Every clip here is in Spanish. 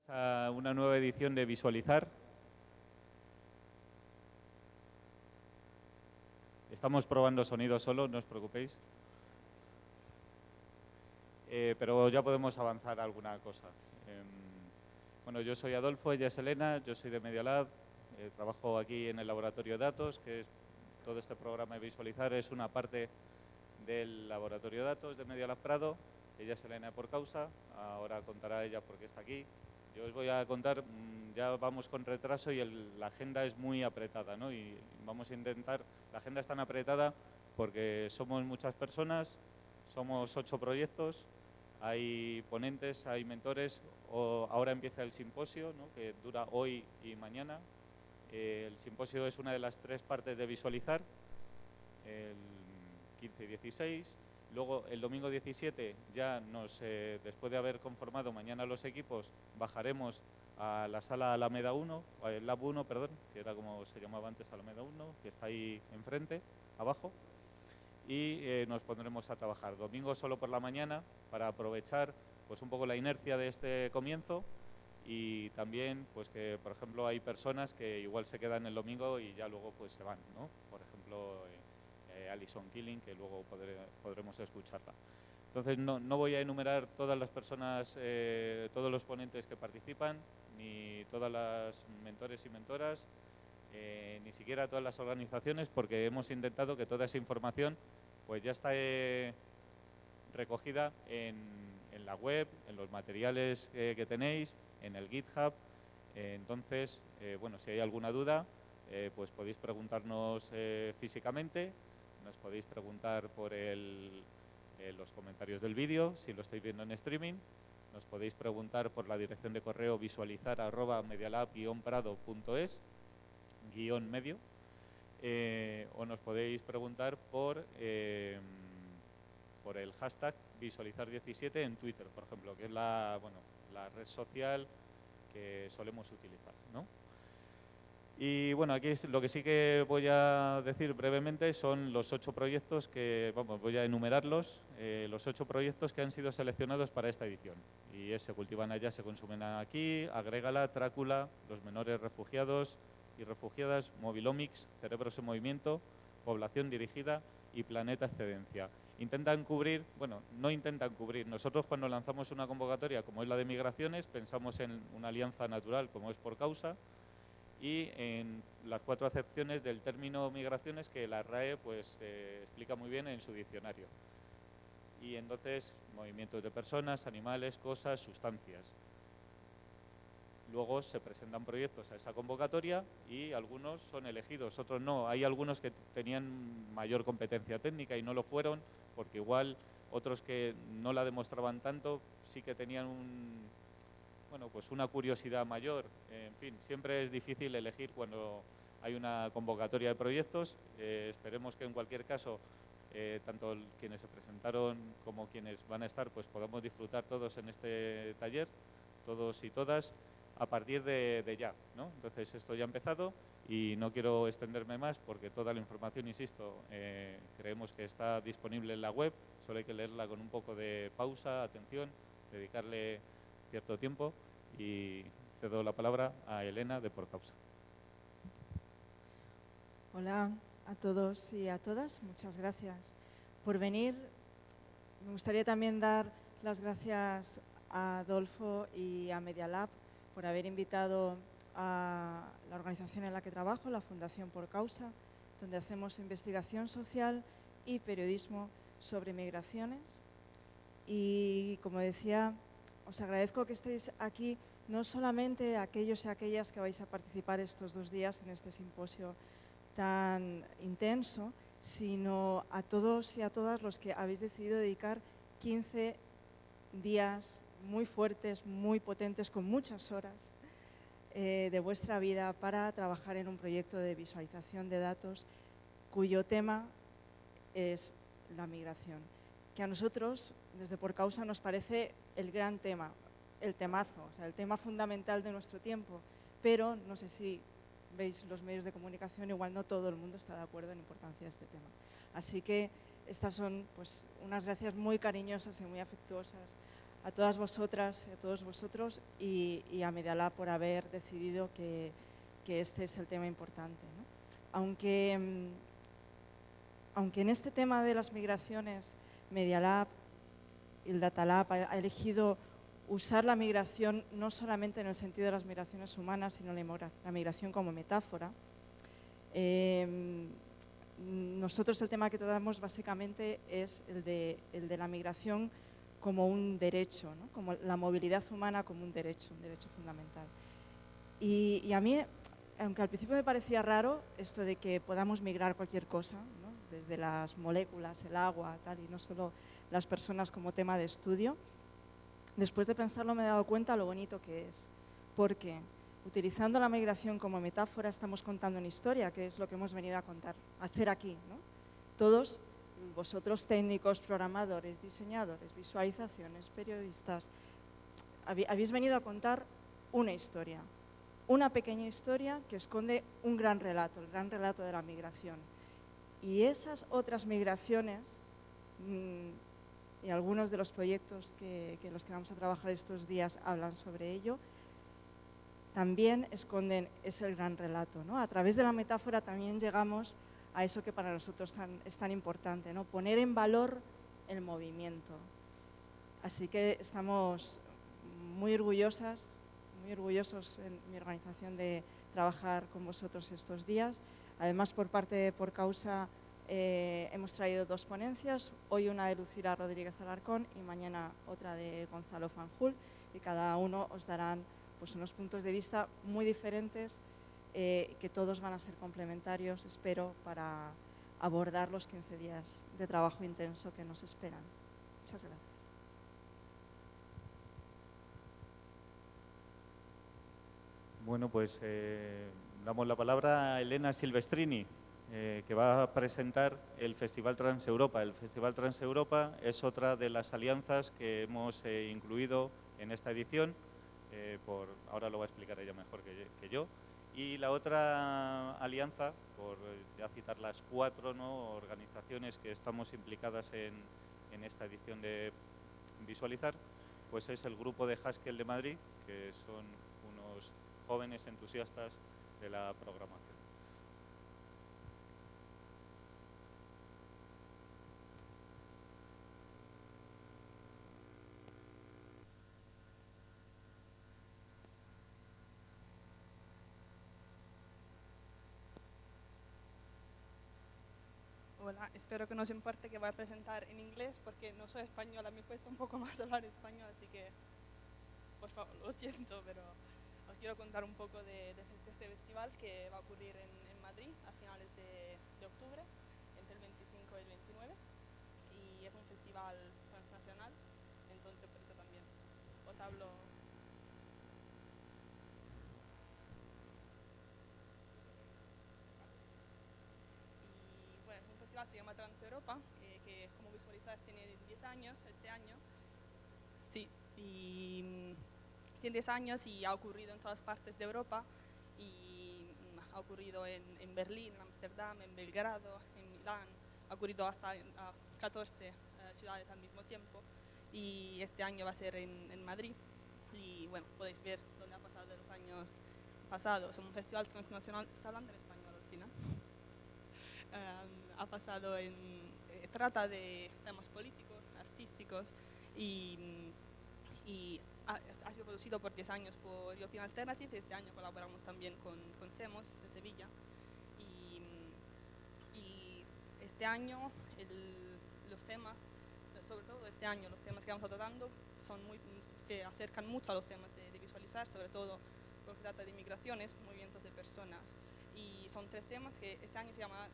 A una nueva edición de Visualizar. Estamos probando sonido solo, no os preocupéis. Pero ya podemos avanzar a alguna cosa. Bueno, yo soy Adolfo, ella es Elena, yo soy de Media Lab, trabajo aquí en el laboratorio de datos, que es todo este programa de Visualizar, es una parte del laboratorio de datos de Media Lab Prado. Ella es Elena de PorCausa, ahora contará ella por qué está aquí. Yo os voy a contar, ya vamos con retraso y la agenda es muy apretada, ¿no? Y vamos a intentar, la agenda es tan apretada porque somos muchas personas, somos 8 proyectos, hay ponentes, hay mentores, ahora empieza el simposio, ¿no? Que dura hoy y mañana. El simposio es una de las 3 partes de Visualizar, el 15 y 16. Luego, el domingo 17, ya después de haber conformado mañana los equipos, bajaremos a la sala Alameda 1, o el Lab 1, perdón, que era como se llamaba antes Alameda 1, que está ahí enfrente, abajo, y nos pondremos a trabajar. Domingo solo por la mañana, para aprovechar pues un poco la inercia de este comienzo, y también pues que, por ejemplo, hay personas que igual se quedan el domingo y ya luego pues se van, ¿no? Por ejemplo, Alison Killing, que luego podremos escucharla. Entonces, no voy a enumerar todas las personas, todos los ponentes que participan, ni todas las mentores y mentoras, ni siquiera todas las organizaciones, porque hemos intentado que toda esa información pues ya está recogida en la web, en los materiales que tenéis, en el GitHub. Entonces, bueno, si hay alguna duda, pues podéis preguntarnos físicamente. Nos podéis preguntar por los comentarios del vídeo, si lo estáis viendo en streaming. Nos podéis preguntar por la dirección de correo visualizar@medialab-prado.es, _medio. O nos podéis preguntar por el hashtag Visualizar'17 en Twitter, por ejemplo, que es la red social que solemos utilizar, ¿no? Y bueno, aquí lo que sí que voy a decir brevemente son los 8 proyectos que, voy a enumerarlos, los 8 proyectos que han sido seleccionados para esta edición. Y se cultivan allá, se consumen aquí, Agrégala, Trácula, Los menores refugiados y refugiadas, Movilomics, Cerebros en movimiento, Población dirigida y Planeta excedencia. Intentan cubrir, no intentan cubrir. Nosotros cuando lanzamos una convocatoria como es la de Migraciones, pensamos en una alianza natural como es PorCausa, y en las 4 acepciones del término migraciones que la RAE pues explica muy bien en su diccionario. Y entonces, movimientos de personas, animales, cosas, sustancias. Luego se presentan proyectos a esa convocatoria y algunos son elegidos, otros no. Hay algunos que tenían mayor competencia técnica y no lo fueron, porque igual otros que no la demostraban tanto sí que tenían pues una curiosidad mayor. En fin, siempre es difícil elegir cuando hay una convocatoria de proyectos. Esperemos que en cualquier caso, tanto quienes se presentaron como quienes van a estar, pues podamos disfrutar todos en este taller, todos y todas, a partir de ya, ¿no? Entonces, esto ya ha empezado y no quiero extenderme más porque toda la información, insisto, creemos que está disponible en la web. Solo hay que leerla con un poco de pausa, atención, dedicarle cierto tiempo, y cedo la palabra a Elena de PorCausa. Hola a todos y a todas, muchas gracias por venir. Me gustaría también dar las gracias a Adolfo y a Media Lab por haber invitado a la organización en la que trabajo, la Fundación PorCausa, donde hacemos investigación social y periodismo sobre migraciones. Y como decía, os agradezco que estéis aquí, no solamente a aquellos y aquellas que vais a participar estos 2 días en este simposio tan intenso, sino a todos y a todas los que habéis decidido dedicar 15 días muy fuertes, muy potentes, con muchas horas de vuestra vida para trabajar en un proyecto de visualización de datos cuyo tema es la migración, que a nosotros, desde PorCausa, nos parece el gran tema, el temazo, o sea, el tema fundamental de nuestro tiempo, pero no sé si veis los medios de comunicación, igual no todo el mundo está de acuerdo en la importancia de este tema. Así que estas son pues unas gracias muy cariñosas y muy afectuosas a todas vosotras y a todos vosotros y a Media Lab por haber decidido que este es el tema importante, ¿no? Aunque en este tema de las migraciones, Media Lab y el Data Lab ha elegido usar la migración no solamente en el sentido de las migraciones humanas, sino la migración como metáfora. Nosotros el tema que tratamos básicamente es el de la migración como un derecho, ¿no? Como la movilidad humana como un derecho fundamental. Y a mí, aunque al principio me parecía raro esto de que podamos migrar cualquier cosa, ¿no? Desde las moléculas, el agua, tal, y no solo las personas como tema de estudio, después de pensarlo me he dado cuenta lo bonito que es, porque utilizando la migración como metáfora estamos contando una historia, que es lo que hemos venido a hacer aquí, ¿no? Todos vosotros técnicos, programadores, diseñadores, visualizaciones, periodistas, habéis venido a contar una historia, una pequeña historia que esconde un gran relato, el gran relato de la migración. Y esas otras migraciones, y algunos de los proyectos que los que vamos a trabajar estos días hablan sobre ello, también esconden ese gran relato, ¿no? A través de la metáfora también llegamos a eso que para nosotros es tan importante, ¿no? Poner en valor el movimiento. Así que estamos muy orgullosos en mi organización de trabajar con vosotros estos días. Además, por parte de PorCausa hemos traído 2 ponencias, hoy una de Lucila Rodríguez Alarcón y mañana otra de Gonzalo Fanjul, y cada uno os darán pues, unos puntos de vista muy diferentes que todos van a ser complementarios, espero, para abordar los 15 días de trabajo intenso que nos esperan. Muchas gracias. Bueno, pues damos la palabra a Elena Silvestrini, que va a presentar el Festival Transeuropa. El Festival Transeuropa es otra de las alianzas que hemos incluido en esta edición, ahora lo va a explicar ella mejor que yo. Y la otra alianza, por ya citar las 4, ¿no?, organizaciones que estamos implicadas en esta edición de Visualizar, pues es el grupo de Haskell de Madrid, que son unos jóvenes entusiastas de la programación. Hola, espero que no os importe que voy a presentar en inglés porque no soy española, me cuesta un poco más hablar español, así que por favor, lo siento, pero os quiero contar un poco de este festival que va a ocurrir en Madrid a finales de octubre, entre el 25 y el 29, y es un festival transnacional, entonces por eso también os hablo. Un festival se llama Transeuropa, que como Visualizar tiene 10 años este año. Sí, y tiene 10 años y ha ocurrido en todas partes de Europa y ha ocurrido en Berlín, en Ámsterdam, en Belgrado, en Milán, ha ocurrido hasta en 14 ciudades al mismo tiempo y este año va a ser en Madrid y bueno, podéis ver dónde ha pasado de los años pasados. Es un festival transnacional, está hablando en español al final. Ha pasado trata de temas políticos, artísticos y ha sido producido por 10 años por European Alternative. Este año colaboramos también con SEMOS de Sevilla y este año los temas, sobre todo este año, los temas que vamos tratando se acercan mucho a los temas de Visualizar, sobre todo porque trata de migraciones, movimientos de personas. Y son 3 temas que este año se llama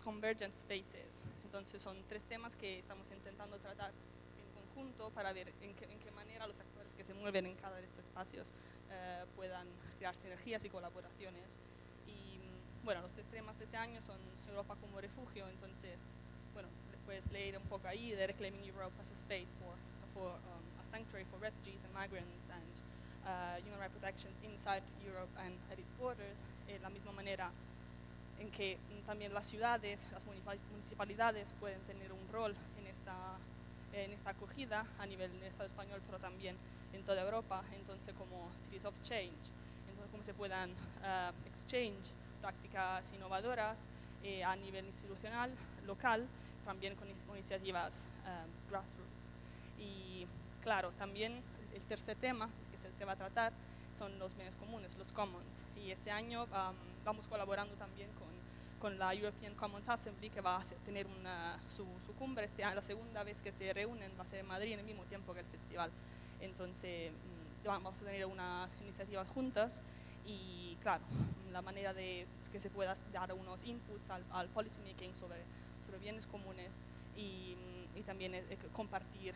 Convergent Spaces. Entonces son 3 temas que estamos intentando tratar en conjunto para ver en qué manera los actores que se mueven en cada de estos espacios puedan crear sinergias y colaboraciones. Y bueno, los 3 temas de este año son Europa como refugio, entonces bueno, puedes leer un poco ahí de Reclaiming Europe as a Space for a Sanctuary for Refugees and Migrants and Human Rights Protections inside Europe and at its borders. De la misma manera, en que también las ciudades, las municipalidades pueden tener un rol en esta acogida a nivel del Estado español, pero también en toda Europa, entonces como Cities of Change, entonces cómo se puedan exchange prácticas innovadoras a nivel institucional, local, también con iniciativas grassroots. Y claro, también el tercer tema que se va a tratar son los bienes comunes, los commons, y este año vamos colaborando también con la European Commons Assembly, que va a tener su cumbre este año, la segunda vez que se reúnen va a ser en Madrid en el mismo tiempo que el festival. Entonces vamos a tener unas iniciativas juntas y claro, la manera de que se pueda dar unos inputs al policy making sobre bienes comunes y también compartir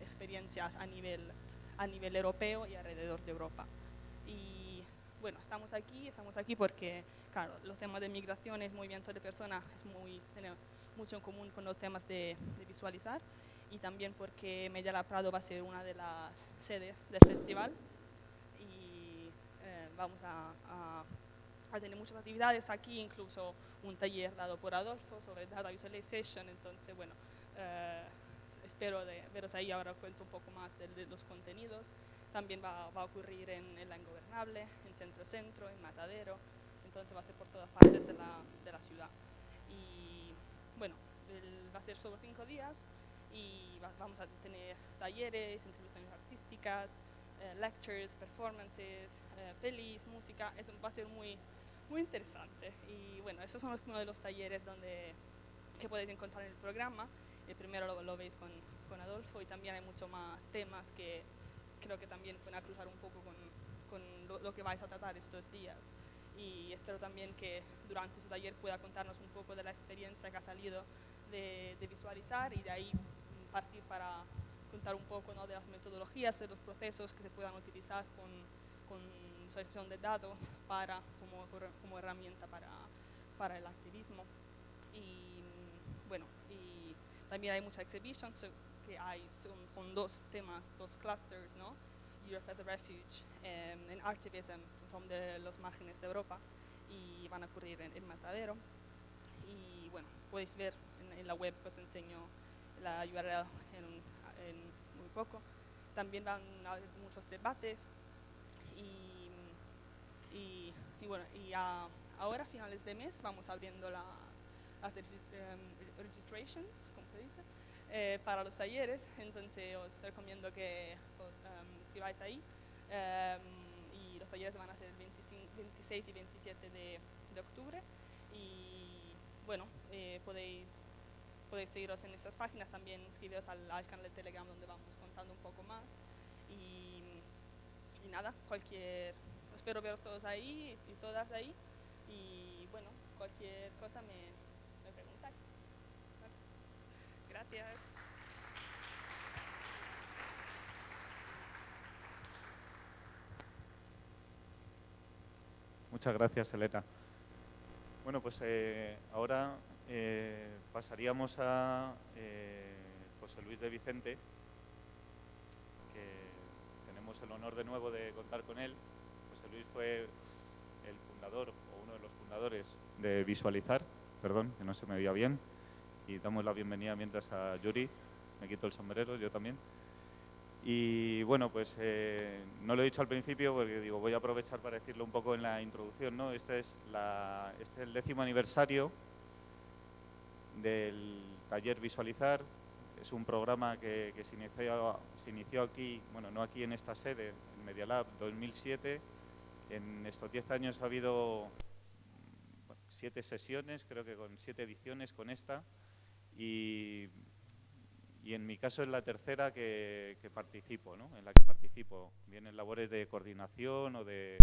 experiencias a nivel europeo y alrededor de Europa. Y bueno, estamos aquí porque, claro, los temas de migraciones, movimiento de personas, tiene mucho en común con los temas de visualizar, y también porque Media Lab Prado va a ser una de las sedes del festival y vamos a tener muchas actividades aquí, incluso un taller dado por Adolfo sobre data visualization. Entonces, bueno, espero veros ahí. Ahora cuento un poco más de los contenidos. También va a ocurrir en La Ingobernable, en Centro, en Matadero, entonces va a ser por todas partes de la ciudad. Y bueno, va a ser solo 5 días y vamos a tener talleres, introducciones artísticas, lectures, performances, pelis, música. Eso va a ser muy interesante. Y bueno, estos son uno de los talleres que podéis encontrar en el programa. El primero lo veis con Adolfo, y también hay mucho más temas que creo que también pueden cruzar un poco con lo que vais a tratar estos días. Y espero también que durante su taller pueda contarnos un poco de la experiencia que ha salido de visualizar, y de ahí partir para contar un poco, ¿no?, de las metodologías, de los procesos que se puedan utilizar con selección de datos como herramienta para el activismo. Y bueno, y también hay muchas exhibitions que con dos temas, dos clusters, ¿no? Europe as a Refuge and Activism from los márgenes de Europa, y van a ocurrir en Matadero. Y bueno, podéis ver en la web que os enseño la URL en muy poco. También van a haber muchos debates y bueno, y ahora a finales de mes vamos abriendo las registrations, ¿cómo se dice?, para los talleres. Entonces os recomiendo que os escribáis ahí, y los talleres van a ser el 26 y 27 de octubre. Y bueno, podéis seguiros en estas páginas, también inscribiros al canal de Telegram, donde vamos contando un poco más. Y nada, espero veros todos ahí y todas ahí. Y bueno, cualquier cosa me preguntáis. Gracias. Muchas gracias, Elena. Bueno, pues ahora pasaríamos a José Luis de Vicente, que tenemos el honor de nuevo de contar con él. José Luis fue el fundador, o uno de los fundadores de Visualizar', perdón, que no se me oía bien, y damos la bienvenida mientras a Yuri. Me quito el sombrero, yo también. Y bueno, pues no lo he dicho al principio porque digo, voy a aprovechar para decirlo un poco en la introducción, ¿no? Este es el 10º aniversario del taller Visualizar'. Es un programa que se inició aquí, bueno, no aquí en esta sede, en Media Lab 2007. En estos 10 años ha habido 7 sesiones, creo que con 7 ediciones con esta. Y en mi caso es la tercera que participo, ¿no?, en la que participo. Vienen labores de coordinación o de...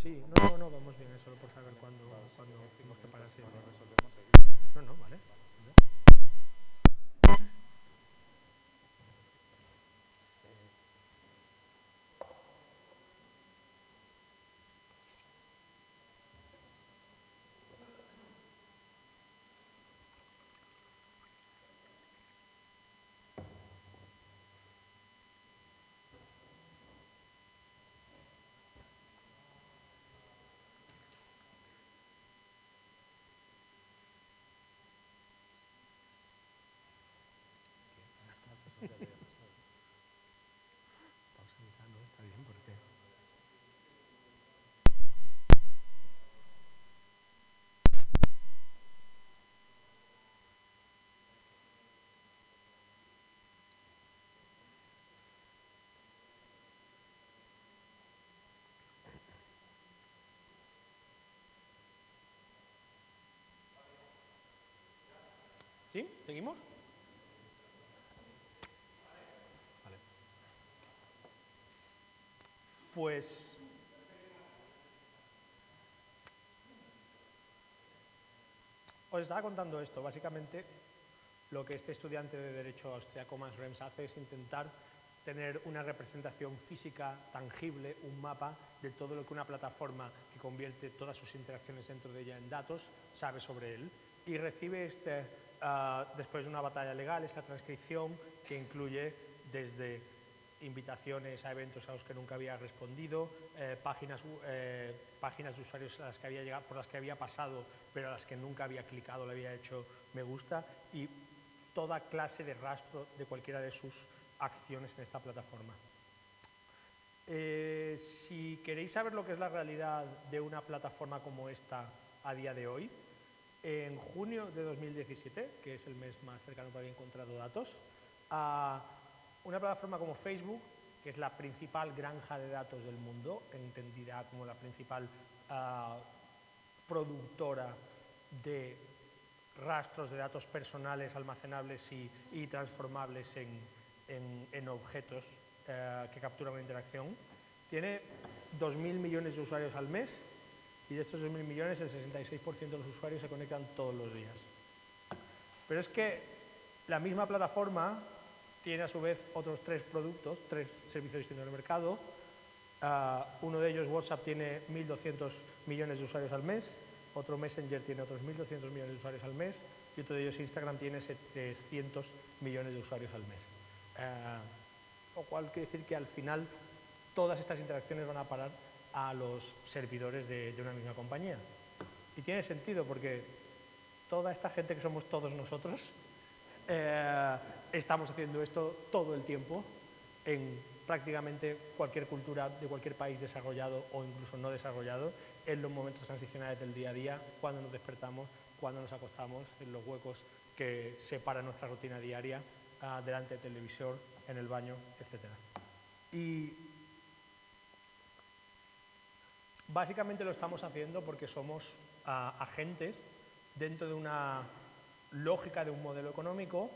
Sí, no, vamos bien, es solo por saber cuándo tenemos que parar. Lo resolvemos seguido. No, vale. Pausa mitad, ¿no? Está bien, porque... ¿Sí? ¿Seguimos? Vale. Pues... os estaba contando esto. Básicamente, lo que este estudiante de Derecho Austriaco Mans Rems hace es intentar tener una representación física, tangible, un mapa de todo lo que una plataforma que convierte todas sus interacciones dentro de ella en datos sabe sobre él, y recibe después de una batalla legal esta transcripción que incluye desde invitaciones a eventos a los que nunca había respondido, páginas de usuarios a las que había llegado, por las que había pasado pero a las que nunca había clicado, le había hecho me gusta, y toda clase de rastro de cualquiera de sus acciones en esta plataforma. Si queréis saber lo que es la realidad de una plataforma como esta a día de hoy, en junio de 2017, que es el mes más cercano para haber encontrado datos, una plataforma como Facebook, que es la principal granja de datos del mundo, entendida como la principal productora de rastros de datos personales almacenables y transformables en objetos que capturan una interacción, tiene 2.000 millones de usuarios al mes, y de estos 2.000 millones el 66% de los usuarios se conectan todos los días. Pero es que la misma plataforma tiene a su vez otros 3 productos, 3 servicios distintos del mercado. Uno de ellos, WhatsApp, tiene 1.200 millones de usuarios al mes, otro Messenger tiene otros 1.200 millones de usuarios al mes, y otro de ellos, Instagram, tiene 700 millones de usuarios al mes. Lo cual quiere decir que al final todas estas interacciones van a parar a los servidores de una misma compañía. Y tiene sentido porque toda esta gente que somos todos nosotros estamos haciendo esto todo el tiempo en prácticamente cualquier cultura de cualquier país desarrollado o incluso no desarrollado, en los momentos transicionales del día a día, cuando nos despertamos, cuando nos acostamos, en los huecos que separan nuestra rutina diaria, delante del televisor, en el baño, etc. Y básicamente lo estamos haciendo porque somos agentes dentro de una lógica de un modelo económico,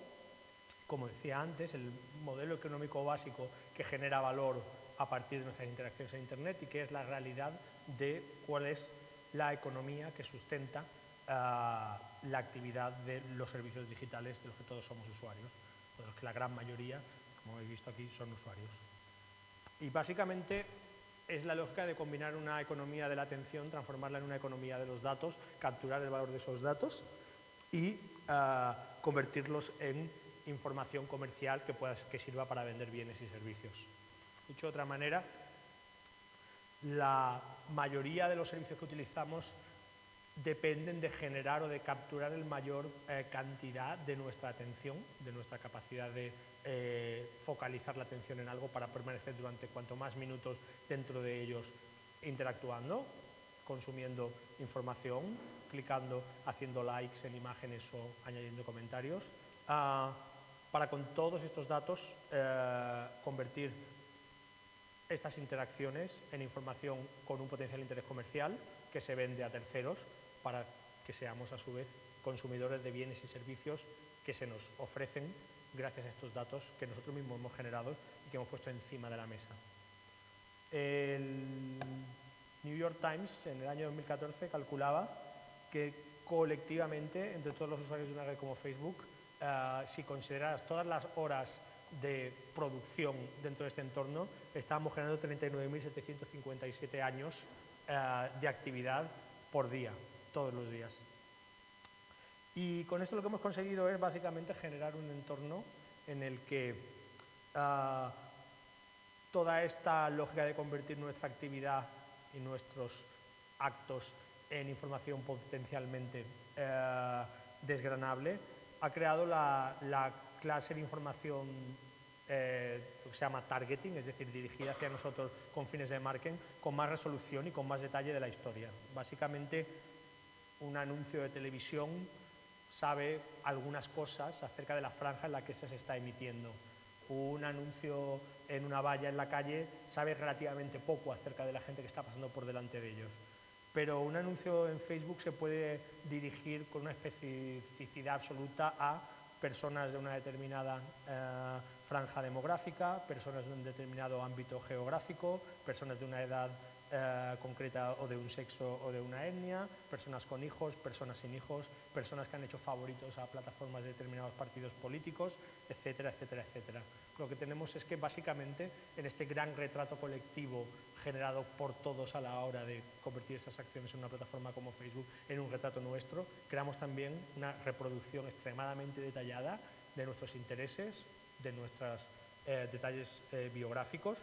como decía antes, el modelo económico básico que genera valor a partir de nuestras interacciones en Internet, y que es la realidad de cuál es la economía que sustenta la actividad de los servicios digitales de los que todos somos usuarios, de los que la gran mayoría, como habéis visto aquí, son usuarios. Y básicamente es la lógica de combinar una economía de la atención, transformarla en una economía de los datos, capturar el valor de esos datos y convertirlos en información comercial que sirva para vender bienes y servicios. Dicho de otra manera, la mayoría de los servicios que utilizamos dependen de generar o de capturar el mayor cantidad de nuestra atención, de nuestra capacidad de focalizar la atención en algo para permanecer durante cuanto más minutos dentro de ellos interactuando, consumiendo información, clicando, haciendo likes en imágenes o añadiendo comentarios, para con todos estos datos convertir estas interacciones en información con un potencial interés comercial que se vende a terceros para que seamos a su vez consumidores de bienes y servicios que se nos ofrecen gracias a estos datos que nosotros mismos hemos generado y que hemos puesto encima de la mesa. New York Times en el año 2014 calculaba que colectivamente, entre todos los usuarios de una red como Facebook, si consideras todas las horas de producción dentro de este entorno, estábamos generando 39.757 años de actividad por día, todos los días. Y con esto lo que hemos conseguido es básicamente generar un entorno en el que toda esta lógica de convertir nuestra actividad y nuestros actos en información potencialmente desgranable ha creado la clase de información lo que se llama targeting, es decir, dirigida hacia nosotros con fines de marketing, con más resolución y con más detalle de la historia. Básicamente, un anuncio de televisión sabe algunas cosas acerca de la franja en la que se está emitiendo. Un anuncio en una valla en la calle sabe relativamente poco acerca de la gente que está pasando por delante de ellos. Pero un anuncio en Facebook se puede dirigir con una especificidad absoluta a personas de una determinada franja demográfica, personas de un determinado ámbito geográfico, personas de una edad concreta o de un sexo o de una etnia, personas con hijos, personas sin hijos, personas que han hecho favoritos a plataformas de determinados partidos políticos, etcétera, etcétera, etcétera. Lo que tenemos es que básicamente en este gran retrato colectivo generado por todos a la hora de convertir estas acciones en una plataforma como Facebook en un retrato nuestro, creamos también una reproducción extremadamente detallada de nuestros intereses, de nuestros detalles biográficos,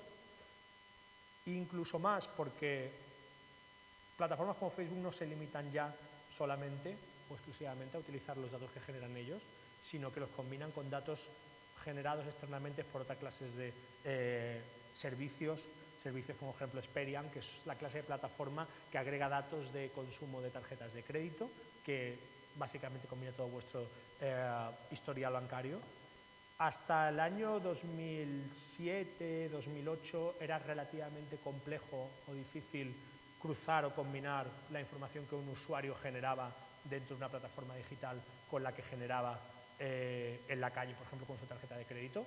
incluso más porque plataformas como Facebook no se limitan ya solamente o exclusivamente a utilizar los datos que generan ellos, sino que los combinan con datos generados externamente por otras clases de servicios como por ejemplo Experian, que es la clase de plataforma que agrega datos de consumo de tarjetas de crédito, que básicamente combina todo vuestro historial bancario. Hasta el año 2007, 2008 era relativamente complejo o difícil cruzar o combinar la información que un usuario generaba dentro de una plataforma digital con la que generaba en la calle, por ejemplo, con su tarjeta de crédito,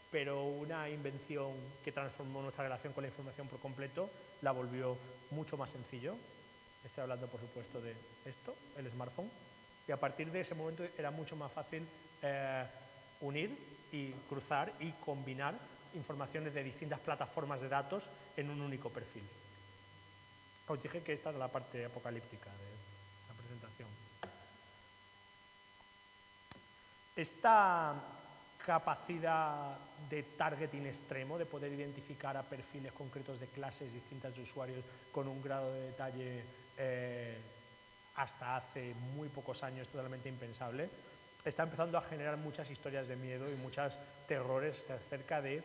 pero una invención que transformó nuestra relación con la información por completo la volvió mucho más sencillo. Estoy hablando, por supuesto, de esto, el smartphone, y a partir de ese momento era mucho más fácil unir y cruzar y combinar informaciones de distintas plataformas de datos en un único perfil. Os dije que esta era la parte apocalíptica de la presentación. Esta capacidad de targeting extremo, de poder identificar a perfiles concretos de clases distintas de usuarios con un grado de detalle hasta hace muy pocos años totalmente impensable, está empezando a generar muchas historias de miedo y muchos terrores acerca de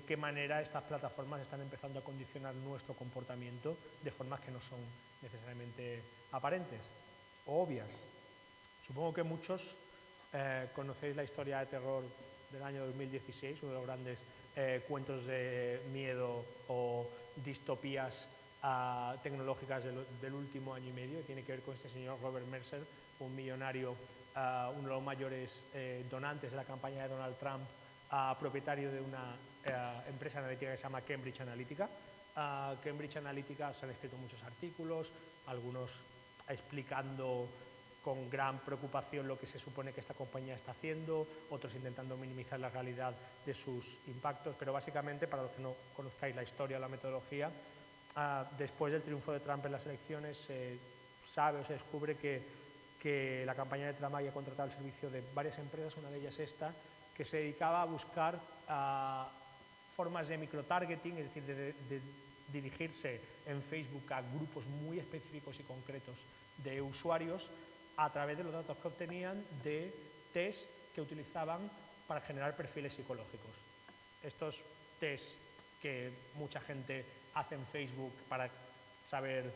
qué manera estas plataformas están empezando a condicionar nuestro comportamiento de formas que no son necesariamente aparentes o obvias. Supongo que muchos conocéis la historia de terror del año 2016, uno de los grandes cuentos de miedo o distopías tecnológicas del último año y medio. Tiene que ver con este señor Robert Mercer, un millonario, uno de los mayores donantes de la campaña de Donald Trump, propietario de una empresa analítica que se llama Cambridge Analytica. Cambridge Analytica se han escrito muchos artículos, algunos explicando con gran preocupación lo que se supone que esta compañía está haciendo, otros intentando minimizar la realidad de sus impactos, pero básicamente, para los que no conozcáis la historia o la metodología, después del triunfo de Trump en las elecciones se sabe o se descubre que la campaña de Trump había contratado el servicio de varias empresas, una de ellas esta, que se dedicaba a buscar formas de microtargeting, es decir, de dirigirse en Facebook a grupos muy específicos y concretos de usuarios a través de los datos que obtenían de test que utilizaban para generar perfiles psicológicos. Estos test que mucha gente hace en Facebook para saber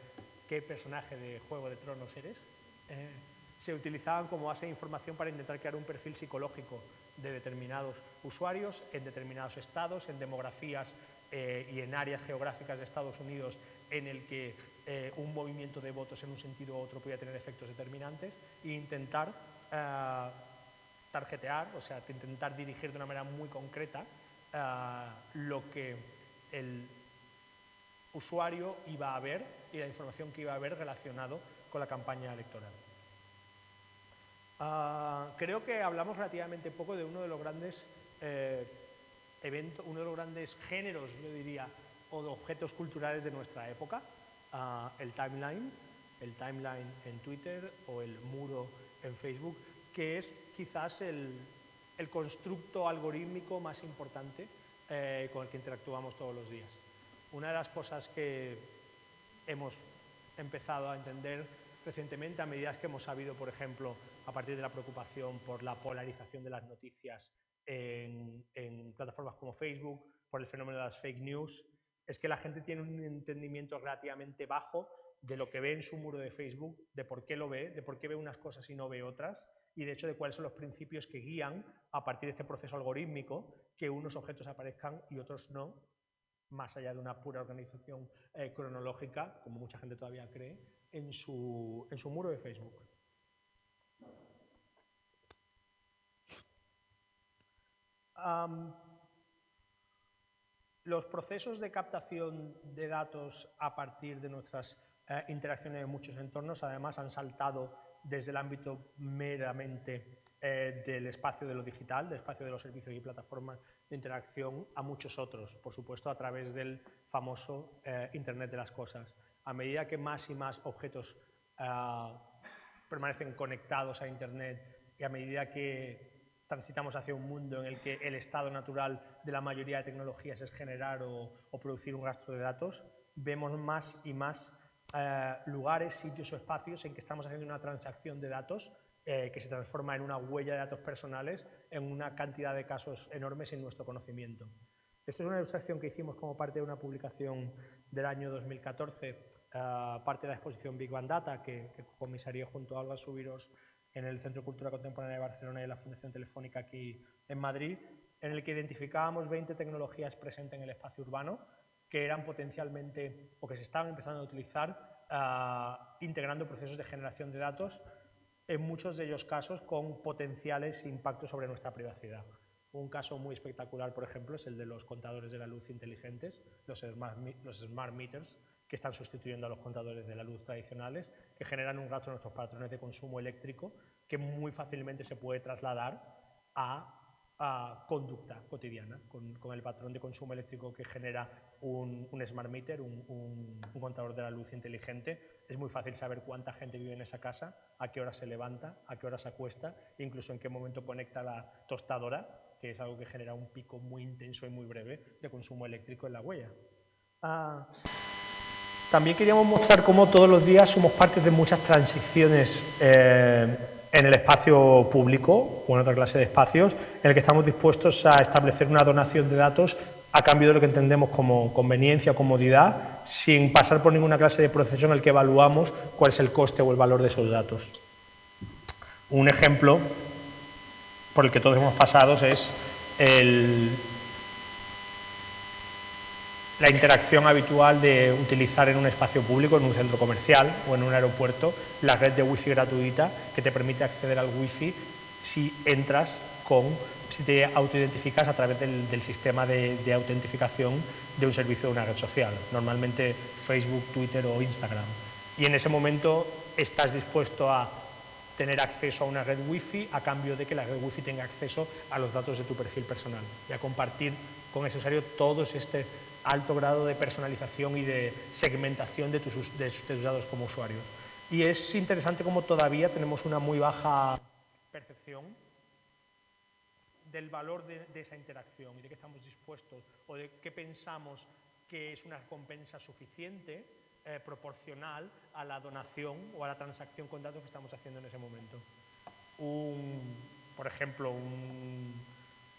qué personaje de Juego de Tronos eres, se utilizaban como base de información para intentar crear un perfil psicológico de determinados usuarios en determinados estados, en demografías y en áreas geográficas de Estados Unidos en el que un movimiento de votos en un sentido u otro podía tener efectos determinantes, e intentar targetear, o sea, intentar dirigir de una manera muy concreta lo que el usuario iba a ver y la información que iba a haber relacionado con la campaña electoral. Creo que hablamos relativamente poco de uno de los grandes eventos, uno de los grandes géneros, yo diría, o de objetos culturales de nuestra época, el timeline en Twitter o el muro en Facebook, que es quizás el constructo algorítmico más importante con el que interactuamos todos los días. Una de las cosas que hemos empezado a entender recientemente, a medida que hemos sabido, por ejemplo, a partir de la preocupación por la polarización de las noticias en plataformas como Facebook, por el fenómeno de las fake news, es que la gente tiene un entendimiento relativamente bajo de lo que ve en su muro de Facebook, de por qué lo ve, de por qué ve unas cosas y no ve otras, y de hecho de cuáles son los principios que guían a partir de este proceso algorítmico que unos objetos aparezcan y otros no, más allá de una pura organización cronológica, como mucha gente todavía cree, en su muro de Facebook. Los procesos de captación de datos a partir de nuestras interacciones en muchos entornos, además, han saltado desde el ámbito meramente del espacio de lo digital, del espacio de los servicios y plataformas de interacción, a muchos otros, por supuesto, a través del famoso Internet de las cosas. A medida que más y más objetos permanecen conectados a Internet y a medida que transitamos hacia un mundo en el que el estado natural de la mayoría de tecnologías es generar o producir un rastro de datos, vemos más y más lugares, sitios o espacios en que estamos haciendo una transacción de datos que se transforma en una huella de datos personales en una cantidad de casos enormes sin nuestro conocimiento. Esta es una ilustración que hicimos como parte de una publicación del año 2014, parte de la exposición Big Bang Data, que comisarié junto a Alba Subiros en el Centro de Cultura Contemporánea de Barcelona y la Fundación Telefónica aquí en Madrid, en el que identificábamos 20 tecnologías presentes en el espacio urbano que eran potencialmente, o que se estaban empezando a utilizar, integrando procesos de generación de datos, en muchos de ellos casos con potenciales impactos sobre nuestra privacidad. Un caso muy espectacular, por ejemplo, es el de los contadores de la luz inteligentes, los smart meters, que están sustituyendo a los contadores de la luz tradicionales, que generan un rastro de nuestros patrones de consumo eléctrico que muy fácilmente se puede trasladar a conducta cotidiana, con el patrón de consumo eléctrico que genera un smart meter, un contador de la luz inteligente. Es muy fácil saber cuánta gente vive en esa casa, a qué hora se levanta, a qué hora se acuesta, incluso en qué momento conecta la tostadora, que es algo que genera un pico muy intenso y muy breve de consumo eléctrico en la huella. También queríamos mostrar cómo todos los días somos parte de muchas transiciones en el espacio público o en otra clase de espacios, en el que estamos dispuestos a establecer una donación de datos a cambio de lo que entendemos como conveniencia o comodidad, sin pasar por ninguna clase de proceso en el que evaluamos cuál es el coste o el valor de esos datos. Un ejemplo por el que todos hemos pasado es la interacción habitual de utilizar en un espacio público, en un centro comercial o en un aeropuerto, la red de wifi gratuita que te permite acceder al wifi si te autoidentificas a través del sistema de autentificación de un servicio de una red social, normalmente Facebook, Twitter o Instagram. Y en ese momento estás dispuesto a tener acceso a una red wifi a cambio de que la red wifi tenga acceso a los datos de tu perfil personal y a compartir con ese usuario todo este alto grado de personalización y de segmentación de tus datos como usuarios. Y es interesante cómo todavía tenemos una muy baja percepción del valor de esa interacción y de que estamos dispuestos o de que pensamos que es una recompensa suficiente, proporcional a la donación o a la transacción con datos que estamos haciendo en ese momento. Por ejemplo,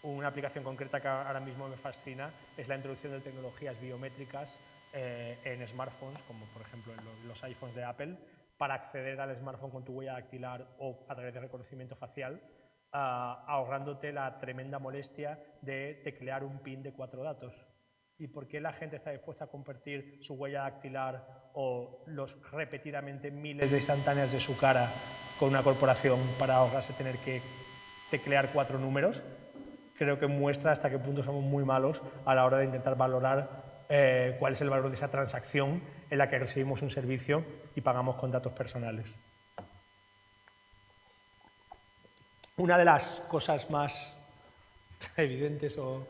una aplicación concreta que ahora mismo me fascina es la introducción de tecnologías biométricas en smartphones, como por ejemplo en los iPhones de Apple, para acceder al smartphone con tu huella dactilar o a través de reconocimiento facial, ahorrándote la tremenda molestia de teclear un PIN de 4 datos. ¿Y por qué la gente está dispuesta a compartir su huella dactilar o los repetidamente miles de instantáneas de su cara con una corporación para ahorrarse tener que teclear 4 números? Creo que muestra hasta qué punto somos muy malos a la hora de intentar valorar cuál es el valor de esa transacción en la que recibimos un servicio y pagamos con datos personales. Una de las cosas más evidentes o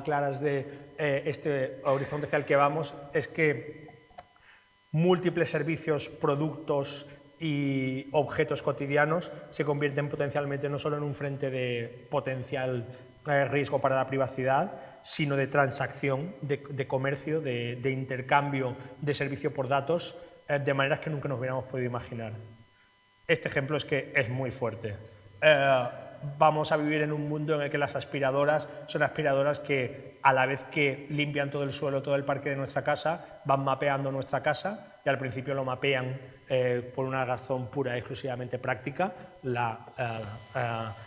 claras de este horizonte hacia el que vamos es que múltiples servicios, productos y objetos cotidianos se convierten potencialmente no solo en un frente de potencial riesgo para la privacidad, sino de transacción, de comercio, de intercambio de servicio por datos, de maneras que nunca nos hubiéramos podido imaginar. Este ejemplo es que es muy fuerte. Vamos a vivir en un mundo en el que las aspiradoras son aspiradoras que, a la vez que limpian todo el suelo, todo el parque de nuestra casa, van mapeando nuestra casa y al principio lo mapean por una razón pura y exclusivamente práctica. La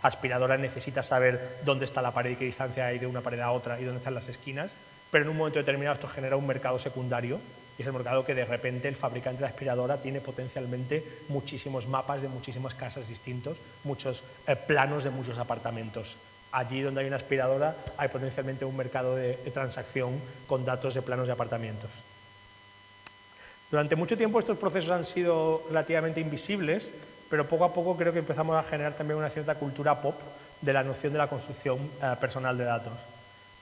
aspiradora necesita saber dónde está la pared y qué distancia hay de una pared a otra y dónde están las esquinas, pero en un momento determinado esto genera un mercado secundario y es el mercado que de repente el fabricante de aspiradora tiene potencialmente muchísimos mapas de muchísimas casas distintos, muchos planos de muchos apartamentos. Allí donde hay una aspiradora hay potencialmente un mercado de transacción con datos de planos de apartamentos. Durante mucho tiempo estos procesos han sido relativamente invisibles, pero poco a poco creo que empezamos a generar también una cierta cultura pop de la noción de la construcción personal de datos.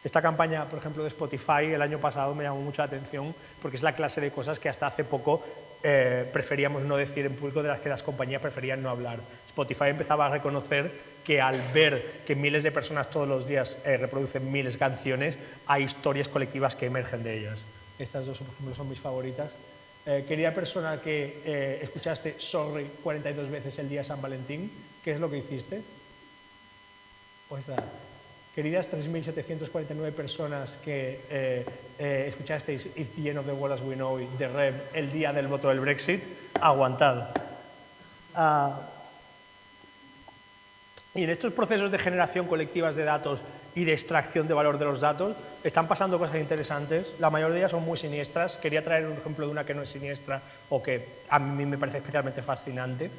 Esta campaña, por ejemplo, de Spotify el año pasado me llamó mucho la atención porque es la clase de cosas que hasta hace poco preferíamos no decir en público, de las que las compañías preferían no hablar. Spotify empezaba a reconocer que al ver que miles de personas todos los días reproducen miles de canciones, hay historias colectivas que emergen de ellas. Estas dos, por ejemplo, son mis favoritas. Querida persona que escuchaste Sorry 42 veces el día de San Valentín, ¿qué es lo que hiciste? Pues nada. Queridas 3.749 personas que escuchasteis It's the end of the world as we know it, de Rev, el día del voto del Brexit, aguantad. Y en estos procesos de generación colectivas de datos y de extracción de valor de los datos están pasando cosas interesantes. La mayoría de ellas son muy siniestras. Quería traer un ejemplo de una que no es siniestra o que a mí me parece especialmente fascinante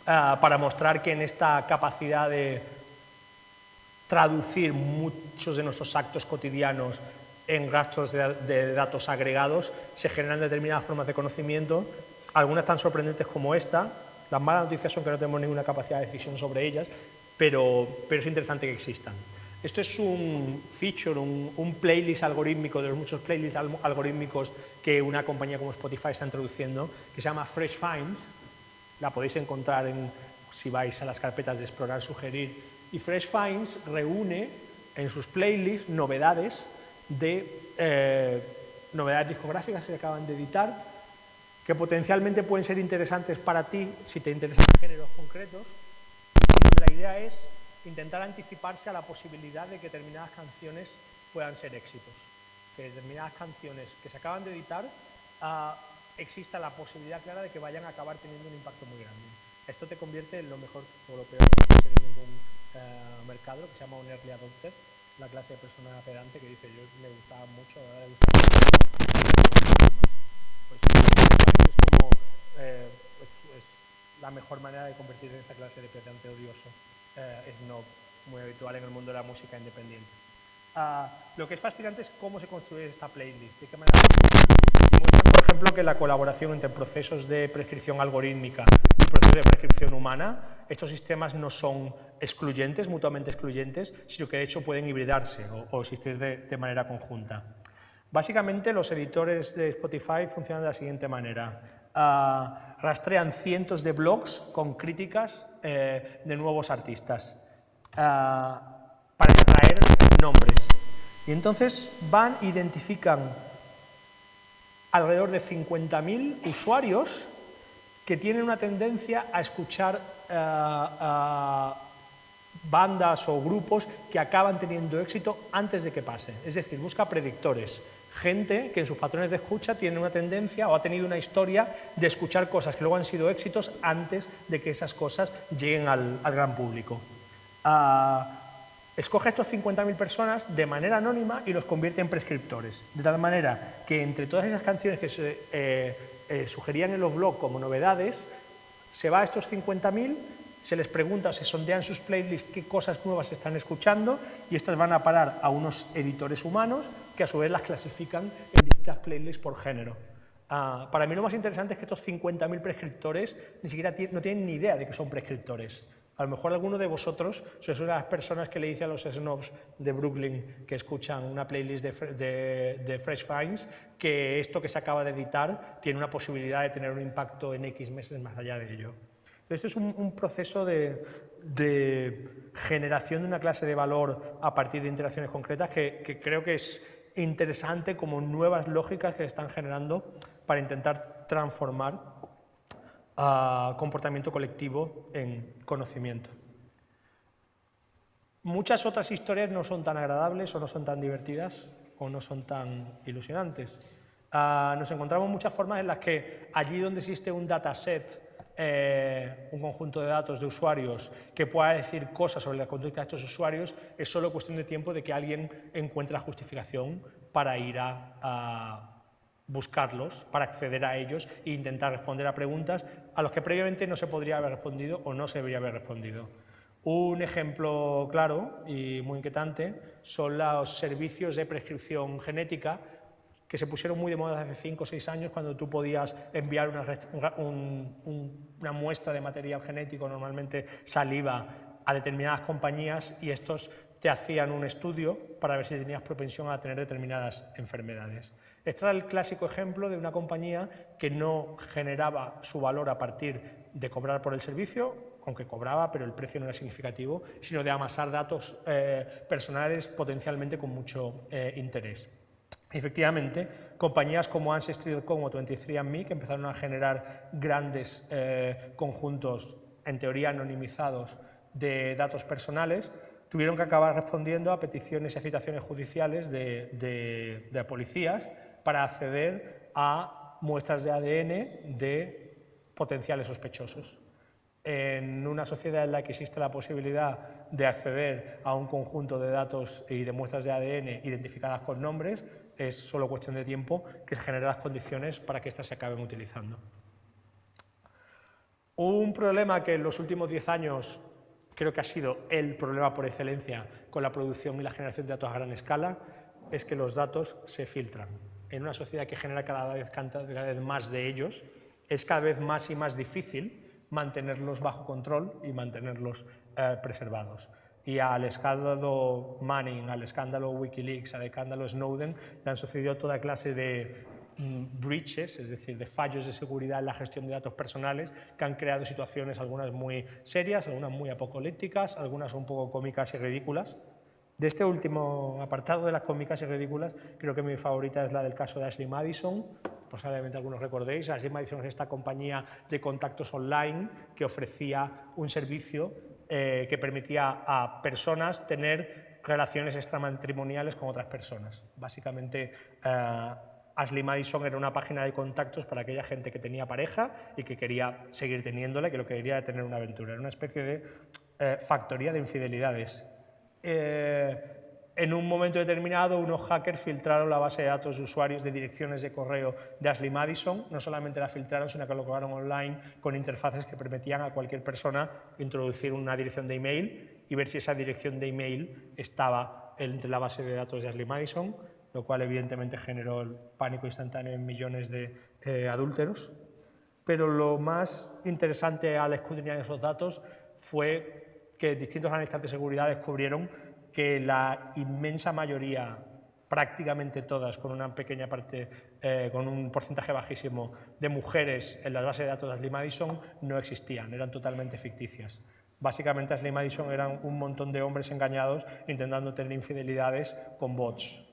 para mostrar que en esta capacidad de traducir muchos de nuestros actos cotidianos en rastros de datos agregados se generan determinadas formas de conocimiento, algunas tan sorprendentes como esta. Las malas noticias son que no tenemos ninguna capacidad de decisión sobre ellas, pero es interesante que existan. Esto es un feature, un playlist algorítmico de los muchos playlists algorítmicos que una compañía como Spotify está introduciendo, que se llama Fresh Finds. La podéis encontrar si vais a las carpetas de explorar, sugerir. Y Fresh Finds reúne en sus playlists novedades discográficas que se acaban de editar, que potencialmente pueden ser interesantes para ti si te interesan géneros concretos, y donde la idea es intentar anticiparse a la posibilidad de que determinadas canciones puedan ser éxitos, que determinadas canciones que se acaban de editar exista la posibilidad clara de que vayan a acabar teniendo un impacto muy grande. Esto te convierte en lo mejor o lo peor que puede ser en ningún mercado, que se llama un early adopter, la clase de persona pedante que dice yo me gustaba mucho, ahora me gusta mucho, pues es como es la mejor manera de convertirse en esa clase de pedante odioso. Es no muy habitual en el mundo de la música independiente. Lo que es fascinante es cómo se construye esta playlist, de qué manera muestran, por ejemplo, que la colaboración entre procesos de prescripción algorítmica y procesos de prescripción humana, estos sistemas no son excluyentes, mutuamente excluyentes, sino que de hecho pueden hibridarse o existir de manera conjunta. Básicamente los editores de Spotify funcionan de la siguiente manera. Rastrean cientos de blogs con críticas de nuevos artistas para extraer nombres. Y entonces van e identifican alrededor de 50.000 usuarios que tienen una tendencia a escuchar bandas o grupos que acaban teniendo éxito antes de que pase. Es decir, busca predictores. Gente que en sus patrones de escucha tiene una tendencia o ha tenido una historia de escuchar cosas que luego han sido éxitos antes de que esas cosas lleguen al gran público. Escoge a estos 50.000 personas de manera anónima y los convierte en prescriptores, de tal manera que entre todas esas canciones que se sugerían en los blogs como novedades, se va a estos 50.000, se les pregunta, se sondean sus playlists qué cosas nuevas están escuchando y estas van a parar a unos editores humanos que a su vez las clasifican en distintas playlists por género. Para mí lo más interesante es que estos 50.000 prescriptores ni siquiera no tienen ni idea de que son prescriptores. A lo mejor alguno de vosotros sois una de las personas que le dice a los snobs de Brooklyn que escuchan una playlist de Fresh Finds que esto que se acaba de editar tiene una posibilidad de tener un impacto en X meses más allá de ello. Entonces, esto es un proceso de generación de una clase de valor a partir de interacciones concretas que creo que es interesante como nuevas lógicas que se están generando para intentar transformar comportamiento colectivo en conocimiento. Muchas otras historias no son tan agradables o no son tan divertidas o no son tan ilusionantes. Nos encontramos muchas formas en las que allí donde existe un dataset, un conjunto de datos de usuarios que pueda decir cosas sobre la conducta de estos usuarios, es solo cuestión de tiempo de que alguien encuentre la justificación para ir a buscarlos, para acceder a ellos e intentar responder a preguntas a las que previamente no se podría haber respondido o no se debería haber respondido. Un ejemplo claro y muy inquietante son los servicios de prescripción genética que se pusieron muy de moda hace 5 o 6 años, cuando tú podías enviar una muestra de material genético, normalmente saliva, a determinadas compañías y estos te hacían un estudio para ver si tenías propensión a tener determinadas enfermedades. Este era el clásico ejemplo de una compañía que no generaba su valor a partir de cobrar por el servicio, aunque cobraba, pero el precio no era significativo, sino de amasar datos personales potencialmente con mucho interés. Efectivamente, compañías como Ancestry.com o 23andMe, que empezaron a generar grandes conjuntos, en teoría anonimizados, de datos personales, tuvieron que acabar respondiendo a peticiones y citaciones judiciales de policías para acceder a muestras de ADN de potenciales sospechosos. En una sociedad en la que existe la posibilidad de acceder a un conjunto de datos y de muestras de ADN identificadas con nombres, es solo cuestión de tiempo que se generen las condiciones para que éstas se acaben utilizando. Un problema que en los últimos 10 años creo que ha sido el problema por excelencia con la producción y la generación de datos a gran escala es que los datos se filtran. En una sociedad que genera cada vez más de ellos, es cada vez más y más difícil mantenerlos bajo control y mantenerlos preservados. Y al escándalo Manning, al escándalo Wikileaks, al escándalo Snowden, le han sucedido toda clase de breaches, es decir, de fallos de seguridad en la gestión de datos personales que han creado situaciones, algunas muy serias, algunas muy apocalípticas, algunas un poco cómicas y ridículas. De este último apartado de las cómicas y ridículas, creo que mi favorita es la del caso de Ashley Madison. Posiblemente algunos recordéis. Ashley Madison es esta compañía de contactos online que ofrecía un servicio que permitía a personas tener relaciones extramatrimoniales con otras personas. Básicamente, Ashley Madison era una página de contactos para aquella gente que tenía pareja y que quería seguir teniéndola, que lo que quería era tener una aventura. Era una especie de factoría de infidelidades. En un momento determinado, unos hackers filtraron la base de datos de usuarios de direcciones de correo de Ashley Madison. No solamente la filtraron, sino que lo colocaron online con interfaces que permitían a cualquier persona introducir una dirección de email y ver si esa dirección de email estaba entre la base de datos de Ashley Madison, lo cual evidentemente generó el pánico instantáneo en millones de adúlteros. Pero lo más interesante al escudriñar esos datos fue que distintos analistas de seguridad descubrieron que la inmensa mayoría, prácticamente todas, con una pequeña parte, con un porcentaje bajísimo de mujeres en las bases de datos de Ashley Madison, no existían, eran totalmente ficticias. Básicamente Ashley Madison eran un montón de hombres engañados intentando tener infidelidades con bots.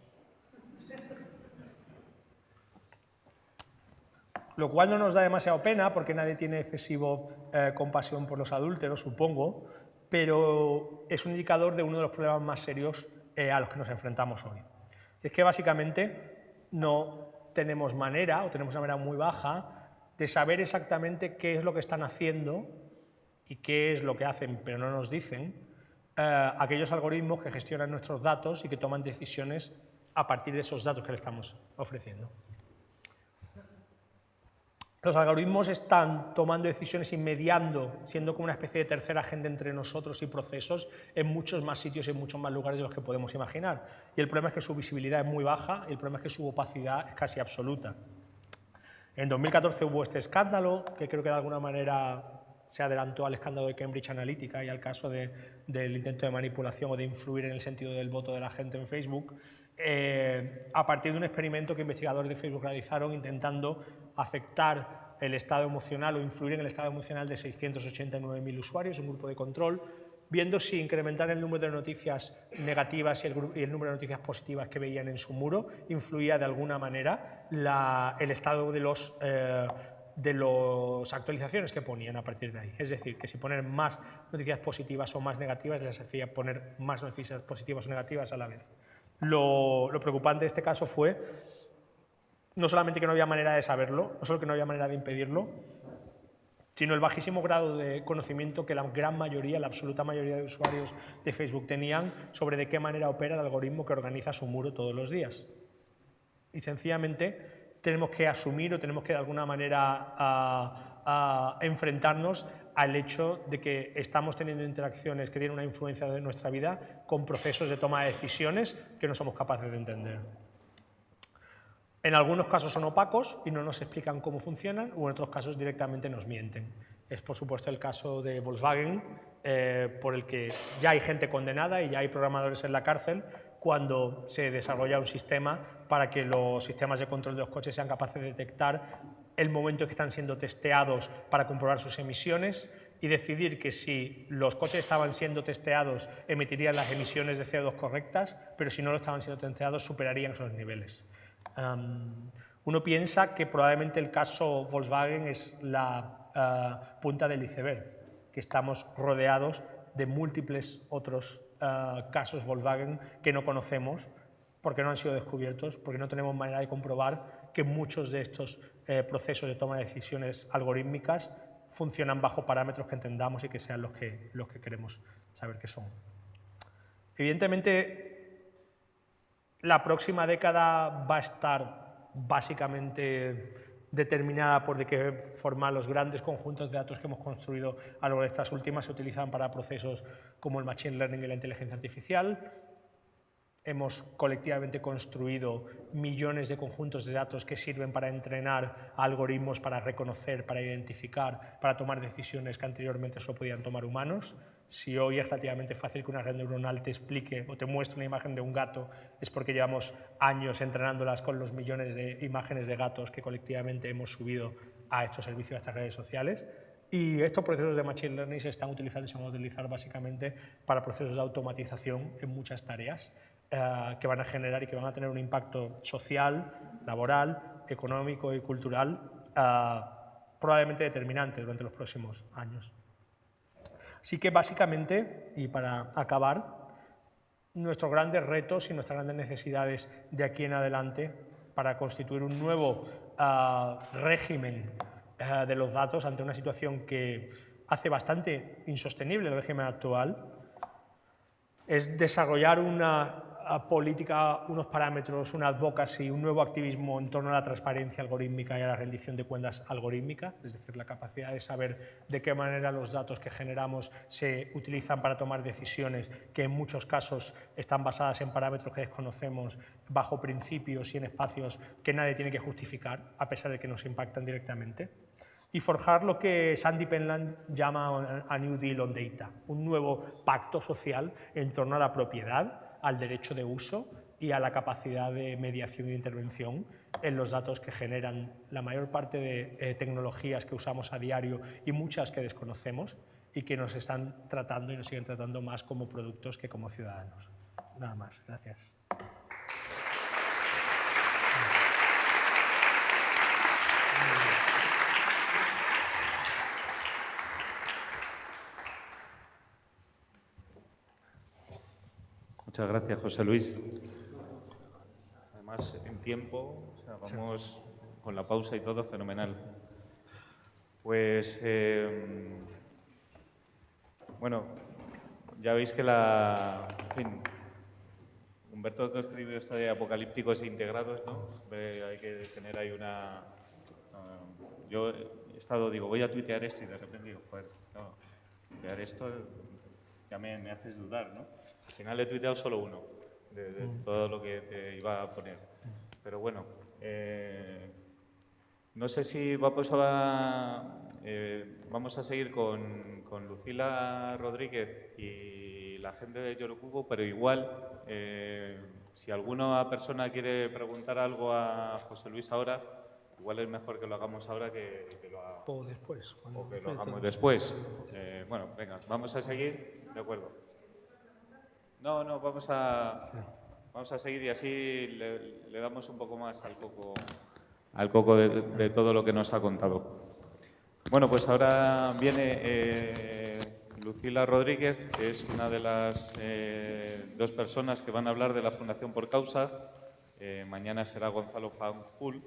Lo cual no nos da demasiado pena porque nadie tiene excesivo compasión por los adúlteros, supongo, pero es un indicador de uno de los problemas más serios a los que nos enfrentamos hoy. Es que básicamente no tenemos manera, o tenemos una manera muy baja, de saber exactamente qué es lo que están haciendo y qué es lo que hacen, pero no nos dicen, aquellos algoritmos que gestionan nuestros datos y que toman decisiones a partir de esos datos que le estamos ofreciendo. Los algoritmos están tomando decisiones y mediando, siendo como una especie de tercer agente entre nosotros y procesos en muchos más sitios y en muchos más lugares de los que podemos imaginar. Y el problema es que su visibilidad es muy baja y el problema es que su opacidad es casi absoluta. En 2014 hubo este escándalo, que creo que de alguna manera se adelantó al escándalo de Cambridge Analytica y al caso del intento de manipulación o de influir en el sentido del voto de la gente en Facebook, a partir de un experimento que investigadores de Facebook realizaron intentando afectar el estado emocional o influir en el estado emocional de 689.000 usuarios, un grupo de control, viendo si incrementar el número de noticias negativas y el número de noticias positivas que veían en su muro influía de alguna manera el estado de las actualizaciones que ponían a partir de ahí. Es decir, que si poner más noticias positivas o más negativas les hacía poner más noticias positivas o negativas a la vez. Lo preocupante de este caso fue no solamente que no había manera de saberlo, no solo que no había manera de impedirlo, sino el bajísimo grado de conocimiento que la gran mayoría, la absoluta mayoría de usuarios de Facebook tenían sobre de qué manera opera el algoritmo que organiza su muro todos los días. Y sencillamente tenemos que asumir o tenemos que de alguna manera enfrentarnos al hecho de que estamos teniendo interacciones que tienen una influencia de nuestra vida con procesos de toma de decisiones que no somos capaces de entender. En algunos casos son opacos y no nos explican cómo funcionan, o en otros casos directamente nos mienten. Es por supuesto el caso de Volkswagen, por el que ya hay gente condenada y ya hay programadores en la cárcel cuando se desarrolla un sistema para que los sistemas de control de los coches sean capaces de detectar el momento en que están siendo testeados para comprobar sus emisiones y decidir que si los coches estaban siendo testeados emitirían las emisiones de CO2 correctas, pero si no lo estaban siendo testeados superarían esos niveles. Uno piensa que probablemente el caso Volkswagen es la punta del iceberg, que estamos rodeados de múltiples otros casos Volkswagen que no conocemos porque no han sido descubiertos, porque no tenemos manera de comprobar que muchos de estos procesos de toma de decisiones algorítmicas funcionan bajo parámetros que entendamos y que sean los que queremos saber que son. Evidentemente, la próxima década va a estar básicamente determinada por de qué forma los grandes conjuntos de datos que hemos construido a lo largo de estas últimas se utilizan para procesos como el machine learning y la inteligencia artificial. Hemos colectivamente construido millones de conjuntos de datos que sirven para entrenar algoritmos, para reconocer, para identificar, para tomar decisiones que anteriormente solo podían tomar humanos. Si hoy es relativamente fácil que una red neuronal te explique o te muestre una imagen de un gato, es porque llevamos años entrenándolas con los millones de imágenes de gatos que colectivamente hemos subido a estos servicios, a estas redes sociales. Y estos procesos de machine learning se están utilizando y se van a utilizar básicamente para procesos de automatización en muchas tareas que van a generar y que van a tener un impacto social, laboral, económico y cultural probablemente determinante durante los próximos años. Así que básicamente, y para acabar, nuestros grandes retos y nuestras grandes necesidades de aquí en adelante para constituir un nuevo régimen de los datos ante una situación que hace bastante insostenible el régimen actual es desarrollar una política, unos parámetros, una advocacy, un nuevo activismo en torno a la transparencia algorítmica y a la rendición de cuentas algorítmica, es decir, la capacidad de saber de qué manera los datos que generamos se utilizan para tomar decisiones que en muchos casos están basadas en parámetros que desconocemos, bajo principios y en espacios que nadie tiene que justificar, a pesar de que nos impactan directamente. Y forjar lo que Sandy Penland llama a New Deal on Data, un nuevo pacto social en torno a la propiedad, al derecho de uso y a la capacidad de mediación e intervención en los datos que generan la mayor parte de tecnologías que usamos a diario y muchas que desconocemos y que nos están tratando y nos siguen tratando más como productos que como ciudadanos. Nada más. Gracias. Muchas gracias, José Luis. Además, en tiempo, o sea, vamos con la pausa y todo, fenomenal. Pues, bueno, ya veis que en fin, Humberto que escribió esto de apocalípticos e integrados, ¿no? Hay que tener ahí yo he estado, digo, voy a tuitear esto y de repente digo, joder, no, tuitear esto ya me haces dudar, ¿no? Al final he tuiteado solo uno de todo lo que te iba a poner. Pero bueno, no sé si vamos a seguir con Lucila Rodríguez y la gente de Yorocubo, pero igual, si alguna persona quiere preguntar algo a José Luis ahora, igual es mejor que lo hagamos ahora que O después. o que lo hagamos después. Bueno, venga, vamos a seguir, de acuerdo. No, vamos a seguir y así le damos un poco más al coco de todo lo que nos ha contado. Bueno, pues ahora viene Lucila Rodríguez, que es una de las dos personas que van a hablar de la Fundación PorCausa. Mañana será Gonzalo Fanjul.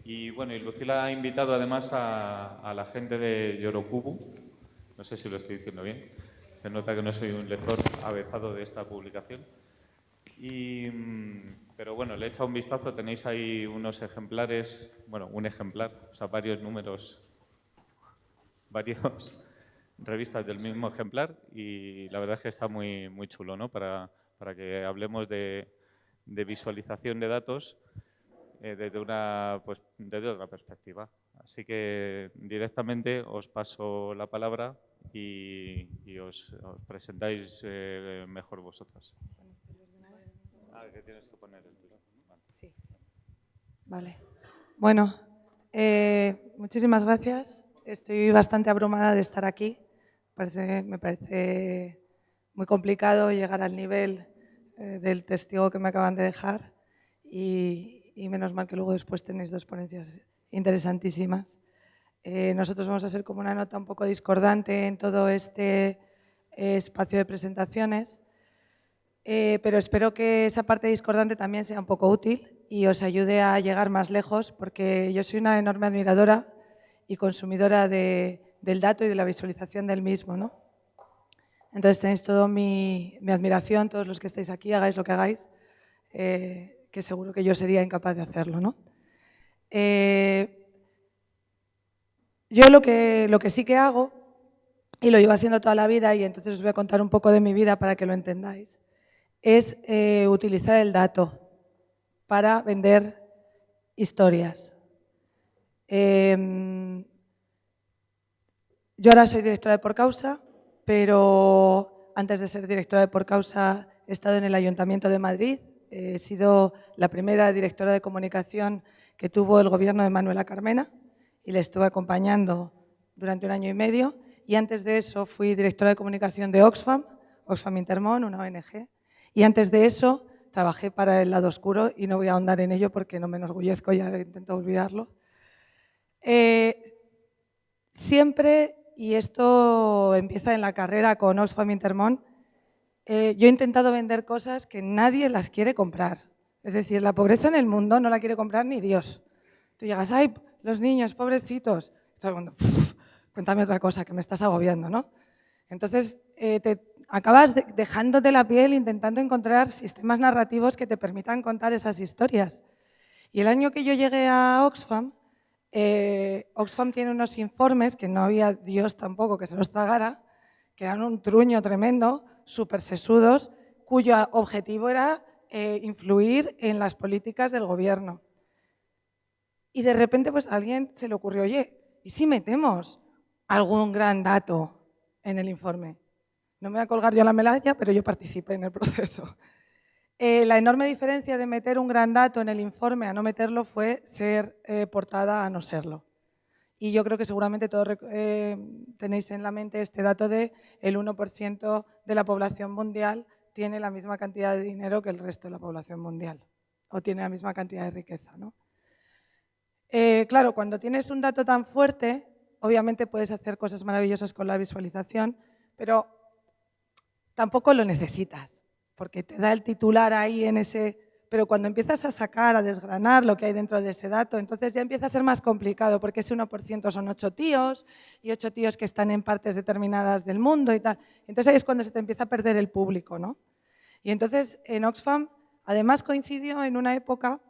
Y bueno, y Lucila ha invitado además a la gente de Yorocubo. No sé si lo estoy diciendo bien. Se nota que no soy un lector avezado de esta publicación. Pero bueno, le he echado un vistazo, tenéis ahí unos ejemplares, bueno, un ejemplar, o sea, varios números, varias revistas del mismo ejemplar y la verdad es que está muy, muy chulo, ¿no? Para que hablemos de visualización de datos desde otra perspectiva. Así que directamente os paso la palabra y os presentáis mejor vosotras. Que tienes que poner el tuyo. Vale. Sí. Vale. Bueno, muchísimas gracias. Estoy bastante abrumada de estar aquí. Me parece muy complicado llegar al nivel del testigo que me acaban de dejar y menos mal que luego después tenéis dos ponencias interesantísimas. Nosotros vamos a ser como una nota un poco discordante en todo este espacio de presentaciones. Pero espero que esa parte discordante también sea un poco útil y os ayude a llegar más lejos, porque yo soy una enorme admiradora y consumidora del dato y de la visualización del mismo, ¿no? Entonces tenéis toda mi admiración, todos los que estáis aquí, hagáis lo que hagáis, que seguro que yo sería incapaz de hacerlo, ¿no? Yo lo que sí que hago, y lo llevo haciendo toda la vida, y entonces os voy a contar un poco de mi vida para que lo entendáis, es utilizar el dato para vender historias. Yo ahora soy directora de PorCausa, pero antes de ser directora de PorCausa he estado en el Ayuntamiento de Madrid. He sido la primera directora de comunicación que tuvo el gobierno de Manuela Carmena y le estuve acompañando durante 1 año y medio. Y antes de eso fui directora de comunicación de Oxfam Intermón, una ONG. Y antes de eso trabajé para el lado oscuro y no voy a ahondar en ello porque no me enorgullezco, ya intento olvidarlo. Siempre, y esto empieza en la carrera con Oxfam Intermón, yo he intentado vender cosas que nadie las quiere comprar. Es decir, la pobreza en el mundo no la quiere comprar ni Dios. Tú llegas, ¡ay, los niños, pobrecitos! Cuéntame otra cosa, que me estás agobiando, ¿no? Entonces, acabas dejándote la piel intentando encontrar sistemas narrativos que te permitan contar esas historias. Y el año que yo llegué a Oxfam, Oxfam tiene unos informes que no había Dios tampoco que se los tragara, que eran un truño tremendo, súper sesudos, cuyo objetivo era influir en las políticas del gobierno. Y de repente pues a alguien se le ocurrió, oye, ¿y si metemos algún gran dato en el informe? No me voy a colgar yo la medalla, pero yo participé en el proceso. La enorme diferencia de meter un gran dato en el informe a no meterlo fue ser portada a no serlo. Y yo creo que seguramente todos tenéis en la mente este dato de el 1% de la población mundial tiene la misma cantidad de dinero que el resto de la población mundial, o tiene la misma cantidad de riqueza, ¿no? Claro, cuando tienes un dato tan fuerte, obviamente puedes hacer cosas maravillosas con la visualización, pero tampoco lo necesitas, porque te da el titular ahí en ese... Pero cuando empiezas a sacar, a desgranar lo que hay dentro de ese dato, entonces ya empieza a ser más complicado, porque ese 1% son 8 tíos, y 8 tíos que están en partes determinadas del mundo y tal. Entonces ahí es cuando se te empieza a perder el público, ¿no? Y entonces en Oxfam, además coincidió en una época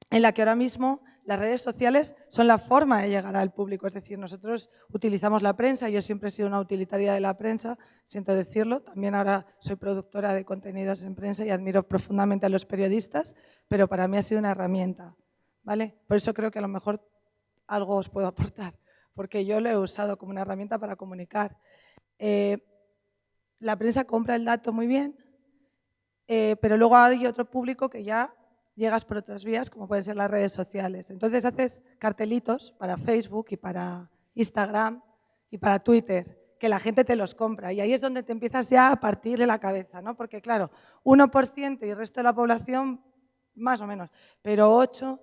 en la que ahora mismo las redes sociales son la forma de llegar al público, es decir, nosotros utilizamos la prensa, yo siempre he sido una utilitaria de la prensa, siento decirlo, también ahora soy productora de contenidos en prensa y admiro profundamente a los periodistas, pero para mí ha sido una herramienta, ¿vale? Por eso creo que a lo mejor algo os puedo aportar, porque yo lo he usado como una herramienta para comunicar. La prensa compra el dato muy bien, pero luego hay otro público que ya llegas por otras vías, como pueden ser las redes sociales. Entonces haces cartelitos para Facebook y para Instagram y para Twitter, que la gente te los compra. Y ahí es donde te empiezas ya a partir de la cabeza, ¿no? Porque claro, 1% y el resto de la población, más o menos, pero 8%.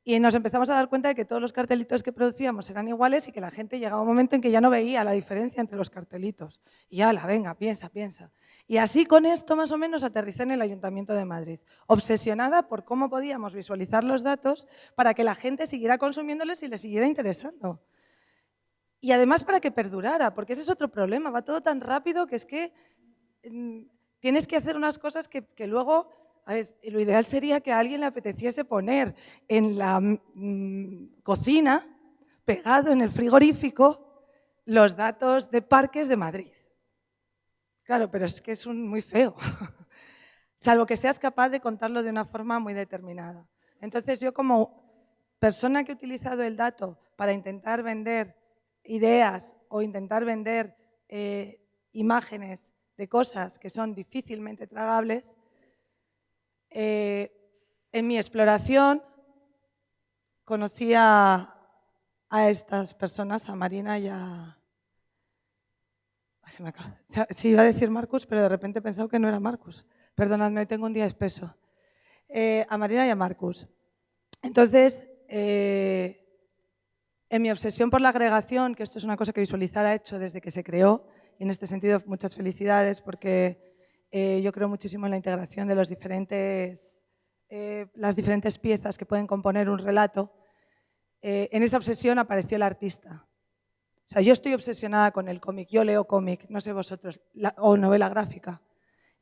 Y nos empezamos a dar cuenta de que todos los cartelitos que producíamos eran iguales y que la gente llegaba a un momento en que ya no veía la diferencia entre los cartelitos. Y ala, venga, piensa, piensa. Y así con esto más o menos aterricé en el Ayuntamiento de Madrid, obsesionada por cómo podíamos visualizar los datos para que la gente siguiera consumiéndoles y les siguiera interesando. Y además para que perdurara, porque ese es otro problema, va todo tan rápido que es que tienes que hacer unas cosas que luego... A ver, lo ideal sería que a alguien le apeteciese poner en la cocina, pegado en el frigorífico, los datos de parques de Madrid. Claro, pero es que es muy feo, salvo que seas capaz de contarlo de una forma muy determinada. Entonces yo como persona que he utilizado el dato para intentar vender ideas o intentar vender imágenes de cosas que son difícilmente tragables, en mi exploración conocí a estas personas, a Marina y a... Sí, iba a decir Marcus, pero de repente he pensado que no era Marcus. Perdonadme, hoy tengo un día espeso. A Marina y a Marcus. Entonces, en mi obsesión por la agregación, que esto es una cosa que Visualizar ha hecho desde que se creó, y en este sentido muchas felicidades porque yo creo muchísimo en la integración de las diferentes piezas que pueden componer un relato. En esa obsesión apareció el artista. O sea, yo estoy obsesionada con el cómic, yo leo cómic, no sé vosotros, o novela gráfica.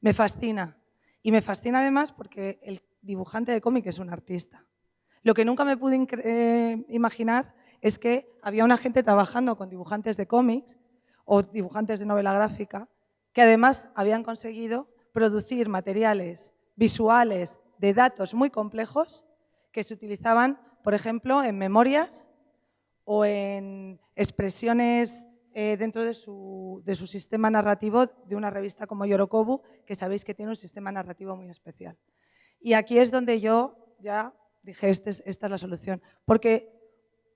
Me fascina. Y me fascina además porque el dibujante de cómic es un artista. Lo que nunca me pude imaginar es que había una gente trabajando con dibujantes de cómics o dibujantes de novela gráfica que además habían conseguido producir materiales visuales de datos muy complejos que se utilizaban, por ejemplo, en memorias o en expresiones dentro de su sistema narrativo de una revista como Yorokobu, que sabéis que tiene un sistema narrativo muy especial. Y aquí es donde yo ya dije, esta es la solución.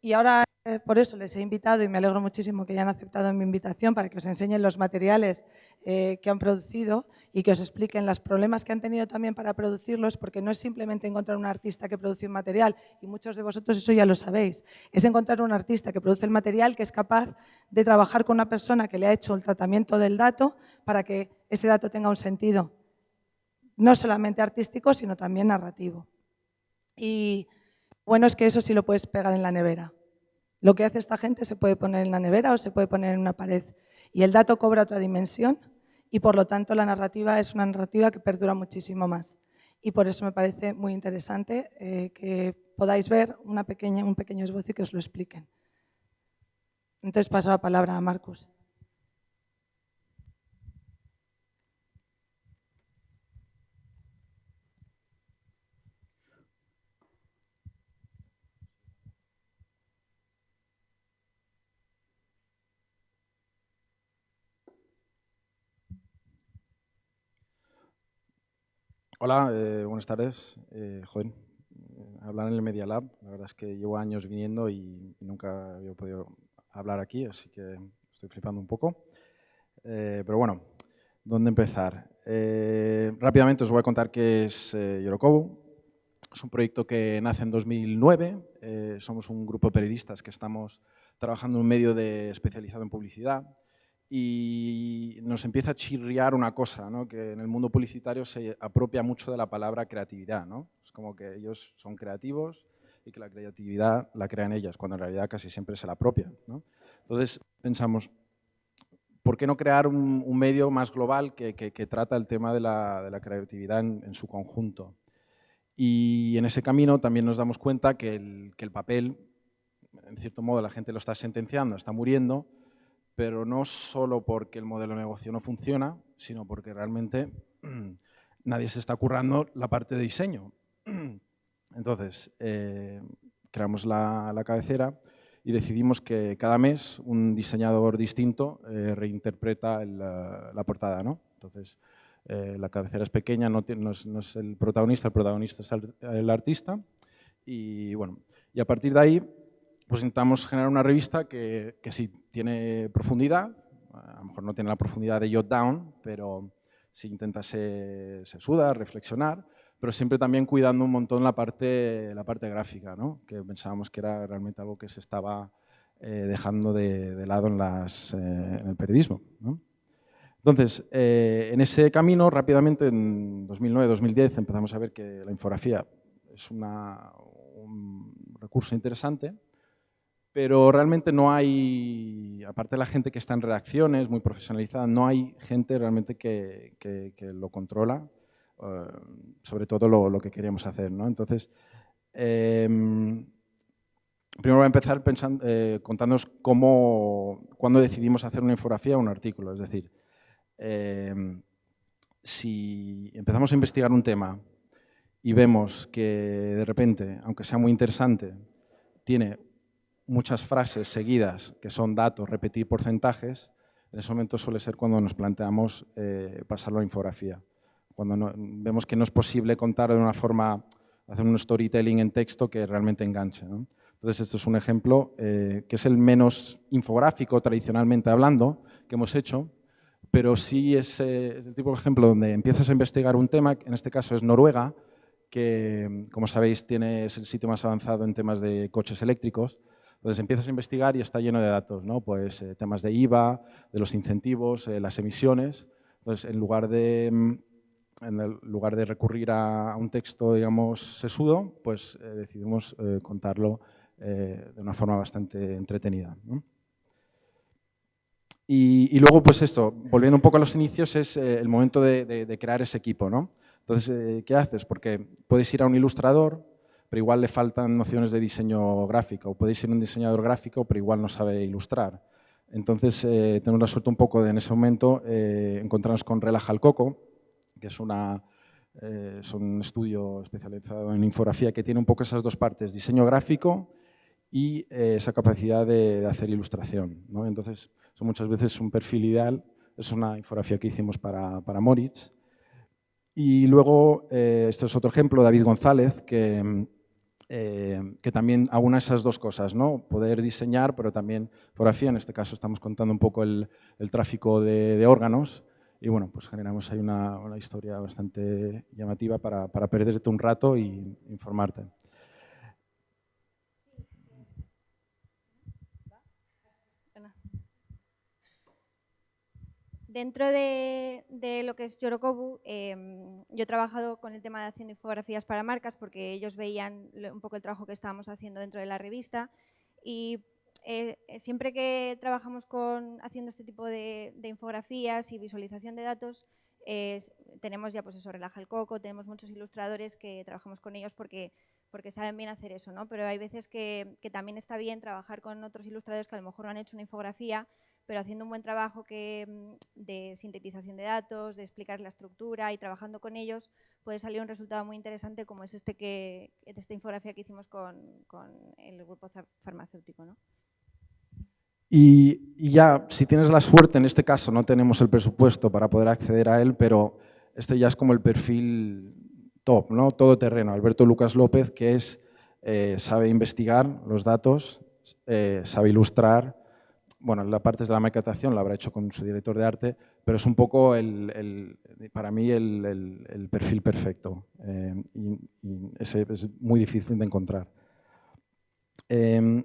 Y ahora por eso les he invitado y me alegro muchísimo que hayan aceptado mi invitación para que os enseñen los materiales que han producido y que os expliquen los problemas que han tenido también para producirlos, porque no es simplemente encontrar un artista que produce un material, y muchos de vosotros eso ya lo sabéis, es encontrar un artista que produce el material que es capaz de trabajar con una persona que le ha hecho el tratamiento del dato para que ese dato tenga un sentido, no solamente artístico, sino también narrativo. Y bueno, es que eso sí lo puedes pegar en la nevera. Lo que hace esta gente se puede poner en la nevera o se puede poner en una pared. Y el dato cobra otra dimensión y por lo tanto la narrativa es una narrativa que perdura muchísimo más. Y por eso me parece muy interesante que podáis ver un pequeño esbozo y que os lo expliquen. Entonces paso la palabra a Marcus. Hola, buenas tardes. Hablar en el Media Lab, la verdad es que llevo años viniendo y nunca había podido hablar aquí, así que estoy flipando un poco. Pero bueno, ¿dónde empezar? Rápidamente os voy a contar qué es Yorokobu. Es un proyecto que nace en 2009. Somos un grupo de periodistas que estamos trabajando en un medio especializado en publicidad. Y nos empieza a chirriar una cosa, ¿no? Que en el mundo publicitario se apropia mucho de la palabra creatividad, ¿no? Es como que ellos son creativos y que la creatividad la crean ellas, cuando en realidad casi siempre se la apropian, ¿no? Entonces pensamos, ¿por qué no crear un medio más global que trata el tema de la creatividad en su conjunto? Y en ese camino también nos damos cuenta que el papel, en cierto modo, la gente lo está sentenciando, está muriendo, pero no solo porque el modelo de negocio no funciona, sino porque realmente nadie se está currando la parte de diseño. Entonces, creamos la cabecera y decidimos que cada mes un diseñador distinto reinterpreta la portada, ¿no? Entonces, la cabecera es pequeña, no es el protagonista es el artista. Y bueno, y a partir de ahí pues intentamos generar una revista que sí tiene profundidad, a lo mejor no tiene la profundidad de Jot Down, pero sí intenta se suda, reflexionar, pero siempre también cuidando un montón la parte gráfica, ¿no? Que pensábamos que era realmente algo que se estaba dejando de lado en el periodismo, ¿no? Entonces, en ese camino, rápidamente, en 2009-2010, empezamos a ver que la infografía es un recurso interesante, pero realmente no hay, aparte de la gente que está en redacciones, muy profesionalizada, no hay gente realmente que lo controla, sobre todo lo que queríamos hacer, ¿no? Entonces, primero voy a empezar contándonos cuándo decidimos hacer una infografía o un artículo, es decir, si empezamos a investigar un tema y vemos que de repente, aunque sea muy interesante, tiene muchas frases seguidas que son datos, repetir porcentajes, en ese momento suele ser cuando nos planteamos pasarlo a infografía. Cuando vemos que no es posible contar de una forma, hacer un storytelling en texto que realmente enganche, ¿no? Entonces, esto es un ejemplo que es el menos infográfico, tradicionalmente hablando, que hemos hecho, pero sí es el tipo de ejemplo donde empiezas a investigar un tema, en este caso es Noruega, que, como sabéis, es el sitio más avanzado en temas de coches eléctricos. Entonces empiezas a investigar y está lleno de datos, ¿no? Pues temas de IVA, de los incentivos, las emisiones. Entonces, en lugar de recurrir a un texto, digamos, sesudo, pues decidimos contarlo de una forma bastante entretenida, ¿no? Y luego, pues esto, volviendo un poco a los inicios, es el momento de crear ese equipo, ¿no? Entonces, ¿qué haces? Porque puedes ir a un ilustrador, pero igual le faltan nociones de diseño gráfico, o puedes ir a un diseñador gráfico, pero igual no sabe ilustrar. Entonces, tenemos la suerte un poco de, en ese momento, encontrarnos con Relaja al Coco, que es un estudio especializado en infografía que tiene un poco esas dos partes, diseño gráfico y esa capacidad de hacer ilustración, ¿no? Entonces, son muchas veces un perfil ideal. Es una infografía que hicimos para Moritz. Y luego, este es otro ejemplo, David González, que también aúna esas dos cosas, ¿no? Poder diseñar, pero también infografía. En este caso estamos contando un poco el tráfico de órganos. Y bueno, pues generamos ahí una historia bastante llamativa para perderte un rato y informarte. Dentro de lo que es Yorokobu, yo he trabajado con el tema de haciendo infografías para marcas porque ellos veían un poco el trabajo que estábamos haciendo dentro de la revista y siempre que trabajamos haciendo este tipo de infografías y visualización de datos, tenemos ya pues eso, Relaja el Coco, tenemos muchos ilustradores que trabajamos con ellos porque saben bien hacer eso, ¿no? Pero hay veces que también está bien trabajar con otros ilustradores que a lo mejor no han hecho una infografía, pero haciendo un buen trabajo de sintetización de datos, de explicar la estructura y trabajando con ellos, puede salir un resultado muy interesante como es esta infografía que hicimos con el grupo farmacéutico, ¿no? Y ya, si tienes la suerte, en este caso no tenemos el presupuesto para poder acceder a él, pero este ya es como el perfil top, ¿no? Todo terreno. Alberto Lucas López, que sabe investigar los datos, sabe ilustrar. Bueno, la parte de la maquetación la habrá hecho con su director de arte, pero es un poco para mí el perfil perfecto y ese es muy difícil de encontrar.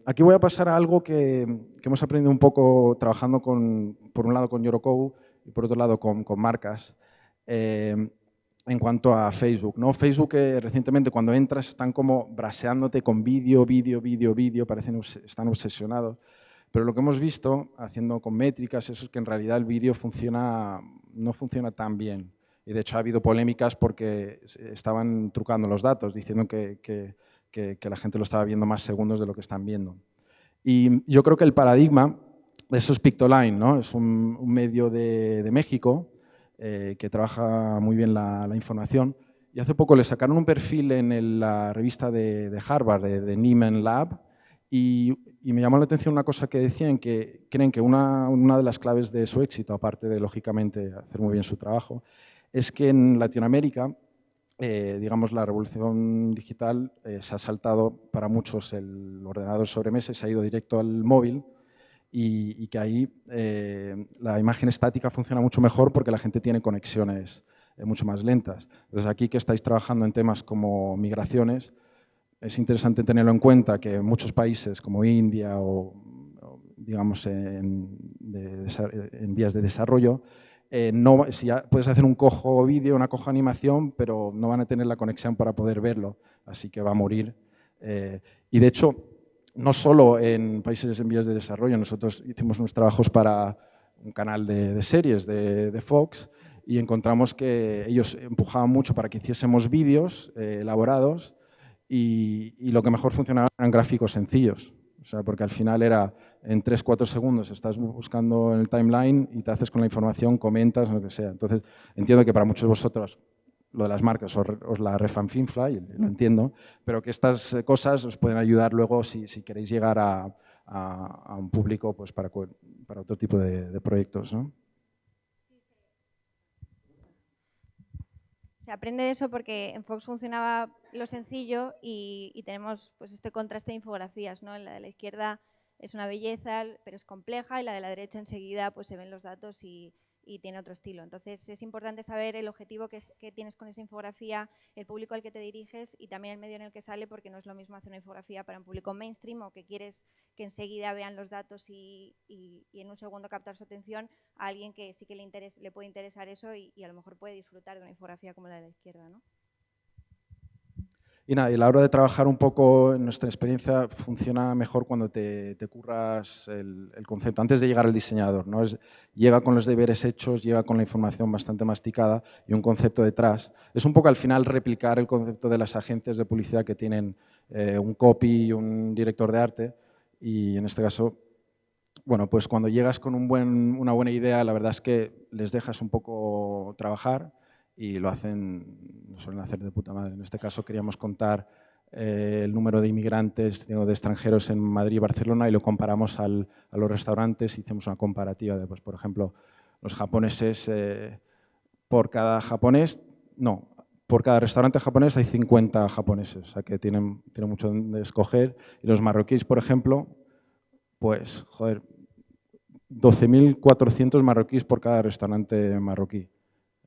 Aquí voy a pasar a algo que hemos aprendido un poco trabajando por un lado con Yorokobu y por otro lado con marcas en cuanto a Facebook, ¿no? Facebook recientemente cuando entras están como braseándote con vídeo, parecen están obsesionados. Pero lo que hemos visto, haciendo con métricas, eso es que en realidad el vídeo no funciona tan bien. Y de hecho ha habido polémicas porque estaban trucando los datos, diciendo que la gente lo estaba viendo más segundos de lo que están viendo. Y yo creo que el paradigma, eso es Pictoline, ¿no? Es un medio de México que trabaja muy bien la información. Y hace poco le sacaron un perfil en la revista de Harvard, de Nieman Lab, y me llamó la atención una cosa que decían, que creen que una de las claves de su éxito, aparte de, lógicamente, hacer muy bien su trabajo, es que en Latinoamérica, digamos, la revolución digital se ha saltado para muchos el ordenador sobremesa y se ha ido directo al móvil, y que ahí la imagen estática funciona mucho mejor porque la gente tiene conexiones mucho más lentas. Entonces, aquí que estáis trabajando en temas como migraciones, es interesante tenerlo en cuenta que en muchos países como India o digamos, en vías de desarrollo, si ya puedes hacer un cojo vídeo, una cojo animación, pero no van a tener la conexión para poder verlo, así que va a morir. Y de hecho, no solo en países en vías de desarrollo, nosotros hicimos unos trabajos para un canal de series de Fox y encontramos que ellos empujaban mucho para que hiciésemos vídeos elaborados y lo que mejor funcionaba eran gráficos sencillos. O sea, porque al final era en 3-4 segundos estás buscando en el timeline y te haces con la información, comentas, lo que sea. Entonces, entiendo que para muchos de vosotros lo de las marcas os la refanfinfla, y lo entiendo, pero que estas cosas os pueden ayudar luego si queréis llegar a un público pues para otro tipo de proyectos, ¿no? Se aprende de eso porque en Fox funcionaba lo sencillo y tenemos pues este contraste de infografías, ¿no? La de la izquierda es una belleza, pero es compleja, y la de la derecha enseguida pues se ven los datos y tiene otro estilo. Entonces es importante saber el objetivo que tienes con esa infografía, el público al que te diriges y también el medio en el que sale, porque no es lo mismo hacer una infografía para un público mainstream o que quieres que enseguida vean los datos y en un segundo captar su atención, a alguien que sí que le puede interesar eso y a lo mejor puede disfrutar de una infografía como la de la izquierda, ¿no? Y nada, y a la hora de trabajar un poco, en nuestra experiencia, funciona mejor cuando te curras el concepto, antes de llegar al diseñador, ¿no? Llega con los deberes hechos, llega con la información bastante masticada y un concepto detrás. Es un poco al final replicar el concepto de las agencias de publicidad que tienen un copy y un director de arte, y en este caso, bueno, pues cuando llegas con una buena idea, la verdad es que les dejas un poco trabajar y lo suelen hacer de puta madre. En este caso queríamos contar el número de inmigrantes, de extranjeros en Madrid y Barcelona, y lo comparamos a los restaurantes. Hicimos una comparativa de, pues, por ejemplo, los japoneses, por cada restaurante japonés hay 50 japoneses, o sea que tienen mucho de escoger. Y los marroquíes, por ejemplo, pues, joder, 12.400 marroquíes por cada restaurante marroquí.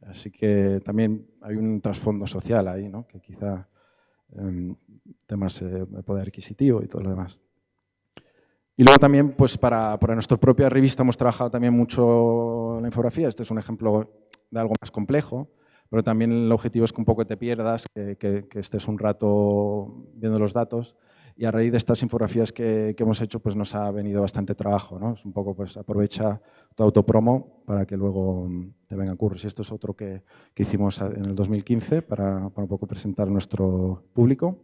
Así que también hay un trasfondo social ahí, ¿no? Que quizá temas de poder adquisitivo y todo lo demás. Y luego también, pues para nuestra propia revista hemos trabajado también mucho la infografía. Este es un ejemplo de algo más complejo, pero también el objetivo es que un poco te pierdas, que estés un rato viendo los datos. Y a raíz de estas infografías que hemos hecho, pues nos ha venido bastante trabajo, ¿no? Es un poco, pues aprovecha tu autopromo para que luego te vengan cursos. Y esto es otro que hicimos en el 2015 para un poco presentar a nuestro público.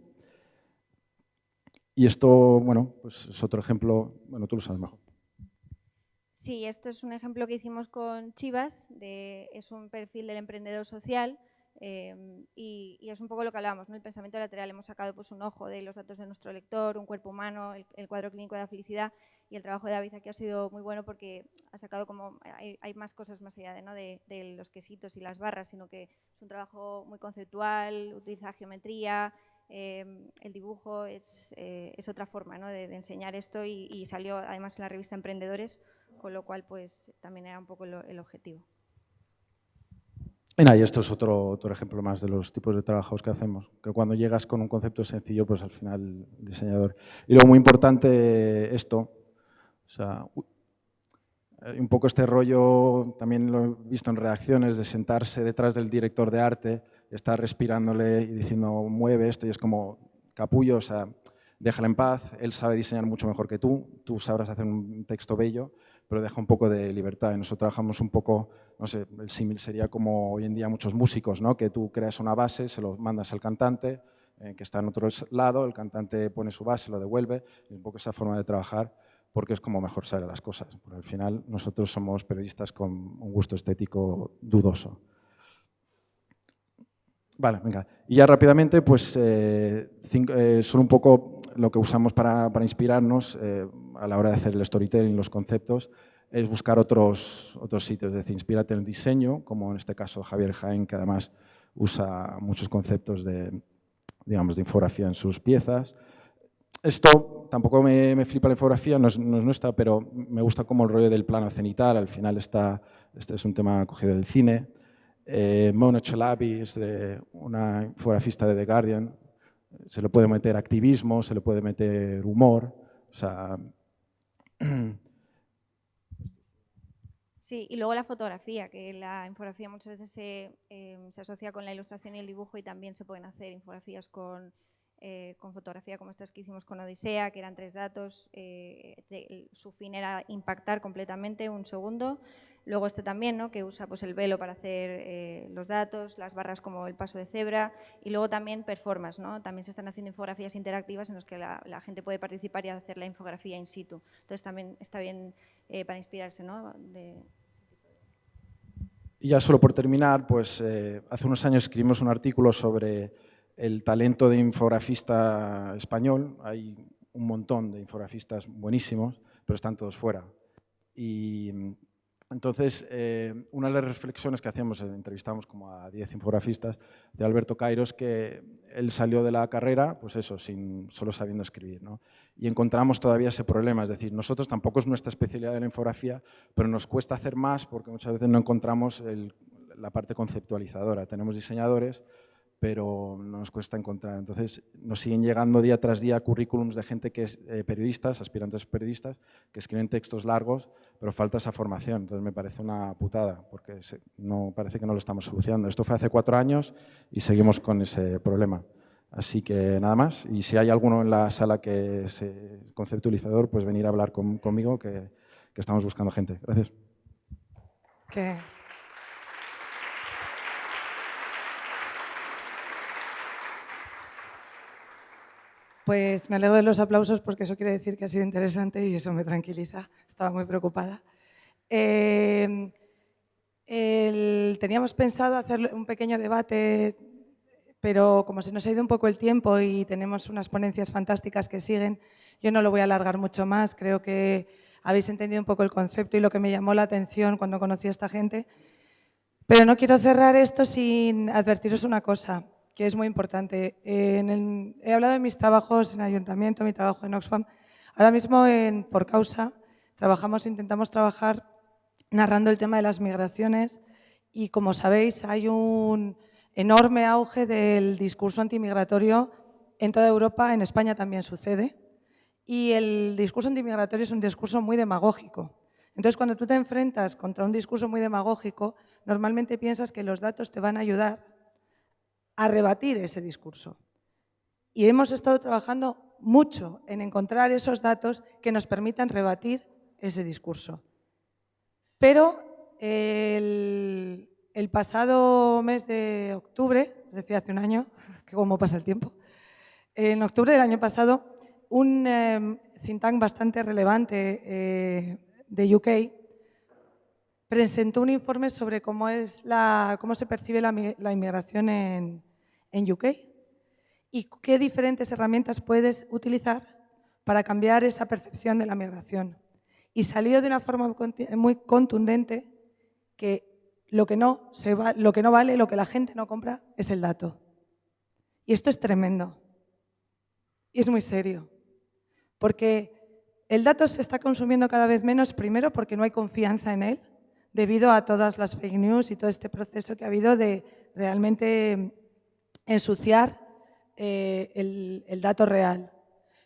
Y esto, bueno, pues es otro ejemplo, bueno, tú lo sabes mejor. Sí, esto es un ejemplo que hicimos con Chivas, es un perfil del emprendedor social. Y es un poco lo que hablábamos, ¿no? El pensamiento lateral. Hemos sacado pues, un ojo de los datos de nuestro lector, un cuerpo humano, el cuadro clínico de la felicidad, y el trabajo de David aquí ha sido muy bueno porque ha sacado como, hay más cosas más allá ¿no? de los quesitos y las barras, sino que es un trabajo muy conceptual, utiliza geometría, el dibujo es otra forma ¿no? de enseñar esto, y salió además en la revista Emprendedores, con lo cual pues también era un poco el objetivo. Y esto es otro ejemplo más de los tipos de trabajos que hacemos, que cuando llegas con un concepto sencillo, pues al final el diseñador. Y luego muy importante esto, o sea, un poco este rollo, también lo he visto en redacciones, de sentarse detrás del director de arte, estar respirándole y diciendo mueve esto, y es como capullo, o sea, déjala en paz, él sabe diseñar mucho mejor que tú sabrás hacer un texto bello, pero deja un poco de libertad. Y nosotros trabajamos un poco, no sé, el símil sería como hoy en día muchos músicos, ¿no? Que tú creas una base, se lo mandas al cantante, que está en otro lado, el cantante pone su base, lo devuelve, y un poco esa forma de trabajar, porque es como mejor salen las cosas. Porque al final nosotros somos periodistas con un gusto estético dudoso. Vale, venga. Y ya rápidamente, pues son un poco lo que usamos para inspirarnos a la hora de hacer el storytelling, los conceptos, es buscar otros sitios. Es decir, inspírate en el diseño, como en este caso Javier Jaén, que además usa muchos conceptos de, digamos, de infografía en sus piezas. Esto tampoco me flipa la infografía, no es nuestra, pero me gusta como el rollo del plano cenital. Al final este es un tema cogido del cine. Mona Chalabi es una infografista de The Guardian. Se le puede meter activismo, se le puede meter humor. O sea, sí, y luego la fotografía, que la infografía muchas veces se asocia con la ilustración y el dibujo, y también se pueden hacer infografías con fotografía, como estas que hicimos con Odisea, que eran 3 datos. Su fin era impactar completamente, un segundo. Luego este también, ¿no? Que usa pues, el velo para hacer los datos, las barras como el paso de cebra, y luego también performance, ¿no? También se están haciendo infografías interactivas en las que la gente puede participar y hacer la infografía in situ. Entonces también está bien para inspirarse, ¿no? Y ya solo por terminar, pues hace unos años escribimos un artículo sobre el talento de infografista español. Hay un montón de infografistas buenísimos, pero están todos fuera. Y entonces, una de las reflexiones que hacíamos, entrevistamos como a 10 infografistas, de Alberto Cairos, que él salió de la carrera, pues eso, solo sabiendo escribir, ¿no? Y encontramos todavía ese problema, es decir, nosotros tampoco es nuestra especialidad de la infografía, pero nos cuesta hacer más porque muchas veces no encontramos la parte conceptualizadora. Tenemos diseñadores, pero nos cuesta encontrar. Entonces, nos siguen llegando día tras día currículums de gente que es periodistas, aspirantes periodistas, que escriben textos largos, pero falta esa formación. Entonces, me parece una putada, porque parece que no lo estamos solucionando. Esto fue hace 4 años y seguimos con ese problema. Así que nada más. Y si hay alguno en la sala que es conceptualizador, pues venir a hablar conmigo, que estamos buscando gente. Gracias. Pues me alegro de los aplausos porque eso quiere decir que ha sido interesante y eso me tranquiliza. Estaba muy preocupada. Teníamos pensado hacer un pequeño debate, pero como se nos ha ido un poco el tiempo y tenemos unas ponencias fantásticas que siguen, yo no lo voy a alargar mucho más. Creo que habéis entendido un poco el concepto y lo que me llamó la atención cuando conocí a esta gente. Pero no quiero cerrar esto sin advertiros una cosa, que es muy importante. He hablado de mis trabajos en ayuntamiento, mi trabajo en Oxfam. Ahora mismo en PorCausa intentamos trabajar narrando el tema de las migraciones y, como sabéis, hay un enorme auge del discurso antimigratorio en toda Europa. En España también sucede. Y el discurso antimigratorio es un discurso muy demagógico. Entonces, cuando tú te enfrentas contra un discurso muy demagógico, normalmente piensas que los datos te van a ayudar a rebatir ese discurso. Y hemos estado trabajando mucho en encontrar esos datos que nos permitan rebatir ese discurso. Pero el pasado mes de octubre, es decir, hace un año, que cómo pasa el tiempo, en octubre del año pasado, un think tank bastante relevante de UK presentó un informe sobre cómo se percibe la inmigración en UK y qué diferentes herramientas puedes utilizar para cambiar esa percepción de la migración. Y salió de una forma muy contundente que lo que no vale, lo que la gente no compra, es el dato. Y esto es tremendo. Y es muy serio. Porque el dato se está consumiendo cada vez menos, primero porque no hay confianza en él, debido a todas las fake news y todo este proceso que ha habido de realmente ensuciar el dato real.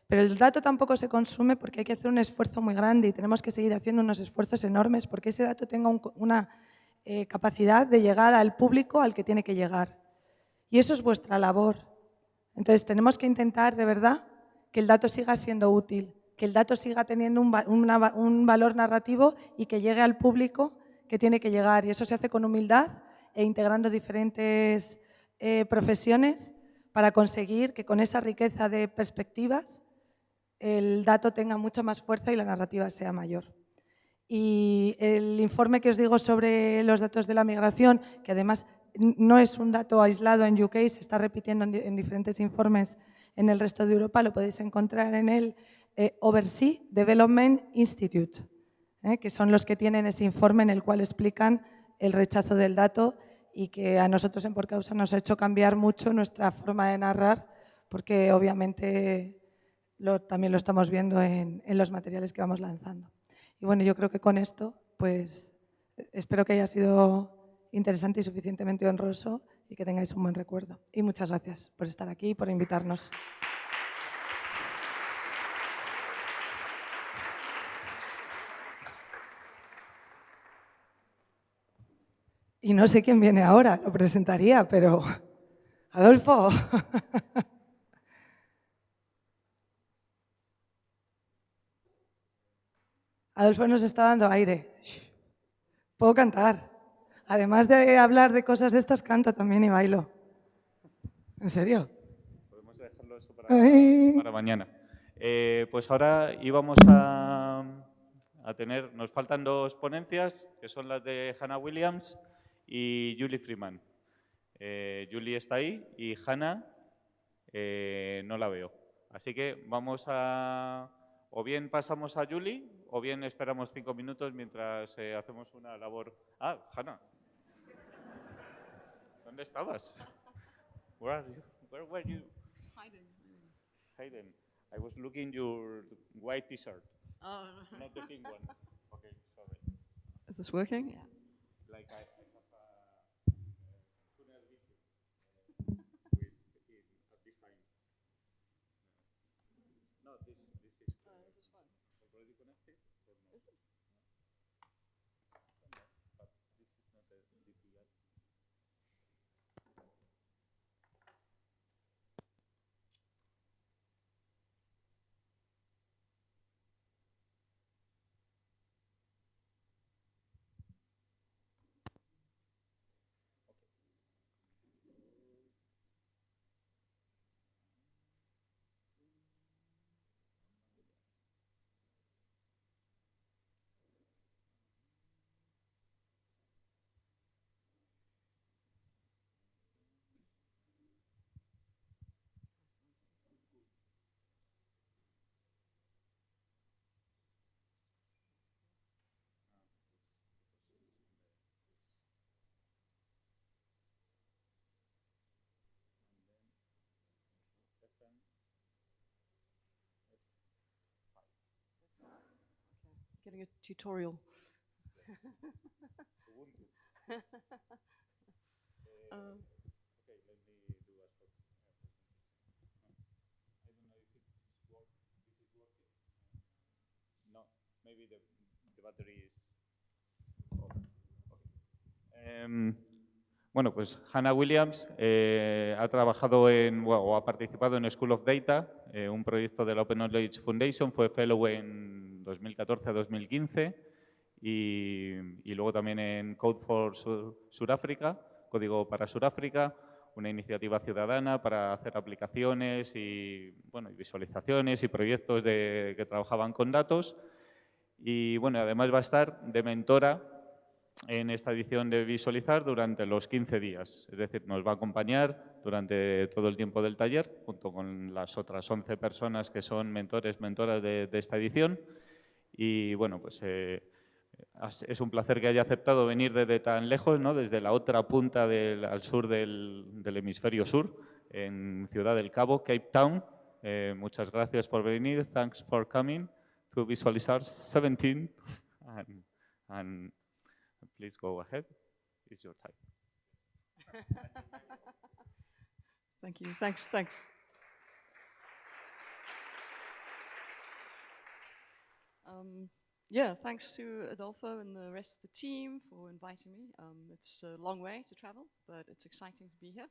Pero el dato tampoco se consume porque hay que hacer un esfuerzo muy grande y tenemos que seguir haciendo unos esfuerzos enormes porque ese dato tenga una capacidad de llegar al público al que tiene que llegar. Y eso es vuestra labor. Entonces tenemos que intentar de verdad que el dato siga siendo útil, que el dato siga teniendo un valor narrativo y que llegue al público que tiene que llegar. Y eso se hace con humildad e integrando diferentes profesiones para conseguir que con esa riqueza de perspectivas el dato tenga mucha más fuerza y la narrativa sea mayor. Y el informe que os digo sobre los datos de la migración, que además no es un dato aislado en UK, se está repitiendo en diferentes informes en el resto de Europa, lo podéis encontrar en el Overseas Development Institute, que son los que tienen ese informe en el cual explican el rechazo del dato y que a nosotros en PorCausa nos ha hecho cambiar mucho nuestra forma de narrar, porque obviamente también lo estamos viendo en los materiales que vamos lanzando. Y bueno, yo creo que con esto, pues espero que haya sido interesante y suficientemente honroso y que tengáis un buen recuerdo. Y muchas gracias por estar aquí y por invitarnos. Y no sé quién viene ahora, lo presentaría, pero Adolfo. Adolfo nos está dando aire. Puedo cantar. Además de hablar de cosas de estas, canto también y bailo. ¿En serio? Podemos dejarlo eso para mañana. Pues ahora íbamos a tener, nos faltan dos ponencias, que son las de Hannah Williams y Julie Freeman. Julie está ahí y Hannah no la veo. Así que vamos a, o bien pasamos a Julie, o bien esperamos 5 minutos mientras hacemos una labor. Ah, Hannah. ¿Dónde estabas? Where are you? Where were you? Hidden. I was looking your white T-shirt. Oh. Not the pink one. Okay, sorry. Is this working? Yeah. Like I have a tunnel vision at this time. No, this is This is fun. already connected or no? Is it? But this is not a DPI. Getting a tutorial. Ubuntu. Okay, let me do a short I don't know if this is working. No, maybe the battery is off. Okay. Bueno, pues Hannah Williams ha trabajado o ha participado en School of Data, un proyecto de la Open Knowledge Foundation, fue fellow en 2014 a 2015 y luego también en Code for Sudáfrica, Código para Sudáfrica, una iniciativa ciudadana para hacer aplicaciones y visualizaciones y proyectos que trabajaban con datos. Y bueno, además va a estar de mentora en esta edición de Visualizar durante los 15 días. Es decir, nos va a acompañar durante todo el tiempo del taller, junto con las otras 11 personas que son mentoras de esta edición. Y bueno, pues es un placer que haya aceptado venir desde tan lejos, ¿no? Desde la otra punta al sur del hemisferio sur, en Ciudad del Cabo, Cape Town. Muchas gracias por venir. Thanks for coming to Visualizar'17. And please go ahead. It's your time. Thank you. Thanks. Yeah, thanks to Adolfo and the rest of the team for inviting me. It's a long way to travel, but it's exciting to be here.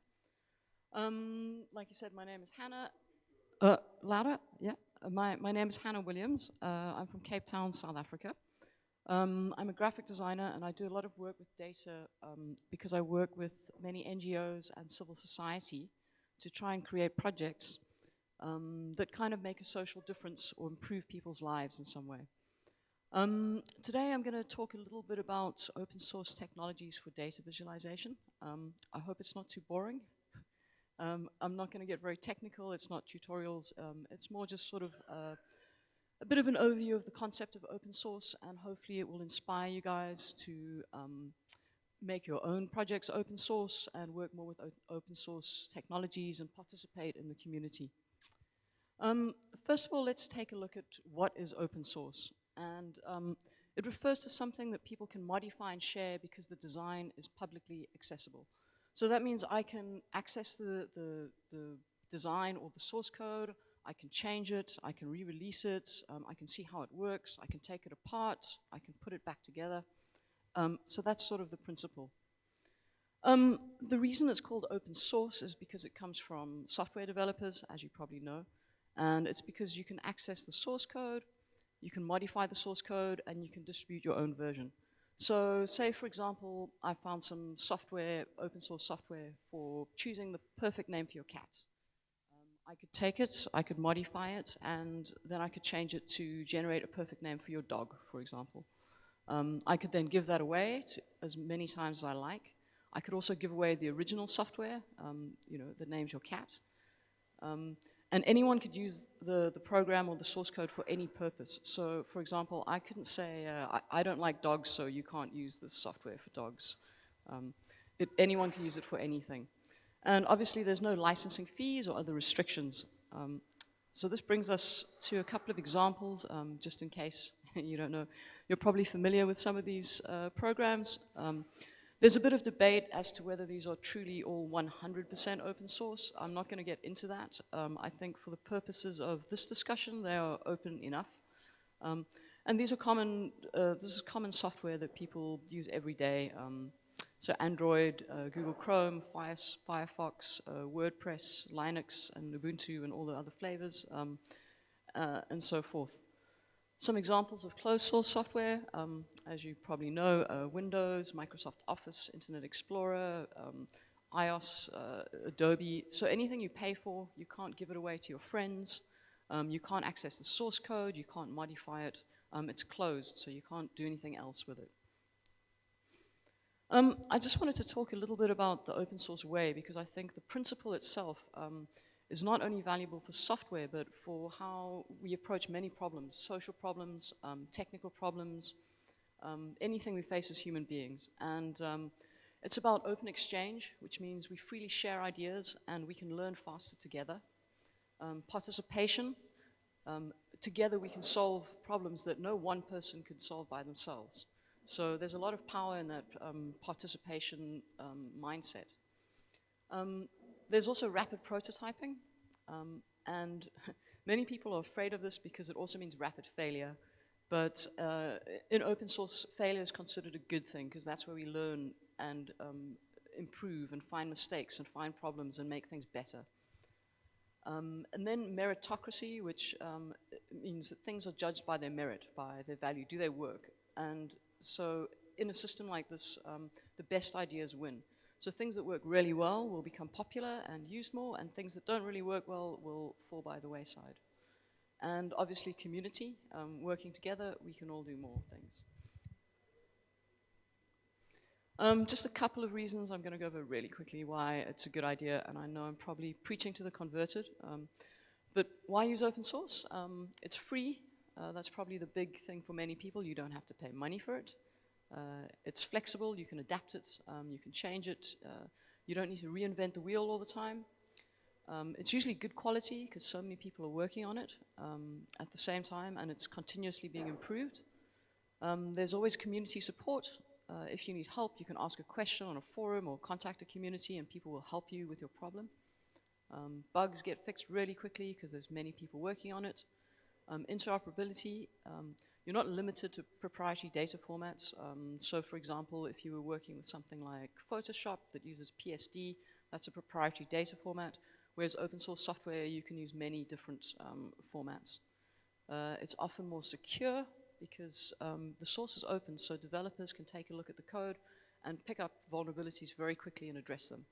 Like you said, my name is Hannah. Louder? Yeah. my name is Hannah Williams. I'm from Cape Town, South Africa. I'm a graphic designer and I do a lot of work with data because I work with many NGOs and civil society to try and create projects that kind of make a social difference or improve people's lives in some way. Today I'm going to talk a little bit about open source technologies for data visualization. I hope it's not too boring. I'm not going to get very technical, it's not tutorials, it's more just sort of a bit of an overview of the concept of open source, and hopefully it will inspire you guys to make your own projects open source and work more with open source technologies and participate in the community. First of all, let's take a look at what is open source. And it refers to something that people can modify and share because the design is publicly accessible. So that means I can access the design or the source code, I can change it, I can re-release it, I can see how it works, I can take it apart, I can put it back together. So that's sort of the principle. The reason it's called open source is because it comes from software developers, as you probably know, and it's because you can access the source code, you can modify the source code, and you can distribute your own version. So say, for example, I found some software, open source software for choosing the perfect name for your cat. I could take it, I could modify it, and then I could change it to generate a perfect name for your dog, for example. I could then give that away to as many times as I like. I could also give away the original software, you know, that names your cat. And anyone could use the program or the source code for any purpose. So, for example, I couldn't say, I don't like dogs, so you can't use this software for dogs. Anyone can use it for anything. And obviously, there's no licensing fees or other restrictions. So this brings us to a couple of examples, just in case you don't know. You're probably familiar with some of these programs. There's a bit of debate as to whether these are truly all 100% open source. I'm not going to get into that. I think for the purposes of this discussion, they are open enough. And these are common, this is common software that people use every day. So Android, Google Chrome, Firefox, WordPress, Linux, and Ubuntu, and all the other flavors, and so forth. Some examples of closed source software, as you probably know, Windows, Microsoft Office, Internet Explorer, iOS, Adobe. So anything you pay for, you can't give it away to your friends. You can't access the source code, you can't modify it. It's closed, so you can't do anything else with it. I just wanted to talk a little bit about the open source way, because I think the principle itself is not only valuable for software, but for how we approach many problems, social problems, technical problems, anything we face as human beings. And it's about open exchange, which means we freely share ideas and we can learn faster together. Participation, together we can solve problems that no one person could solve by themselves. So there's a lot of power in that participation mindset. There's also rapid prototyping, and many people are afraid of this because it also means rapid failure. But in open source, failure is considered a good thing because that's where we learn and improve and find mistakes and find problems and make things better. And then meritocracy, which means that things are judged by their merit, by their value. Do they work? And so in a system like this, the best ideas win. So things that work really well will become popular and used more, and things that don't really work well will fall by the wayside. And obviously community, working together, we can all do more things. Just a couple of reasons I'm going to go over really quickly why it's a good idea, and I know I'm probably preaching to the converted, but why use open source? It's free. That's probably the big thing for many people. You don't have to pay money for it. It's flexible, you can adapt it, you can change it. You don't need to reinvent the wheel all the time. It's usually good quality because so many people are working on it at the same time, and it's continuously being improved. There's always community support. If you need help, you can ask a question on a forum or contact a community and people will help you with your problem. Bugs get fixed really quickly because there's many people working on it. Interoperability, you're not limited to proprietary data formats. So for example, if you were working with something like Photoshop that uses PSD, that's a proprietary data format, whereas open source software, you can use many different formats. It's often more secure because the source is open, so developers can take a look at the code and pick up vulnerabilities very quickly and address them.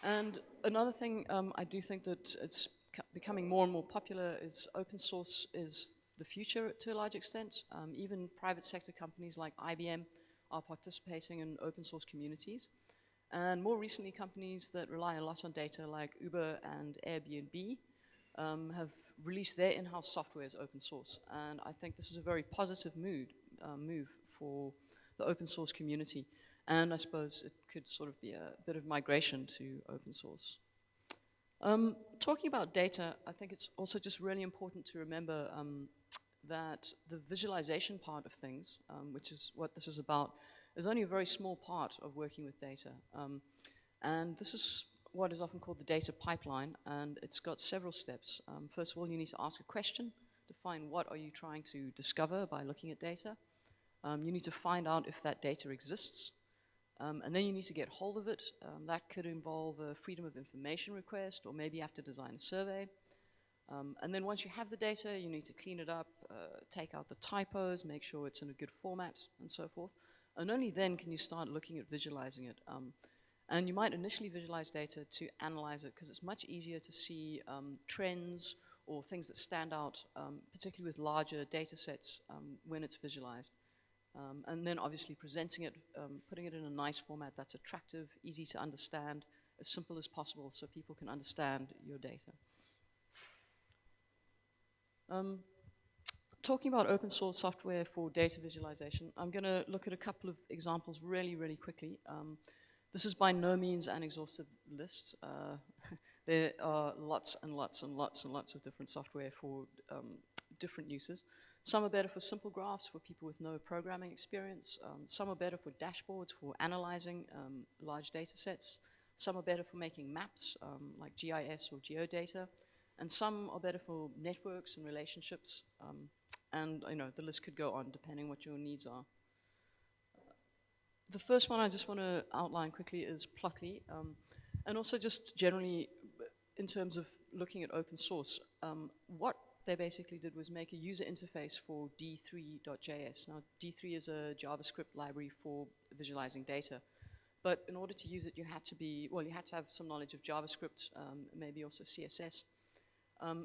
And another thing, I do think that it's becoming more and more popular is open source is the future to a large extent. Even private sector companies like IBM are participating in open source communities. And more recently, companies that rely a lot on data like Uber and Airbnb have released their in-house software as open source. And I think this is a very positive move for the open source community. And I suppose it could sort of be a bit of migration to open source. Talking about data, I think it's also just really important to remember that the visualization part of things, which is what this is about, is only a very small part of working with data. And this is what is often called the data pipeline, and it's got several steps. First of all, you need to ask a question, define what are you trying to discover by looking at data. You need to find out if that data exists. And then you need to get hold of it. That could involve a freedom of information request, or maybe you have to design a survey. And then once you have the data, you need to clean it up, take out the typos, make sure it's in a good format, and so forth. And only then can you start looking at visualizing it. And you might initially visualize data to analyze it, because it's much easier to see trends or things that stand out, particularly with larger data sets when it's visualized. And then obviously presenting it, putting it in a nice format that's attractive, easy to understand, as simple as possible so people can understand your data. Talking about open source software for data visualization, I'm going to look at a couple of examples really, really quickly. This is by no means an exhaustive list. There are lots and lots and lots and lots of different software for different uses. Some are better for simple graphs for people with no programming experience. Some are better for dashboards for analyzing large data sets. Some are better for making maps like GIS or geodata. And some are better for networks and relationships. And the list could go on depending what your needs are. The first one I just want to outline quickly is Plotly. And also just generally in terms of looking at open source, what they basically did was make a user interface for d3.js. Now, D3 is a JavaScript library for visualizing data. But in order to use it, you had to have some knowledge of JavaScript, maybe also CSS.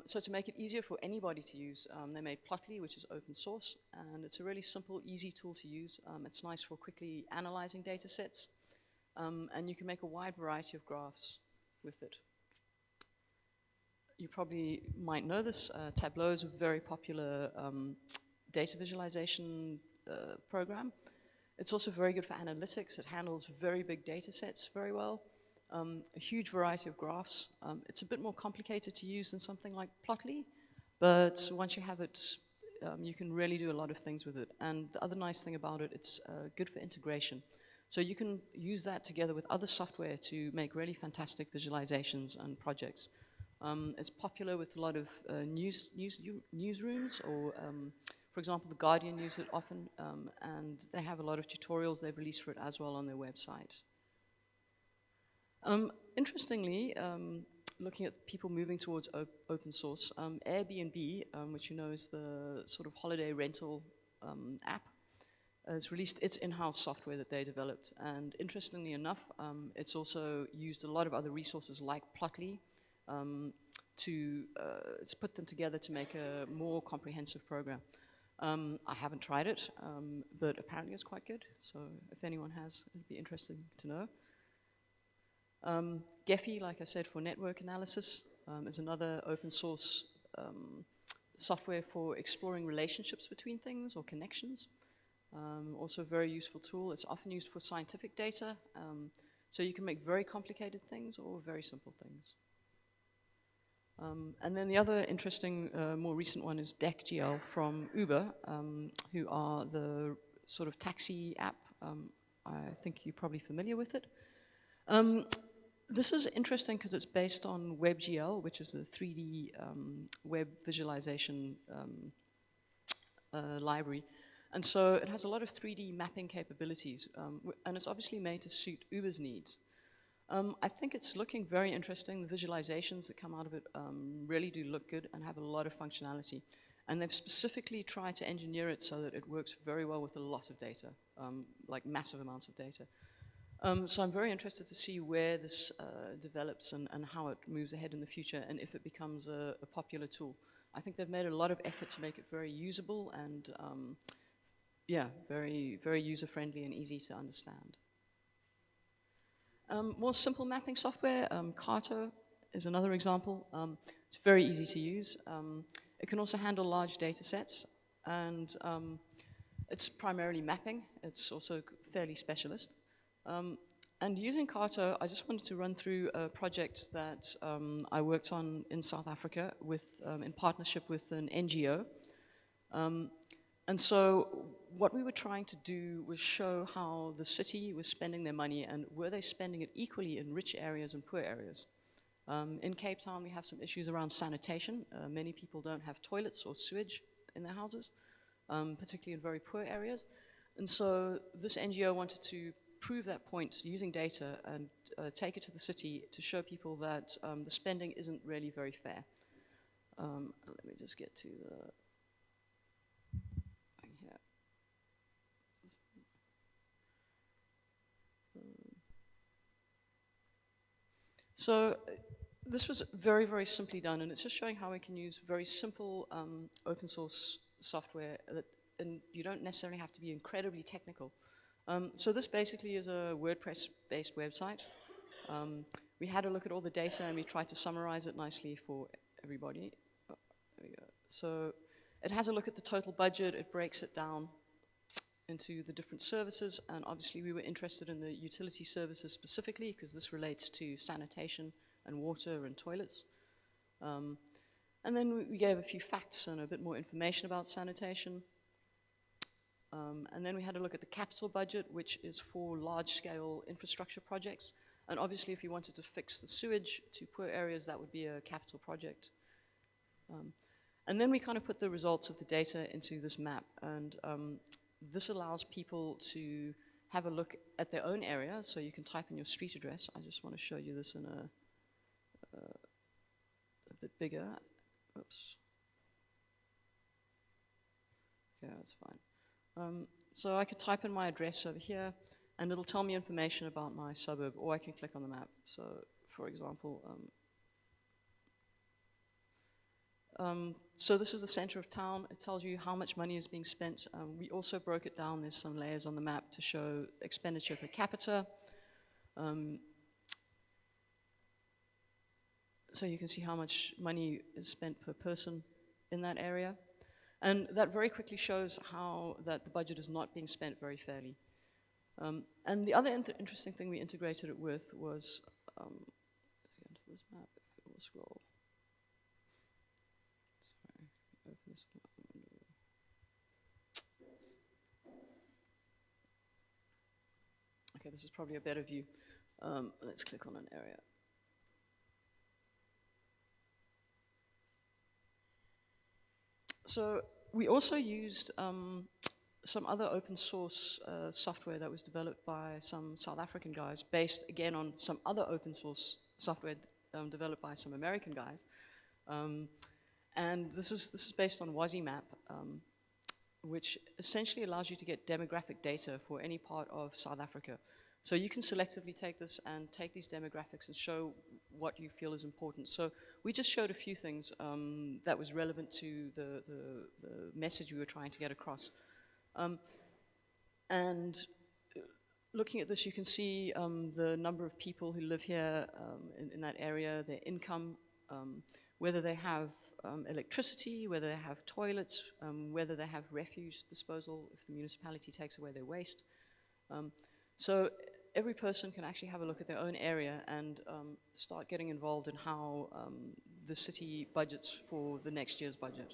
So to make it easier for anybody to use, they made Plotly, which is open source. And it's a really simple, easy tool to use. It's nice for quickly analyzing data sets. And you can make a wide variety of graphs with it. You probably might know this. Tableau is a very popular data visualization program. It's also very good for analytics. It handles very big data sets very well. A huge variety of graphs. It's a bit more complicated to use than something like Plotly, but once you have it, you can really do a lot of things with it. And the other nice thing about it, it's good for integration. So you can use that together with other software to make really fantastic visualizations and projects. It's popular with a lot of newsrooms, or for example, The Guardian use it often, and they have a lot of tutorials they've released for it as well on their website. Interestingly, looking at people moving towards open source, Airbnb, which you know is the sort of holiday rental app, has released its in-house software that they developed. And interestingly enough, it's also used a lot of other resources like Plotly to put them together to make a more comprehensive program. I haven't tried it, but apparently it's quite good. So if anyone has, it'd be interesting to know. Gephi, like I said, for network analysis, is another open source software for exploring relationships between things or connections. Also a very useful tool. It's often used for scientific data, so you can make very complicated things or very simple things. And then the other interesting, more recent one is DeckGL from Uber, who are the sort of taxi app. I think you're probably familiar with it. This is interesting because it's based on WebGL, which is a 3D web visualization library. And so it has a lot of 3D mapping capabilities, and it's obviously made to suit Uber's needs. I think it's looking very interesting. The visualizations that come out of it really do look good and have a lot of functionality. And they've specifically tried to engineer it so that it works very well with a lot of data, like massive amounts of data. So I'm very interested to see where this develops and how it moves ahead in the future and if it becomes a popular tool. I think they've made a lot of effort to make it very usable and yeah, very, very user-friendly and easy to understand. More simple mapping software, Carto is another example. It's very easy to use. It can also handle large data sets, and it's primarily mapping. It's also fairly specialist. And using Carto, I just wanted to run through a project that I worked on in South Africa with, in partnership with an NGO. And so what we were trying to do was show how the city was spending their money and were they spending it equally in rich areas and poor areas. In Cape Town, we have some issues around sanitation. Many people don't have toilets or sewage in their houses, particularly in very poor areas. And so this NGO wanted to prove that point using data and take it to the city to show people that the spending isn't really very fair. Let me just get to the... here. So this was very, very simply done, and it's just showing how we can use very simple open source software that, and you don't necessarily have to be incredibly technical. So this basically is a WordPress-based website. We had a look at all the data and we tried to summarize it nicely for everybody. Oh, there we go. So it has a look at the total budget, it breaks it down into the different services, and obviously we were interested in the utility services specifically because this relates to sanitation and water and toilets. And then we gave a few facts and a bit more information about sanitation. And then we had a look at the capital budget, which is for large-scale infrastructure projects. And obviously, if you wanted to fix the sewage to poor areas, that would be a capital project. And then we kind of put the results of the data into this map. And this allows people to have a look at their own area. So you can type in your street address. I just want to show you this in a bit bigger. Oops. Okay, that's fine. So I could type in my address over here, and it'll tell me information about my suburb, or I can click on the map. So, for example, so this is the center of town. It tells you how much money is being spent. We also broke it down. There's some layers on the map to show expenditure per capita. So you can see how much money is spent per person in that area. And that very quickly shows how that the budget is not being spent very fairly. And the other interesting thing we integrated it with was, let's get into this map, if it will scroll. Sorry, open this window. Okay, this is probably a better view. Let's click on an area. So we also used some other open source software that was developed by some South African guys, based again on some other open source software developed by some American guys. And this is based on WASIMAP, which essentially allows you to get demographic data for any part of South Africa. So you can selectively take this and take these demographics and show what you feel is important. So we just showed a few things that was relevant to the message we were trying to get across. And looking at this, you can see the number of people who live here in that area, their income, whether they have electricity, whether they have toilets, whether they have refuse disposal if the municipality takes away their waste. So every person can actually have a look at their own area and start getting involved in how the city budgets for the next year's budget.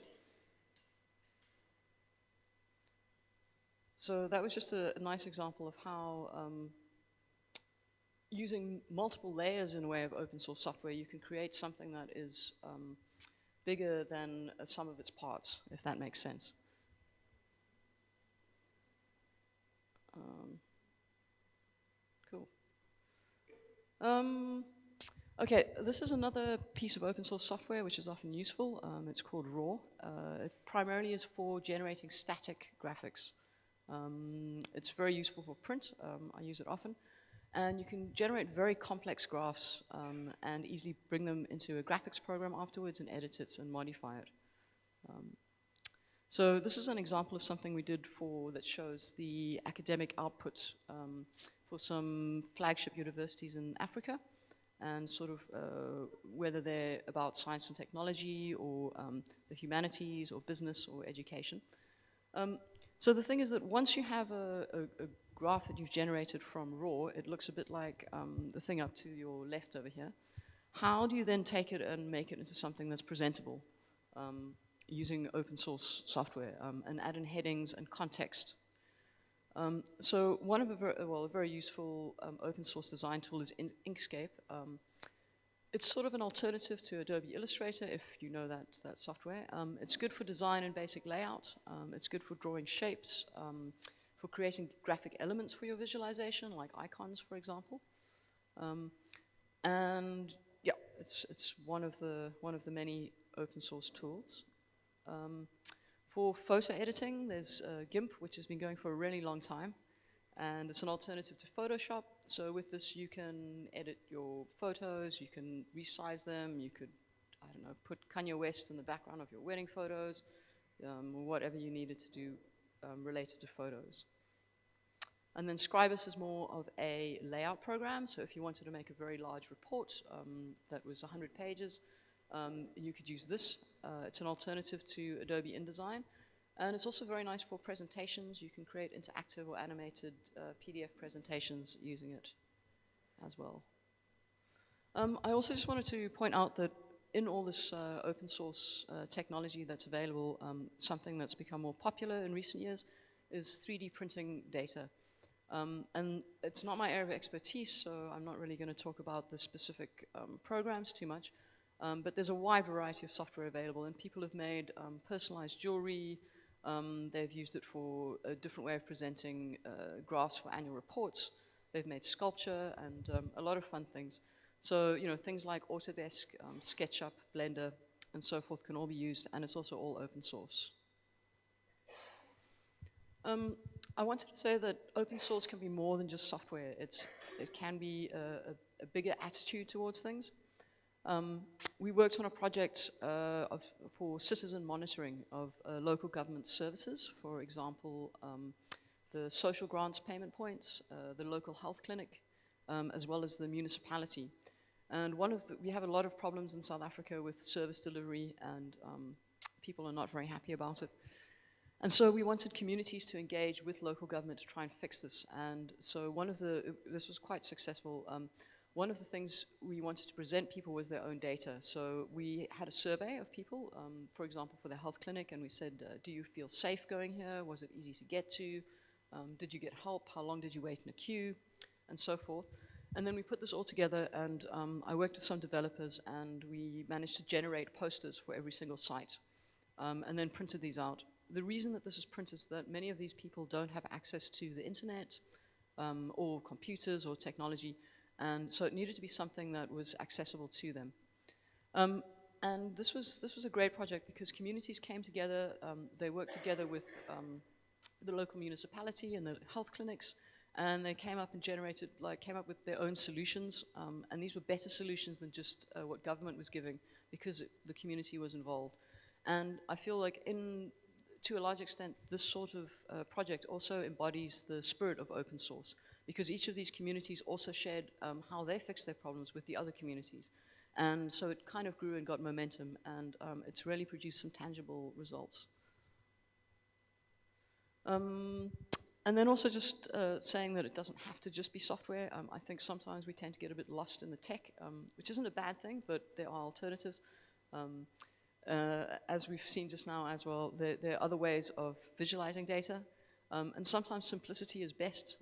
So that was just a nice example of how using multiple layers in a way of open source software, you can create something that is bigger than a sum of its parts, if that makes sense. Cool. Okay, this is another piece of open source software which is often useful. It's called RAW. It primarily is for generating static graphics. It's very useful for print. I use it often. And you can generate very complex graphs and easily bring them into a graphics program afterwards and edit it and modify it. So this is an example of something we did that shows the academic output for some flagship universities in Africa, and sort of whether they're about science and technology or the humanities or business or education. So the thing is that once you have a graph that you've generated from RAW, it looks a bit like the thing up to your left over here. How do you then take it and make it into something that's presentable using open source software and add in headings and context? So one of a very useful open source design tool is Inkscape. It's sort of an alternative to Adobe Illustrator, if you know that software. It's good for design and basic layout. It's good for drawing shapes, for creating graphic elements for your visualization, like icons, for example. And yeah, it's one of the many open source tools. For photo editing, there's GIMP, which has been going for a really long time. And it's an alternative to Photoshop. So with this, you can edit your photos, you can resize them, you could, I don't know, put Kanye West in the background of your wedding photos, whatever you needed to do related to photos. And then Scribus is more of a layout program. So if you wanted to make a very large report that was 100 pages, you could use this. It's an alternative to Adobe InDesign. And it's also very nice for presentations. You can create interactive or animated PDF presentations using it as well. I also just wanted to point out that in all this open source technology that's available, something that's become more popular in recent years is 3D printing data. And it's not my area of expertise, so I'm not really going to talk about the specific programs too much. But there's a wide variety of software available, and people have made personalized jewelry. They've used it for a different way of presenting graphs for annual reports. They've made sculpture and a lot of fun things. So, you know, things like Autodesk, SketchUp, Blender, and so forth can all be used, and it's also all open source. I wanted to say that open source can be more than just software. It can be a bigger attitude towards things. We worked on a project for citizen monitoring of local government services, for example, the social grants payment points, the local health clinic, as well as the municipality. And we have a lot of problems in South Africa with service delivery, and people are not very happy about it. And so we wanted communities to engage with local government to try and fix this. And so this was quite successful. One of the things we wanted to present people was their own data. So we had a survey of people, for example, for the health clinic, and we said, do you feel safe going here? Was it easy to get to? Did you get help? How long did you wait in a queue? And so forth. And then we put this all together, and I worked with some developers, and we managed to generate posters for every single site, and then printed these out. The reason that this is printed is that many of these people don't have access to the internet or computers or technology. And so it needed to be something that was accessible to them. And this was a great project because communities came together, they worked together with the local municipality and the health clinics, and they came up and came up with their own solutions. And these were better solutions than just what government was giving, because the community was involved. And I feel like to a large extent, this sort of project also embodies the spirit of open source, because each of these communities also shared how they fixed their problems with the other communities. And so it kind of grew and got momentum, and it's really produced some tangible results. And then also just saying that it doesn't have to just be software. I think sometimes we tend to get a bit lost in the tech, which isn't a bad thing, but there are alternatives. As we've seen just now as well, there are other ways of visualizing data. And sometimes simplicity is best.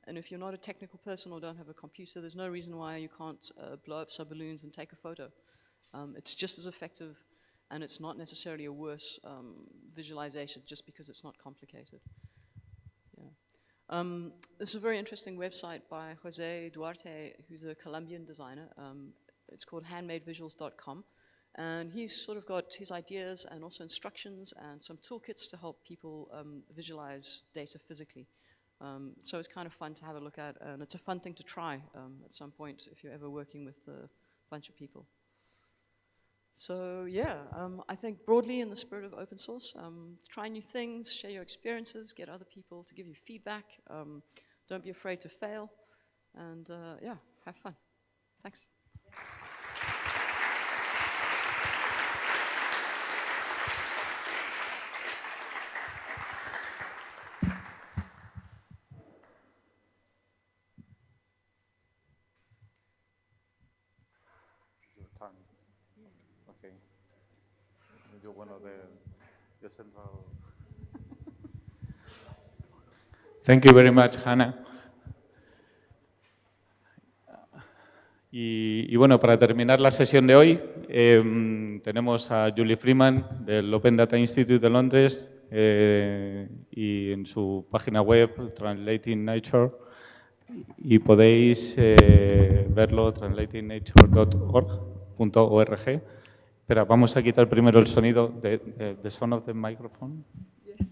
And if you're not a technical person or don't have a computer, there's no reason why you can't blow up some balloons and take a photo. It's just as effective, and it's not necessarily a worse visualization just because it's not complicated. Yeah. This is a very interesting website by Jose Duarte, who's a Colombian designer. it's called handmadevisuals.com. And he's sort of got his ideas and also instructions and some toolkits to help people visualize data physically. So it's kind of fun to have a look at, and it's a fun thing to try at some point if you're ever working with a bunch of people. So yeah, I think broadly in the spirit of open source, try new things, share your experiences, get other people to give you feedback. Don't be afraid to fail, and yeah, have fun. Thanks. Okay. Yo, bueno, de central. Thank you very much, Hannah. Y bueno, para terminar la sesión de hoy, tenemos a Julie Freeman del Open Data Institute de Londres y en su página web, Translating Nature, y podéis verlo, translatingnature.org. Espera, vamos a quitar primero el sonido de the sound of the microphone. Yes.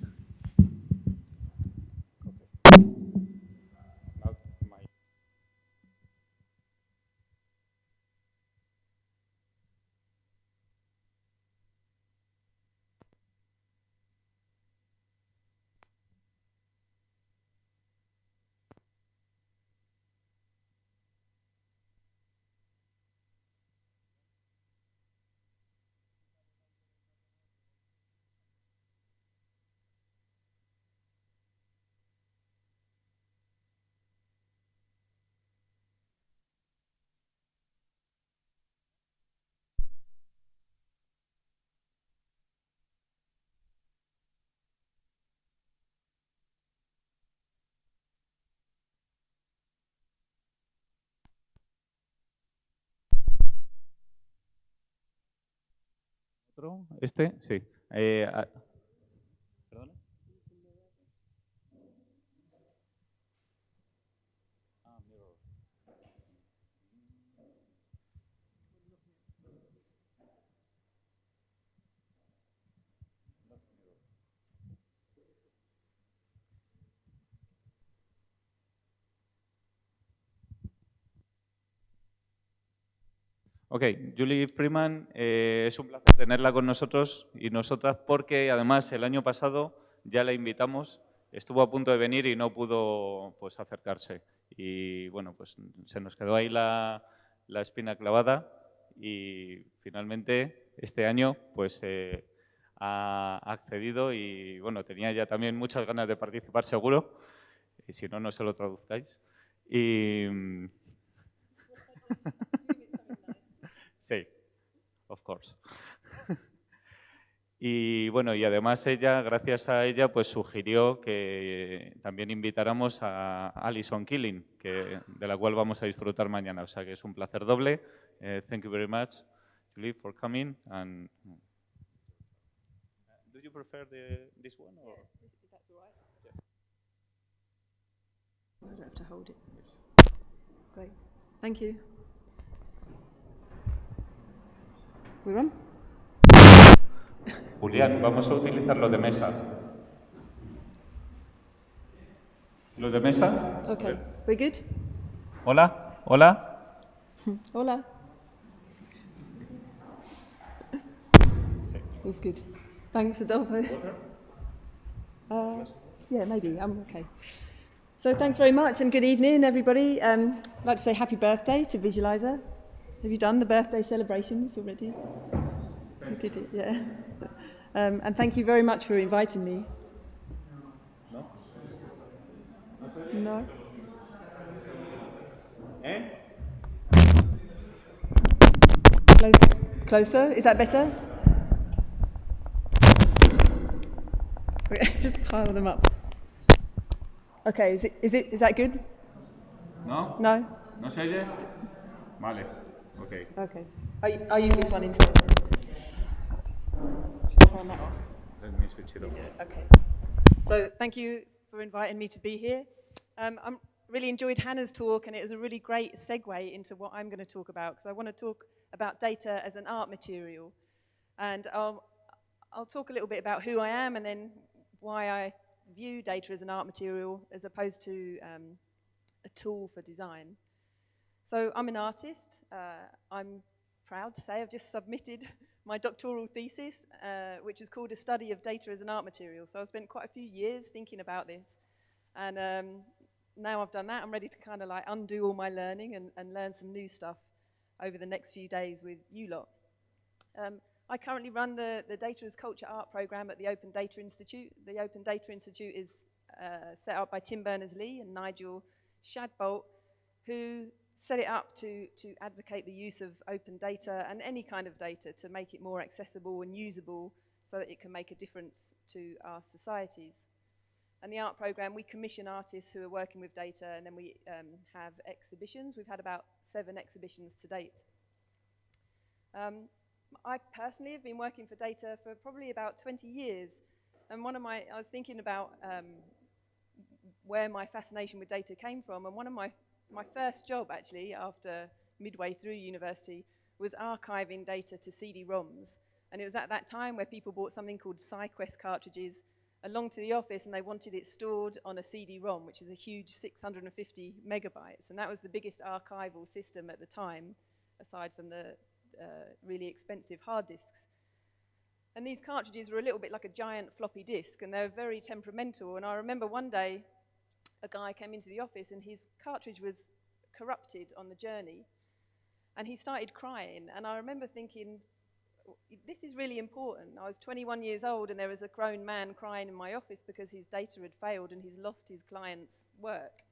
¿Este? Sí. ¿Perdona? Ok, Julie Freeman, es un placer tenerla con nosotros y nosotras porque además el año pasado ya la invitamos, estuvo a punto de venir y no pudo pues, acercarse. Y bueno, pues se nos quedó ahí la espina clavada y finalmente este año pues ha accedido y bueno, tenía ya también muchas ganas de participar seguro, y si no, no se lo traduzcáis. Y... Sí, of course. Y bueno, y además ella, gracias a ella, pues sugirió que también invitáramos a Alison Killing, de la cual vamos a disfrutar mañana. O sea que es un placer doble. Thank you very much, Julie, for coming. And do you prefer this one? Or? Yeah, that's all right. Yes. I don't have to hold it. Yes. Great. Thank you. ¿We run? Julián, vamos a utilizar lo de mesa. ¿Lo de mesa? Okay. We good? Hola, hola. Hola. Sí. That's good. Thanks, Adolfo. Water? Yeah, maybe. I'm okay. So thanks very much and good evening, everybody. I'd like to say happy birthday to Visualizer. Have you done the birthday celebrations already? You did it, yeah. And thank you very much for inviting me. No? No? ¿Eh? Closer? Is that better? Just pile them up. Okay, is that good? ¿No? No? ¿No se oye? Vale, ok. Okay. I'll use this one instead. Should I turn that off? Let me switch it off. Okay. So thank you for inviting me to be here. I'm really enjoyed Hannah's talk, and it was a really great segue into what I'm going to talk about, because I want to talk about data as an art material. And I'll talk a little bit about who I am and then why I view data as an art material as opposed to a tool for design. So I'm an artist. I'm proud to say I've just submitted my doctoral thesis, which is called A Study of Data as an Art Material. So I've spent quite a few years thinking about this. And now I've done that, I'm ready to kind of like undo all my learning and learn some new stuff over the next few days with you lot. I currently run the Data as Culture Art program at the Open Data Institute. The Open Data Institute is set up by Tim Berners-Lee and Nigel Shadbolt, who set it up to advocate the use of open data and any kind of data to make it more accessible and usable so that it can make a difference to our societies. And the art program, we commission artists who are working with data, and then we have exhibitions. We've had about 7 exhibitions to date. I personally have been working for data for probably about 20 years. And I was thinking about where my fascination with data came from. And one of my first job, actually, after midway through university, was archiving data to CD-ROMs. And it was at that time where people bought something called SciQuest cartridges along to the office, and they wanted it stored on a CD-ROM, which is a huge 650 megabytes. And that was the biggest archival system at the time, aside from the really expensive hard disks. And these cartridges were a little bit like a giant floppy disk, and they were very temperamental. And I remember one day, a guy came into the office, and his cartridge was corrupted on the journey. And he started crying, and I remember thinking, this is really important. I was 21 years old, and there was a grown man crying in my office because his data had failed and he's lost his client's work.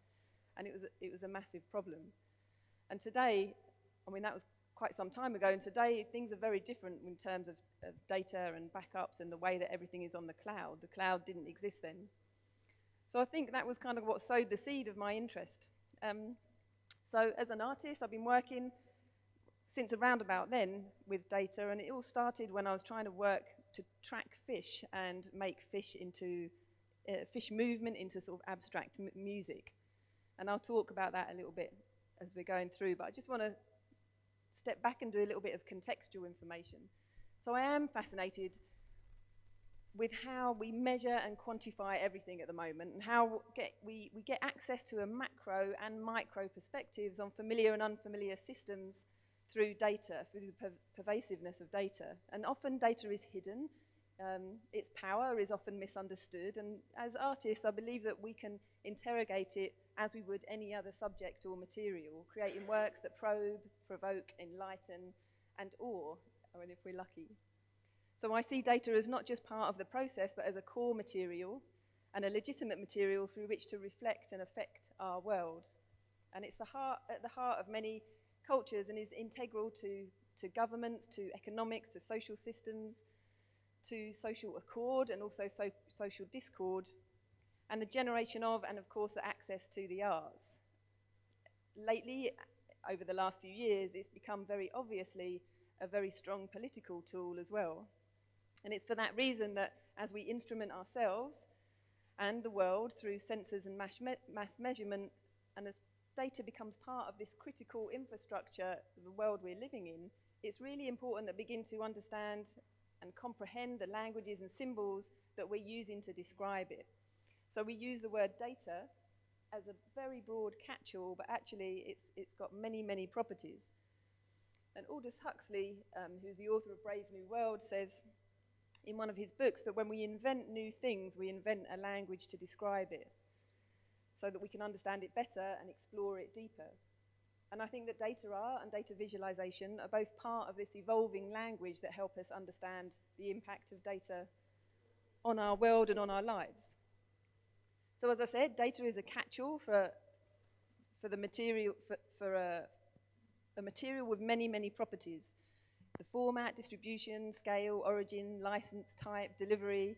And it was a massive problem. And today, I mean, that was quite some time ago, and today things are very different in terms of data and backups and the way that everything is on the cloud. The cloud didn't exist then. So I think that was kind of what sowed the seed of my interest. So as an artist, I've been working since around about then with data, and it all started when I was trying to work to track fish and make fish into fish movement into sort of abstract music. And I'll talk about that a little bit as we're going through, but I just want to step back and do a little bit of contextual information. So I am fascinated with how we measure and quantify everything at the moment, and how we get access to a macro and micro perspectives on familiar and unfamiliar systems through data, through the pervasiveness of data. And often data is hidden, its power is often misunderstood, and as artists I believe that we can interrogate it as we would any other subject or material, creating works that probe, provoke, enlighten, and awe, I mean, if we're lucky. So I see data as not just part of the process, but as a core material and a legitimate material through which to reflect and affect our world. And it's at the heart of many cultures, and is integral to governments, to economics, to social systems, to social accord, and also social discord, and the generation of, and of course, the access to the arts. Lately, over the last few years, it's become very obviously a very strong political tool as well. And it's for that reason that as we instrument ourselves and the world through sensors and mass measurement, and as data becomes part of this critical infrastructure of the world we're living in, it's really important that we begin to understand and comprehend the languages and symbols that we're using to describe it. So we use the word data as a very broad catch-all, but actually it's got many, many properties. And Aldous Huxley, who's the author of Brave New World, says in one of his books that when we invent new things, we invent a language to describe it, so that we can understand it better and explore it deeper. And I think that data art and data visualization are both part of this evolving language that help us understand the impact of data on our world and on our lives. So as I said, data is a catch-all for the material, for a material with many, many properties. The format, distribution, scale, origin, license type, delivery.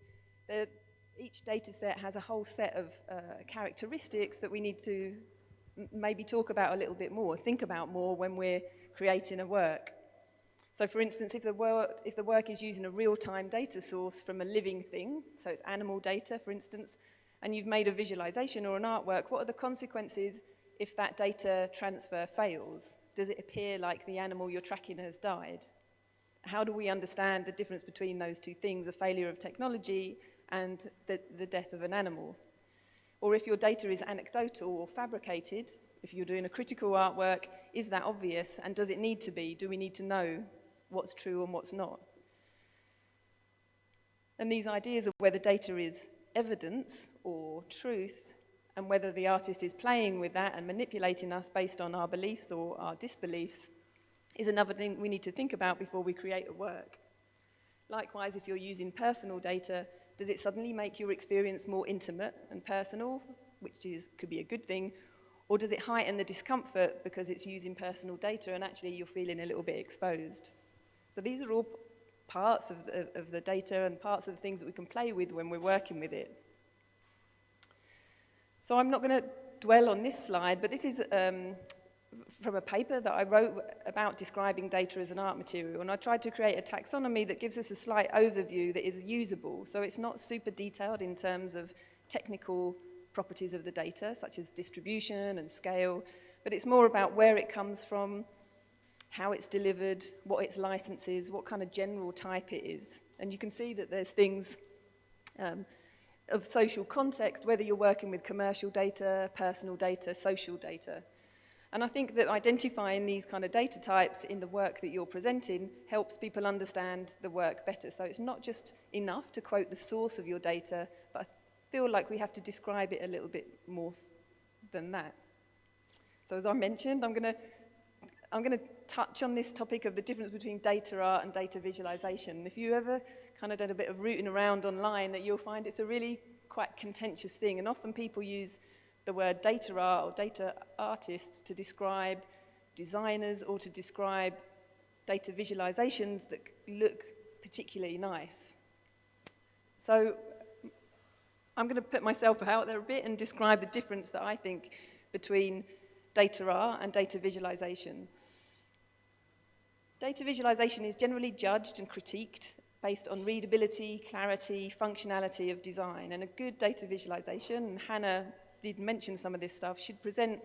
Each data set has a whole set of characteristics that we need to maybe talk about a little bit more, think about more when we're creating a work. So for instance, if the work is using a real-time data source from a living thing, so it's animal data, for instance, and you've made a visualization or an artwork, what are the consequences if that data transfer fails? Does it appear like the animal you're tracking has died? How do we understand the difference between those two things, a failure of technology and the death of an animal? Or if your data is anecdotal or fabricated, if you're doing a critical artwork, is that obvious, and does it need to be? Do we need to know what's true and what's not? And these ideas of whether data is evidence or truth, and whether the artist is playing with that and manipulating us based on our beliefs or our disbeliefs, is another thing we need to think about before we create a work. Likewise, if you're using personal data, does it suddenly make your experience more intimate and personal, which could be a good thing, or does it heighten the discomfort because it's using personal data and actually you're feeling a little bit exposed? So these are all parts of the data and parts of the things that we can play with when we're working with it. So I'm not going to dwell on this slide, but this is from a paper that I wrote about describing data as an art material, and I tried to create a taxonomy that gives us a slight overview that is usable. So it's not super detailed in terms of technical properties of the data, such as distribution and scale, but it's more about where it comes from, how it's delivered, what its license is, what kind of general type it is. And you can see that there's things of social context, whether you're working with commercial data, personal data, social data. And I think that identifying these kind of data types in the work that you're presenting helps people understand the work better. So it's not just enough to quote the source of your data, but I feel like we have to describe it a little bit more than that. So as I mentioned, I'm going to touch on this topic of the difference between data art and data visualization. If you ever kind of did a bit of rooting around online, that you'll find it's a really quite contentious thing, and often people use the word data art or data artists to describe designers or to describe data visualizations that look particularly nice. So I'm going to put myself out there a bit and describe the difference that I think between data art and data visualization. Data visualization is generally judged and critiqued based on readability, clarity, functionality of design. And a good data visualization, and Hannah did mention some of this stuff, should present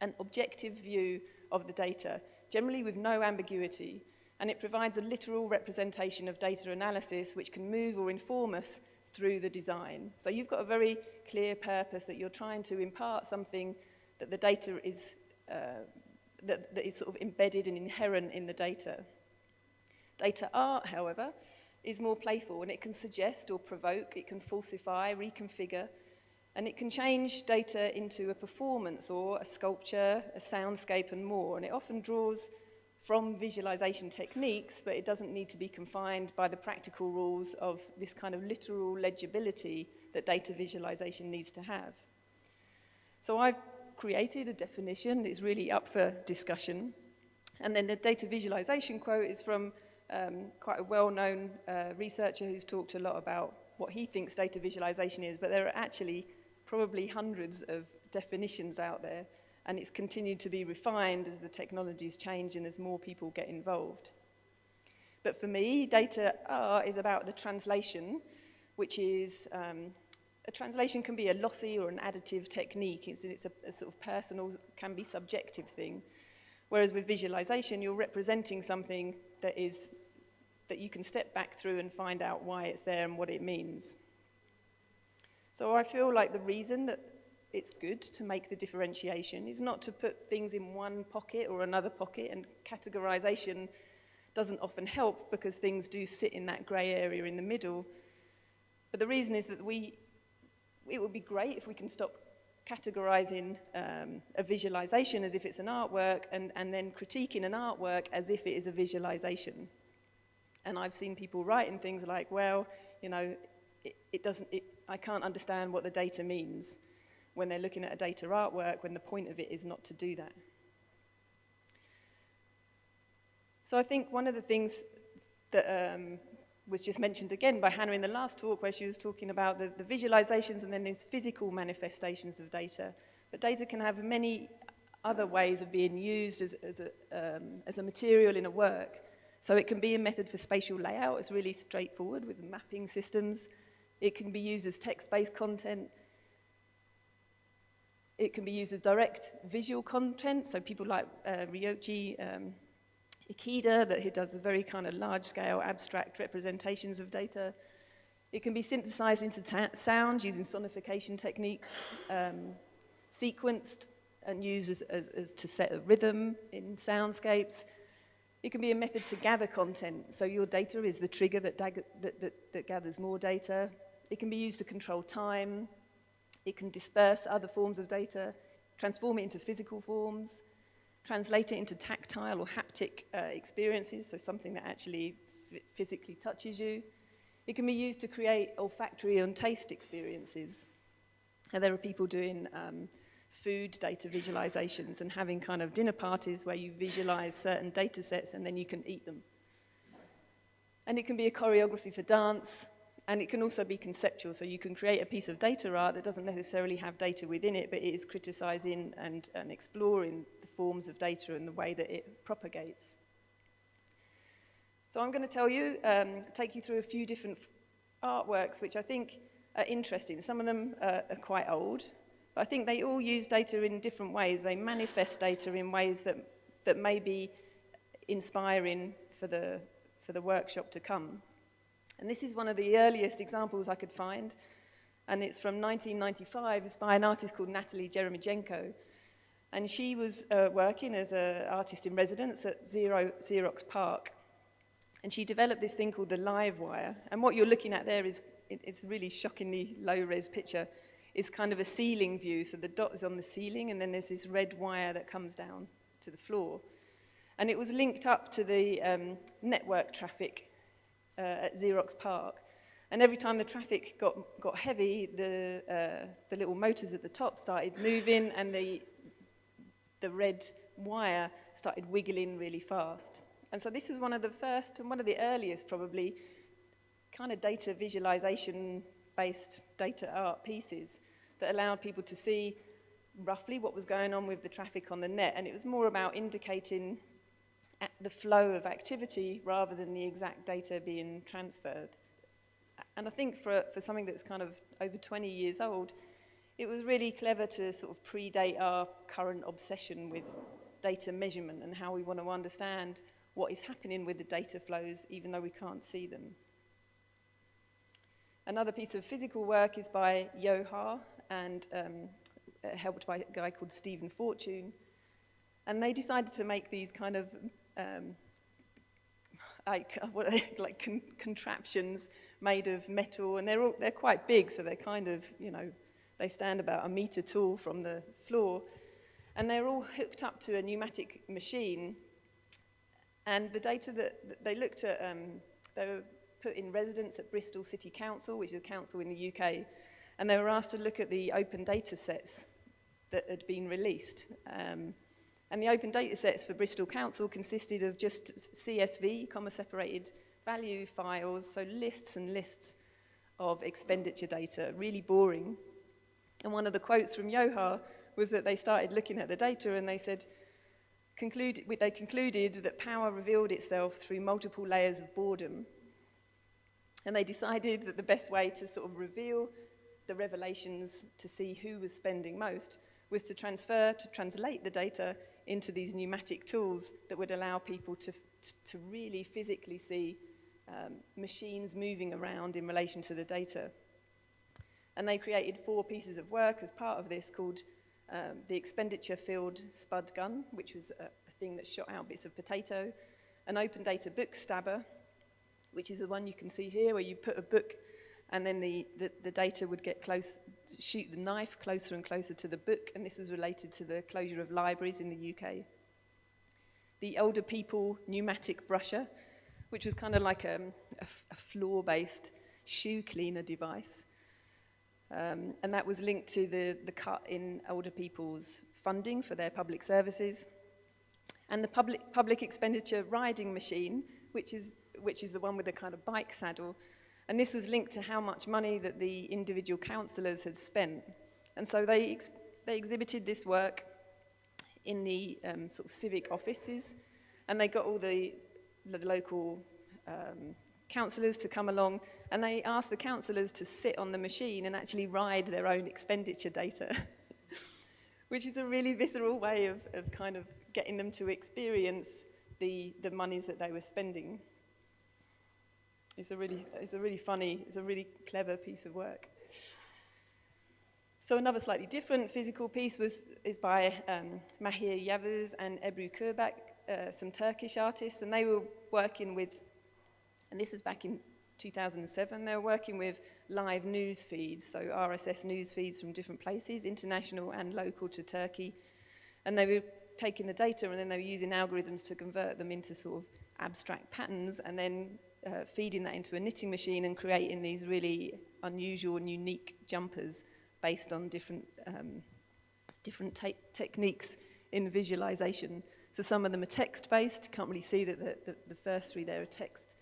an objective view of the data, generally with no ambiguity. And it provides a literal representation of data analysis which can move or inform us through the design. So you've got a very clear purpose that you're trying to impart something that the data is that is sort of embedded and inherent in the data. Data art, however, is more playful, and it can suggest or provoke, it can falsify, reconfigure, and it can change data into a performance or a sculpture, a soundscape, and more. And it often draws from visualization techniques, but it doesn't need to be confined by the practical rules of this kind of literal legibility that data visualization needs to have. So I've created a definition that's really up for discussion. And then the data visualization quote is from quite a well-known researcher who's talked a lot about what he thinks data visualization is, but there are actually probably hundreds of definitions out there, and it's continued to be refined as the technologies change and as more people get involved. But for me, data art is about the translation, which is a translation can be a lossy or an additive technique. It's a sort of personal, can be subjective thing. Whereas with visualization, you're representing something that you can step back through and find out why it's there and what it means. So I feel like the reason that it's good to make the differentiation is not to put things in one pocket or another pocket, and categorization doesn't often help because things do sit in that grey area in the middle. But the reason is that it would be great if we can stop categorizing a visualization as if it's an artwork and then critiquing an artwork as if it is a visualization. And I've seen people writing things like, well, you know, I can't understand what the data means when they're looking at a data artwork, when the point of it is not to do that. So I think one of the things that was just mentioned again by Hannah in the last talk, where she was talking about the visualizations and then these physical manifestations of data. But data can have many other ways of being used as a material in a work. So it can be a method for spatial layout. It's really straightforward with mapping systems. It can be used as text-based content. It can be used as direct visual content, so people like Ryoji Ikeda, who does very kind of large-scale abstract representations of data. It can be synthesized into sound using sonification techniques, sequenced and used as to set a rhythm in soundscapes. It can be a method to gather content, so your data is the trigger that gathers more data. It can be used to control time. It can disperse other forms of data, transform it into physical forms, translate it into tactile or haptic experiences, so something that actually physically touches you. It can be used to create olfactory and taste experiences. And there are people doing food data visualizations and having kind of dinner parties where you visualize certain data sets and then you can eat them. And it can be a choreography for dance, and it can also be conceptual, so you can create a piece of data art that doesn't necessarily have data within it, but it is criticizing and exploring the forms of data and the way that it propagates. So I'm going to tell you, take you through a few different artworks which I think are interesting. Some of them are quite old, but I think they all use data in different ways. They manifest data in ways that may be inspiring for the workshop to come. And this is one of the earliest examples I could find, and it's from 1995. It's by an artist called Natalie Jeremejenko, and she was working as an artist in residence at Xerox PARC, and she developed this thing called the live wire. And what you're looking at there is, it's a really shockingly low-res picture. It's kind of a ceiling view, so the dot is on the ceiling, and then there's this red wire that comes down to the floor. And it was linked up to the network traffic at Xerox PARC. And every time the traffic got heavy, the little motors at the top started moving, and the red wire started wiggling really fast. And so this was one of the first, and one of the earliest probably, kind of data visualization-based data art pieces that allowed people to see roughly what was going on with the traffic on the net. And it was more about indicating the flow of activity rather than the exact data being transferred. And I think for something that's kind of over 20 years old, it was really clever to sort of predate our current obsession with data measurement and how we want to understand what is happening with the data flows, even though we can't see them. Another piece of physical work is by Yoha and helped by a guy called Stephen Fortune. And they decided to make these kind of contraptions made of metal, and they're quite big, so they're kind of, you know, they stand about 1 meter tall from the floor, and they're all hooked up to a pneumatic machine. And the data that they looked at, they were put in residence at Bristol City Council, which is a council in the UK, and they were asked to look at the open data sets that had been released. And the open data sets for Bristol Council consisted of just CSV, comma-separated value files, so lists and lists of expenditure data, really boring. And one of the quotes from Yoha was that they started looking at the data and they said, they concluded that power revealed itself through multiple layers of boredom. And they decided that the best way to sort of reveal the revelations to see who was spending most was to translate the data into these pneumatic tools that would allow people to really physically see machines moving around in relation to the data. And they created 4 pieces of work as part of this called the expenditure field spud gun, which was a thing that shot out bits of potato, an open data book stabber, which is the one you can see here, where you put a book and then the data would get close, shoot the knife closer and closer to the book, and this was related to the closure of libraries in the UK. The older people pneumatic brusher, which was kind of like a floor-based shoe cleaner device. And that was linked to the cut in older people's funding for their public services. And the public expenditure riding machine, which is the one with the kind of bike saddle. And this was linked to how much money that the individual councillors had spent. And so they exhibited this work in the sort of civic offices, and they got all the local councillors to come along, and they asked the councillors to sit on the machine and actually ride their own expenditure data, which is a really visceral way of kind of getting them to experience the monies that they were spending. It's a really funny, it's a really clever piece of work. So another slightly different physical piece is by Mahir Yavuz and Ebru Kurbak, some Turkish artists, and they were working with, and this was back in 2007, they were working with live news feeds, so RSS news feeds from different places, international and local to Turkey, and they were taking the data and then they were using algorithms to convert them into sort of abstract patterns and then feeding that into a knitting machine and creating these really unusual and unique jumpers based on different techniques in visualization. So some of them are text-based, can't really see that the first three there are text.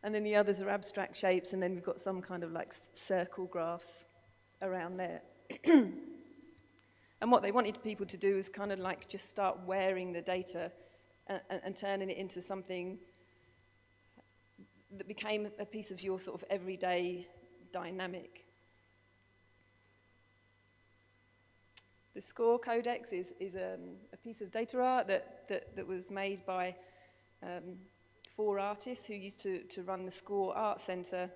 And then the others are abstract shapes, and then we've got some kind of like circle graphs around there. And what they wanted people to do is kind of like just start wearing the data and turning it into something that became a piece of your sort of everyday dynamic. The Score Codex is a piece of data art that was made by 4 artists who used to run the Score Art Centre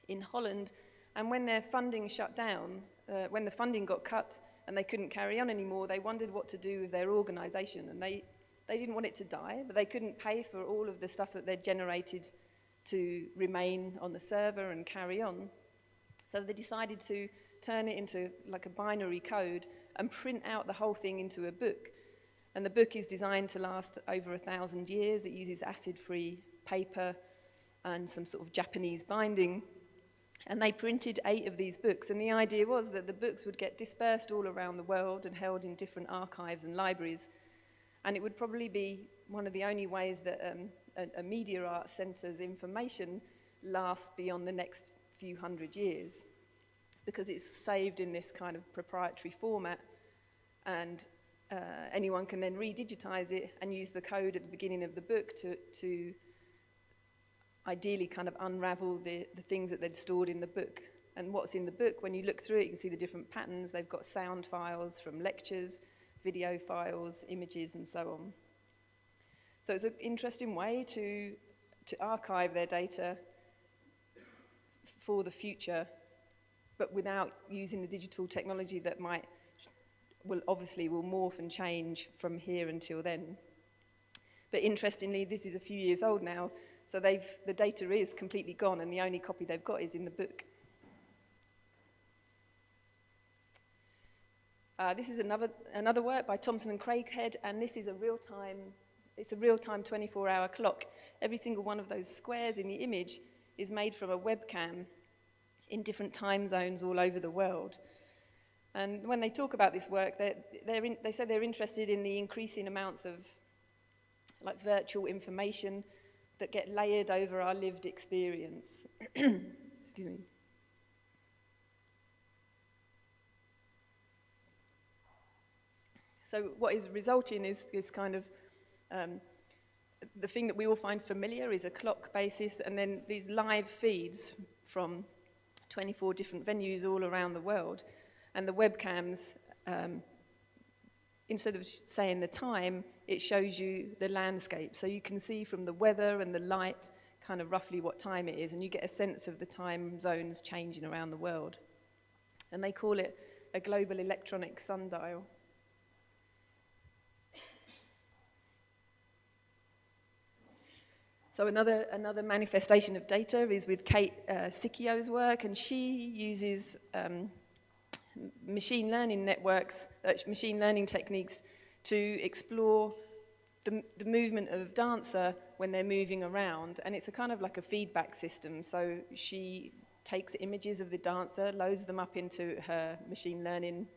in Holland. And when their funding shut down, when the funding got cut and they couldn't carry on anymore, they wondered what to do with their organisation. And they didn't want it to die, but they couldn't pay for all of the stuff that they'd generated to remain on the server and carry on. So they decided to turn it into like a binary code and print out the whole thing into a book. And the book is designed to last over 1,000 years. It uses acid-free paper and some sort of Japanese binding. And they printed 8 of these books. And the idea was that the books would get dispersed all around the world and held in different archives and libraries. And it would probably be one of the only ways that a media art centre's information lasts beyond the next few hundred years, because it's saved in this kind of proprietary format, and anyone can then redigitize it and use the code at the beginning of the book to ideally kind of unravel the things that they'd stored in the book. And what's in the book, when you look through it, you can see the different patterns. They've got sound files from lectures, video files, images, and so on. So it's an interesting way to archive their data for the future, but without using the digital technology that will morph and change from here until then. But interestingly, this is a few years old now, so the data is completely gone, and the only copy they've got is in the book. This is another work by Thompson and Craighead, and this is a real-time 24-hour clock. Every single one of those squares in the image is made from a webcam in different time zones all over the world. And when they talk about this work, they say they're interested in the increasing amounts of like virtual information that get layered over our lived experience. Excuse me. So what is resulting is kind of the thing that we all find familiar is a clock basis, and then these live feeds from 24 different venues all around the world. And the webcams, instead of saying the time, it shows you the landscape. So you can see from the weather and the light kind of roughly what time it is, and you get a sense of the time zones changing around the world. And they call it a global electronic sundial. So another manifestation of data is with Kate Sicchio's work, and she uses machine learning networks, machine learning techniques to explore the movement of dancer when they're moving around. And it's a kind of like a feedback system. So she takes images of the dancer, loads them up into her machine learning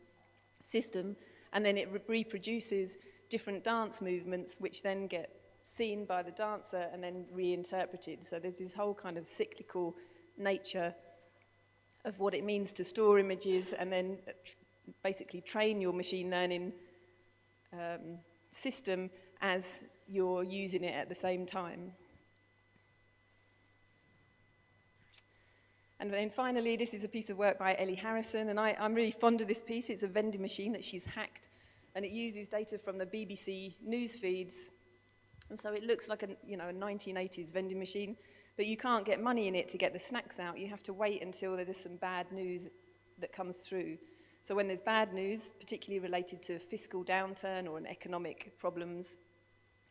system, and then it reproduces different dance movements, which then get seen by the dancer and then reinterpreted. So there's this whole kind of cyclical nature of what it means to store images and then basically train your machine learning system as you're using it at the same time. And then finally, this is a piece of work by Ellie Harrison, and I'm really fond of this piece. It's a vending machine that she's hacked, and it uses data from the BBC news feeds. And so it looks like a 1980s vending machine, but you can't get money in it to get the snacks out. You have to wait until there's some bad news that comes through. So when there's bad news, particularly related to fiscal downturn or an economic problems,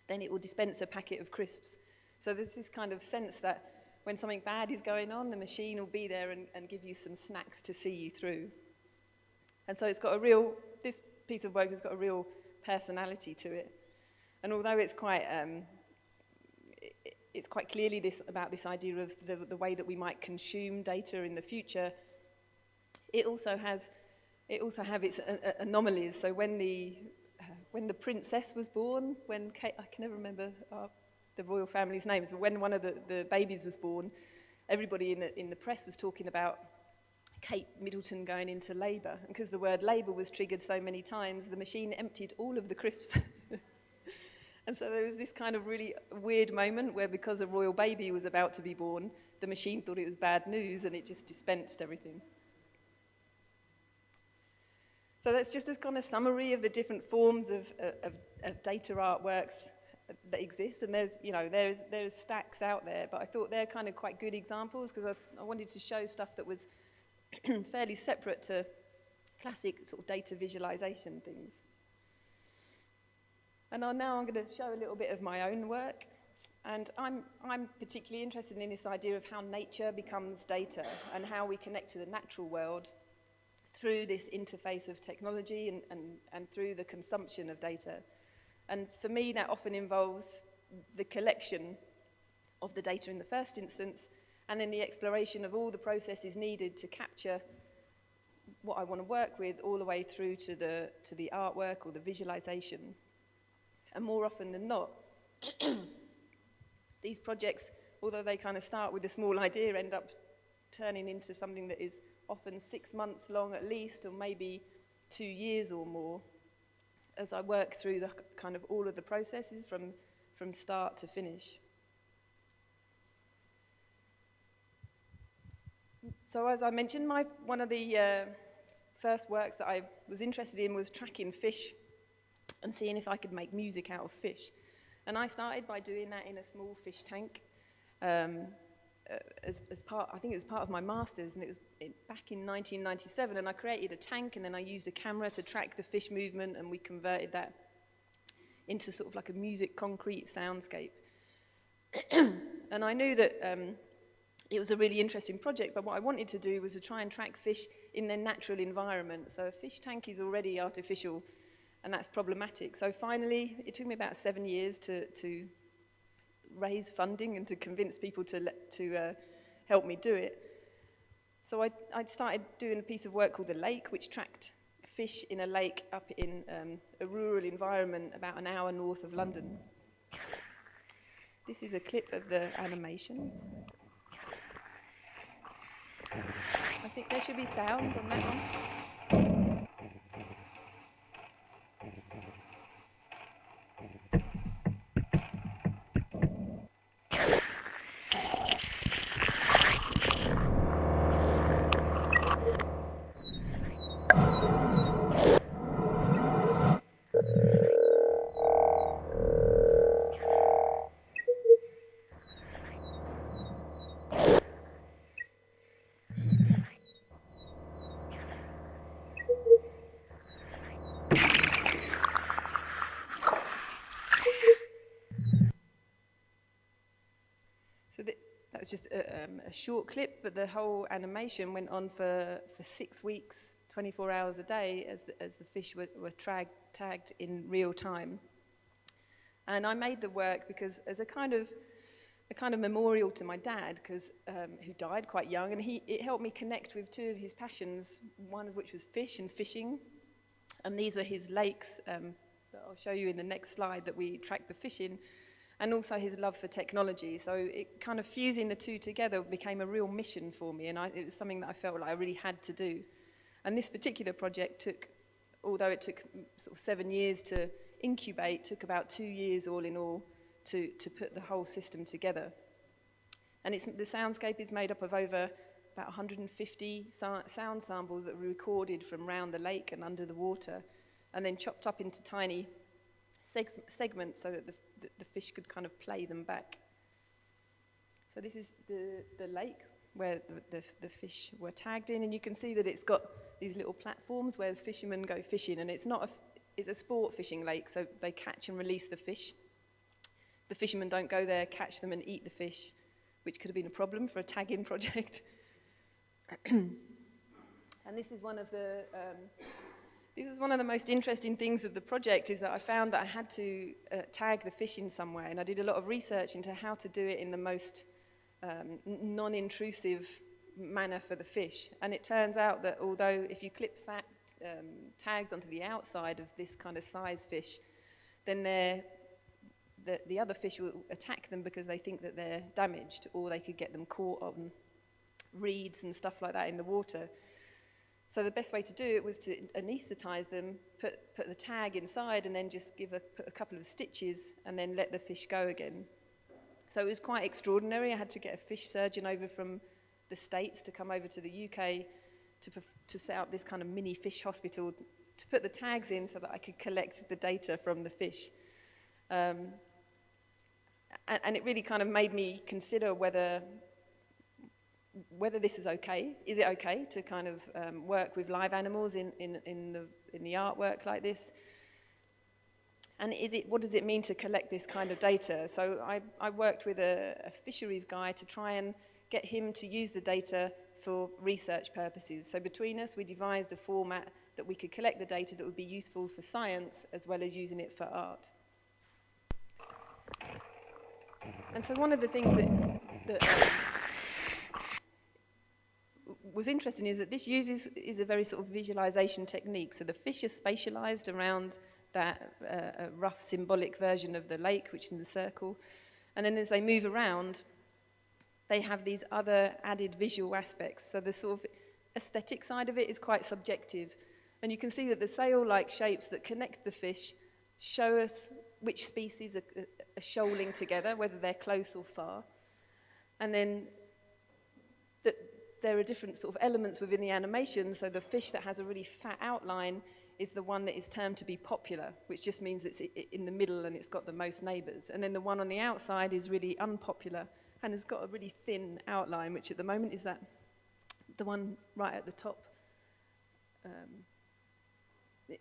then it will dispense a packet of crisps. So there's this kind of sense that when something bad is going on, the machine will be there and give you some snacks to see you through. And so it's got this piece of work has got a real personality to it. And although it's quite clearly about this idea of the way that we might consume data in the future, it also has its anomalies. So when the princess was born, when Kate, I can never remember the royal family's names, but when one of the babies was born, everybody in the press was talking about Kate Middleton going into labour. And because the word labour was triggered so many times, the machine emptied all of the crisps. And so there was this kind of really weird moment where, because a royal baby was about to be born, the machine thought it was bad news and it just dispensed everything. So that's just a kind of summary of the different forms of data artworks that exist. And there's stacks out there, but I thought they're kind of quite good examples because I wanted to show stuff that was fairly separate to classic sort of data visualization things. And now I'm going to show a little bit of my own work. And I'm particularly interested in this idea of how nature becomes data and how we connect to the natural world through this interface of technology and through the consumption of data. And for me, that often involves the collection of the data in the first instance, and then the exploration of all the processes needed to capture what I want to work with all the way through to the artwork or the visualization. And more often than not, these projects, although they kind of start with a small idea, end up turning into something that is often 6 months long at least, or maybe 2 years or more, as I work through the kind of all of the processes from start to finish. So as I mentioned, one of the first works that I was interested in was tracking fish and seeing if I could make music out of fish. And I started by doing that in a small fish tank as part, I think it was part of my master's, and it was back in 1997, and I created a tank, and then I used a camera to track the fish movement, and we converted that into sort of like a music concrete soundscape. And I knew that it was a really interesting project, but what I wanted to do was to try and track fish in their natural environment. So a fish tank is already artificial, and that's problematic. So finally, it took me about 7 years to raise funding and to convince people to help me do it. So I started doing a piece of work called The Lake, which tracked fish in a lake up in a rural environment about an hour north of London. This is a clip of the animation. I think there should be sound on that one. That was just a short clip, but the whole animation went on for 6 weeks, 24 hours a day, as the fish were tagged in real time. And I made the work because as a kind of memorial to my dad, who died quite young, and it helped me connect with two of his passions, one of which was fish and fishing, and these were his lakes that I'll show you in the next slide that we tracked the fish in, and also his love for technology. So it kind of fusing the two together became a real mission for me, and it was something that I felt like I really had to do. And this particular project although it took sort of 7 years to incubate, took about 2 years all in all to put the whole system together. And the soundscape is made up of over about 150 sound samples that were recorded from around the lake and under the water, and then chopped up into tiny segments so that the fish could kind of play them back. So this is the lake where the fish were tagged in, and you can see that it's got these little platforms where the fishermen go fishing, and it's a sport fishing lake, so they catch and release the fish. The fishermen don't go there, catch them and eat the fish, which could have been a problem for a tag-in project. And this is one of the most interesting things of the project, is that I found that I had to tag the fish in some way, and I did a lot of research into how to do it in the most non-intrusive manner for the fish. And it turns out that although if you clip tags onto the outside of this kind of size fish, then the other fish will attack them because they think that they're damaged, or they could get them caught on reeds and stuff like that in the water. So the best way to do it was to anaesthetize them, put the tag inside, and then just put a couple of stitches and then let the fish go again. So it was quite extraordinary. I had to get a fish surgeon over from the States to come over to the UK to set up this kind of mini fish hospital to put the tags in so that I could collect the data from the fish. And it really kind of made me consider whether this is okay. Is it okay to kind of work with live animals in the artwork like this? And what does it mean to collect this kind of data? So I worked with a fisheries guy to try and get him to use the data for research purposes. So between us, we devised a format that we could collect the data that would be useful for science as well as using it for art. And so one of the things that was interesting is that this is a very sort of visualization technique. So the fish are spatialized around that rough symbolic version of the lake, which is in the circle. And then as they move around, they have these other added visual aspects. So the sort of aesthetic side of it is quite subjective. And you can see that the sail-like shapes that connect the fish show us which species are shoaling together, whether they're close or far. And then there are different sort of elements within the animation. So the fish that has a really fat outline is the one that is termed to be popular, which just means it's in the middle and it's got the most neighbours. And then the one on the outside is really unpopular and has got a really thin outline, which at the moment is the one right at the top,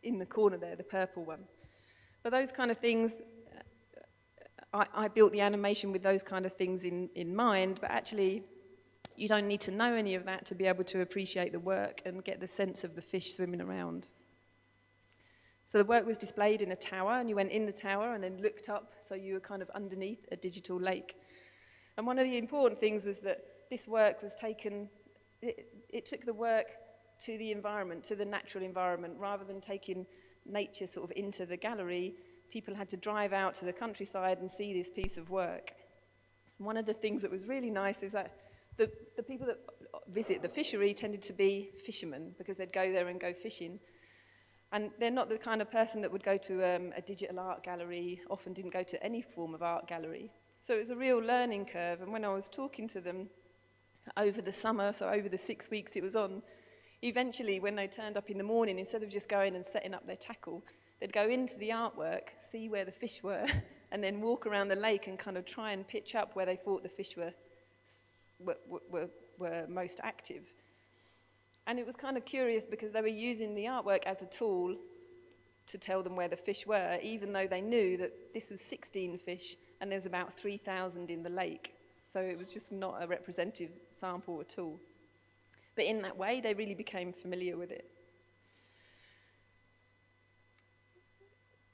in the corner there, the purple one. But those kind of things, I built the animation with those kind of things in mind, but actually you don't need to know any of that to be able to appreciate the work and get the sense of the fish swimming around. So the work was displayed in a tower, and you went in the tower and then looked up, so you were kind of underneath a digital lake. And one of the important things was that this work was taken, it took the work to the environment, to the natural environment, rather than taking nature sort of into the gallery. People had to drive out to the countryside and see this piece of work. One of the things that was really nice is that the people that visit the fishery tended to be fishermen, because they'd go there and go fishing. And they're not the kind of person that would go to a digital art gallery, often didn't go to any form of art gallery. So it was a real learning curve. And when I was talking to them over the summer, so over the 6 weeks it was on, eventually when they turned up in the morning, instead of just going and setting up their tackle, they'd go into the artwork, see where the fish were, and then walk around the lake and kind of try and pitch up where they thought the fish were most active. And it was kind of curious because they were using the artwork as a tool to tell them where the fish were, even though they knew that this was 16 fish and there was about 3,000 in the lake. So it was just not a representative sample at all. But in that way, they really became familiar with it.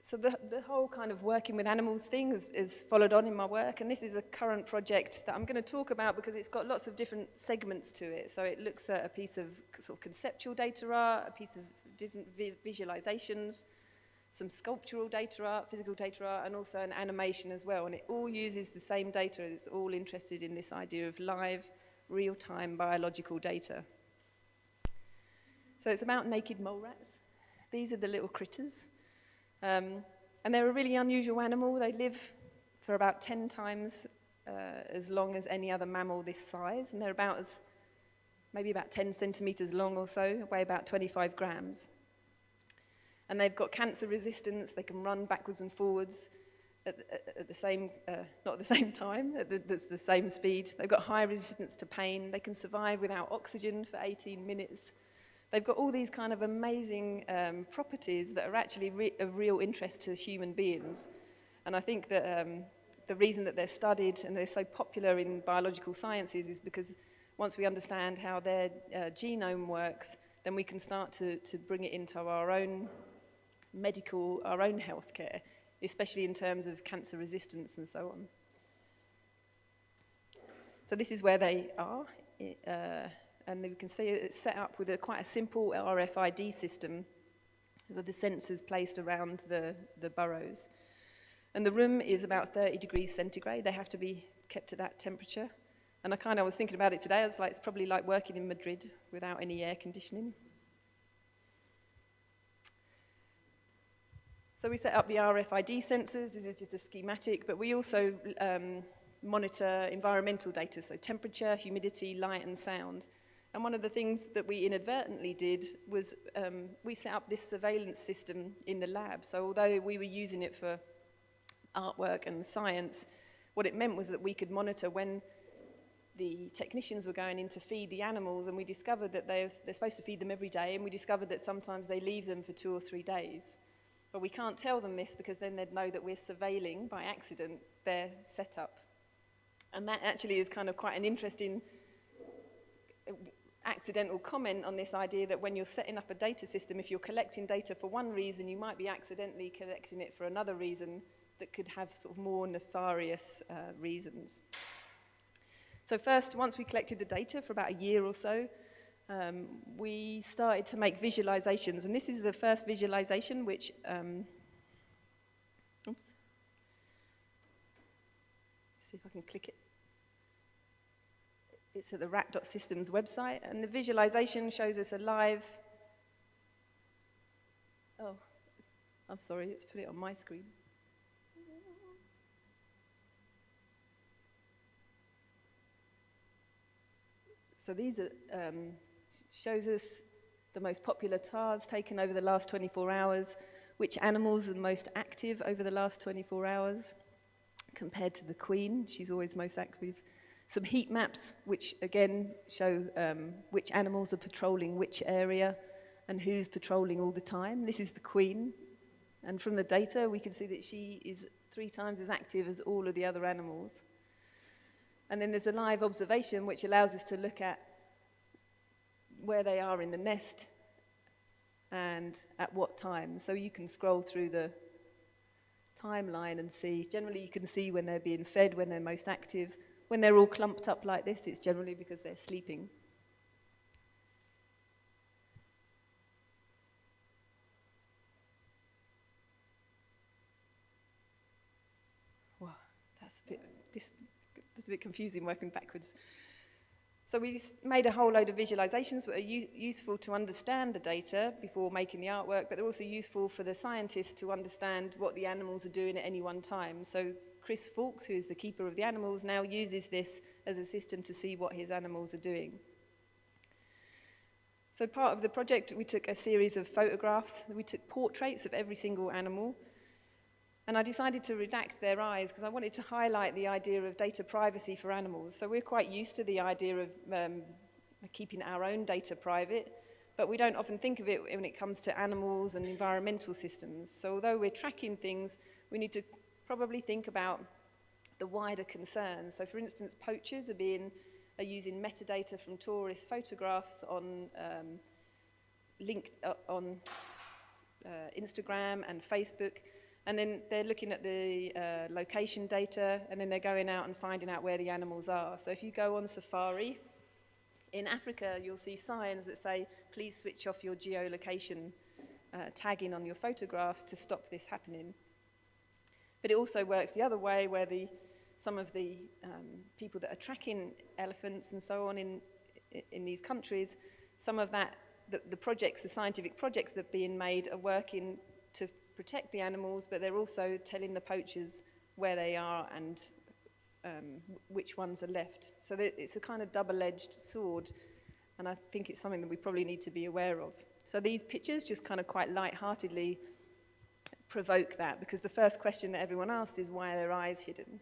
So the whole kind of working with animals thing is followed on in my work, and this is a current project that I'm going to talk about because it's got lots of different segments to it. So it looks at a piece of sort of conceptual data art, a piece of different visualizations, some sculptural data art, physical data art, and also an animation as well. And it all uses the same data. It's all interested in this idea of live, real-time biological data. So it's about naked mole rats. These are the little critters. And they're a really unusual animal. They live for about 10 times as long as any other mammal this size, and they're about as maybe about 10 centimetres long or so, weigh about 25 grams. And they've got cancer resistance, they can run backwards and forwards at the same, not at the same time, at the same speed. They've got high resistance to pain, they can survive without oxygen for 18 minutes. They've got all these kind of amazing properties that are actually of real interest to human beings. And I think that the reason that they're studied and they're so popular in biological sciences is because once we understand how their genome works, then we can start to bring it into our own medical, our own healthcare, especially in terms of cancer resistance and so on. So this is where they are, and you can see it's set up with quite a simple RFID system with the sensors placed around the burrows. And the room is about 30 degrees centigrade. They have to be kept at that temperature. And I was thinking about it today. I was like, it's probably like working in Madrid without any air conditioning. So we set up the RFID sensors. This is just a schematic, but we also monitor environmental data, so temperature, humidity, light, and sound. And one of the things that we inadvertently did was we set up this surveillance system in the lab. So although we were using it for artwork and science, what it meant was that we could monitor when the technicians were going in to feed the animals, and we discovered that they're supposed to feed them every day, and we discovered that sometimes they leave them for 2 or 3 days. But we can't tell them this because then they'd know that we're surveilling by accident their setup. And that actually is kind of quite an interesting accidental comment on this idea that when you're setting up a data system, if you're collecting data for one reason, you might be accidentally collecting it for another reason that could have sort of more nefarious reasons. So first, once we collected the data for about a year or so, we started to make visualizations, and this is the first visualization which, oops, see if I can click it. It's at the rat.systems website, and the visualization shows us a live, oh, I'm sorry, let's put it on my screen. So these are, shows us the most popular tasks taken over the last 24 hours, which animals are most active over the last 24 hours, compared to the queen. She's always most active. Some heat maps, which again show which animals are patrolling which area and who's patrolling all the time. This is the queen. And from the data, we can see that she is 3 times as active as all of the other animals. And then there's a live observation, which allows us to look at where they are in the nest and at what time. So you can scroll through the timeline and see, generally you can see when they're being fed, when they're most active. When they're all clumped up like this, it's generally because they're sleeping. Wow, that's a bit confusing working backwards. So we made a whole load of visualizations that are useful to understand the data before making the artwork, but they're also useful for the scientists to understand what the animals are doing at any one time. So Chris Fawkes, who's the keeper of the animals, now uses this as a system to see what his animals are doing. So part of the project, we took a series of photographs. We took portraits of every single animal. And I decided to redact their eyes because I wanted to highlight the idea of data privacy for animals. So we're quite used to the idea of keeping our own data private, but we don't often think of it when it comes to animals and environmental systems. So although we're tracking things, we need to probably think about the wider concerns. So for instance, poachers are using metadata from tourist photographs on Instagram and Facebook. And then they're looking at the location data, and then they're going out and finding out where the animals are. So if you go on safari, in Africa, you'll see signs that say, please switch off your geolocation tagging on your photographs to stop this happening. But it also works the other way, where some of the people that are tracking elephants and so on in these countries, some of that, the scientific projects that are being made are working to protect the animals, but they're also telling the poachers where they are and which ones are left. So it's a kind of double-edged sword And I think it's something that we probably need to be aware of. So these pictures just kind of quite light-heartedly provoke that, because the first question that everyone asks is, why are their eyes hidden?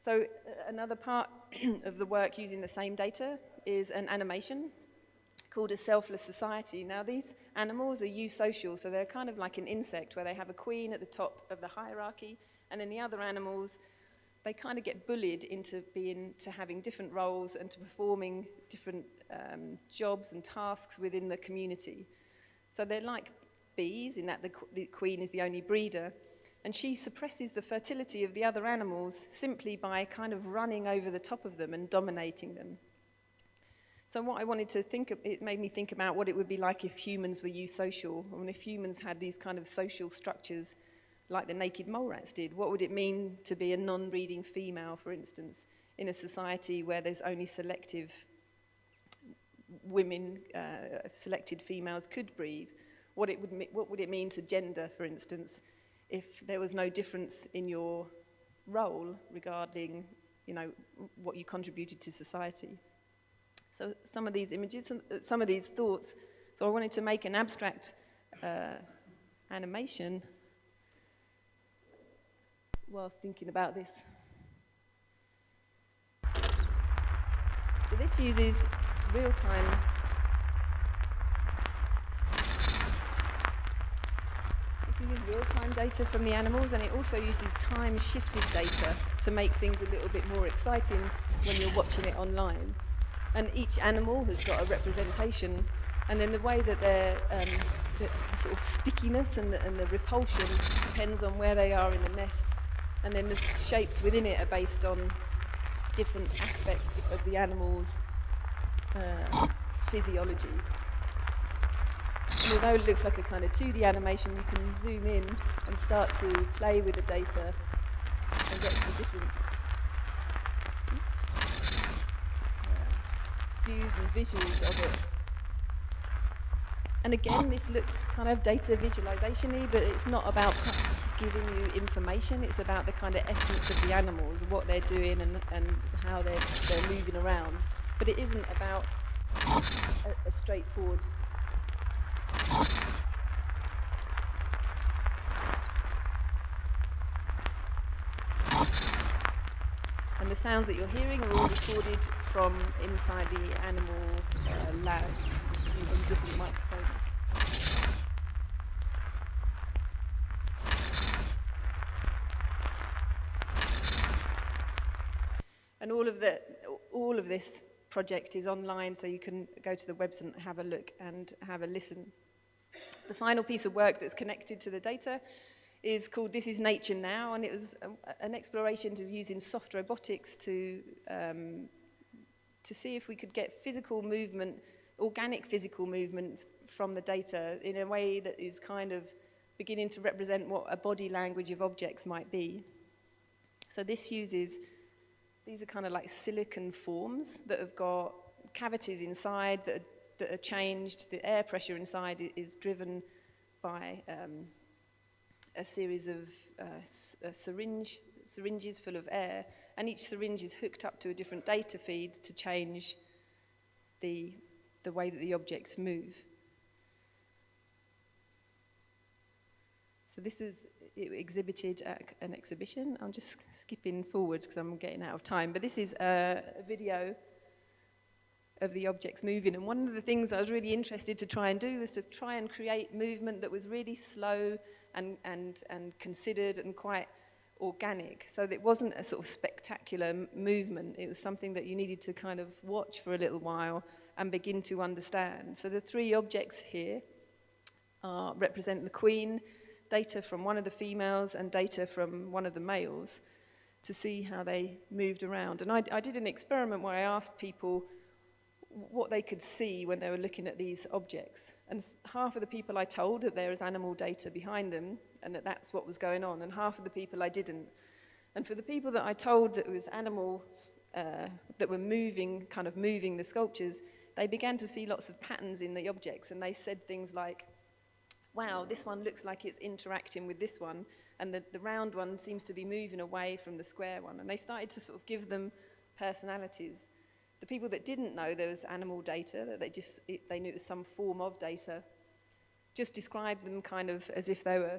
So another part of the work using the same data is an animation called a selfless society. Now these animals are eusocial, so they're kind of like an insect where they have a queen at the top of the hierarchy, and then the other animals, they kind of get bullied into having different roles and to performing different jobs and tasks within the community. So they're like bees in that the queen is the only breeder, and she suppresses the fertility of the other animals simply by kind of running over the top of them and dominating them. So what I wanted to think of, it made me think about what it would be like if humans were eusocial, and if humans had these kind of social structures like the naked mole rats did. What would it mean to be a non-breeding female, for instance, in a society where there's only selective women, selected females could breed? What would it mean to gender, for instance, if there was no difference in your role regarding, you know, what you contributed to society? So some of these images, some of these thoughts, so I wanted to make an abstract animation whilst thinking about this. So this uses real-time data from the animals, and it also uses time-shifted data to make things a little bit more exciting when you're watching it online. And each animal has got a representation, and then the way that the sort of stickiness and the repulsion depends on where they are in the nest, and then the shapes within it are based on different aspects of the animal's physiology. And although it looks like a kind of 2D animation, you can zoom in and start to play with the data and get the different views and visuals of it. And again, this looks kind of data visualization-y, but it's not about giving you information, it's about the kind of essence of the animals, what they're doing and how they're moving around. But it isn't about a straightforward and the sounds that you're hearing are all recorded from inside the animal lab using different microphones. And all of this project is online, so you can go to the website and have a look and have a listen. The final piece of work that's connected to the data is called This is Nature Now, and it was an exploration to using soft robotics to see if we could get physical movement, organic physical movement from the data in a way that is kind of beginning to represent what a body language of objects might be. So this uses, these are kind of like silicon forms that have got cavities inside that are changed. The air pressure inside is driven by a series of syringes full of air, and each syringe is hooked up to a different data feed to change the way that the objects move. So this was exhibited at an exhibition. I'm just skipping forwards because I'm getting out of time, but this is a video of the objects moving, and one of the things I was really interested to try and do was to try and create movement that was really slow and considered and quite organic, so that it wasn't a sort of spectacular movement. It was something that you needed to kind of watch for a little while and begin to understand. So the three objects here represent the queen, data from one of the females and data from one of the males to see how they moved around. And I did an experiment where I asked people what they could see when they were looking at these objects. And half of the people I told that there is animal data behind them and that that's what was going on, and half of the people I didn't. And for the people that I told that it was animals that were moving, kind of moving the sculptures, they began to see lots of patterns in the objects, and they said things like, wow, this one looks like it's interacting with this one, and the round one seems to be moving away from the square one. And they started to sort of give them personalities. The people that didn't know there was animal data, that they knew it was some form of data, just described them kind of as if they were,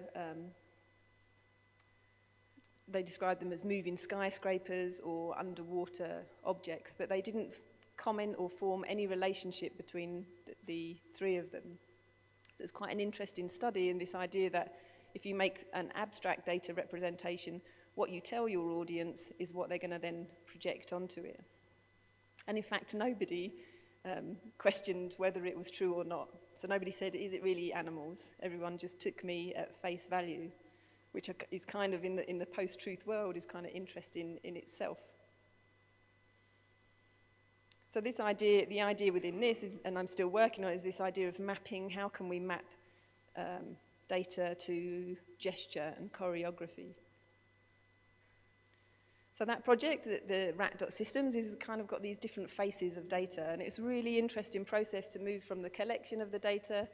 they described them as moving skyscrapers or underwater objects, but they didn't comment or form any relationship between the three of them. So it's quite an interesting study in this idea that if you make an abstract data representation, what you tell your audience is what they're going to then project onto it. And in fact, nobody questioned whether it was true or not. So nobody said, is it really animals? Everyone just took me at face value, which is kind of in the post-truth world is kind of interesting in itself. So this idea, the idea within this, is, and I'm still working on it, is this idea of mapping. How can we map data to gesture and choreography? So that project, the rat.systems, is kind of got these different faces of data, and it's a really interesting process to move from the collection of the data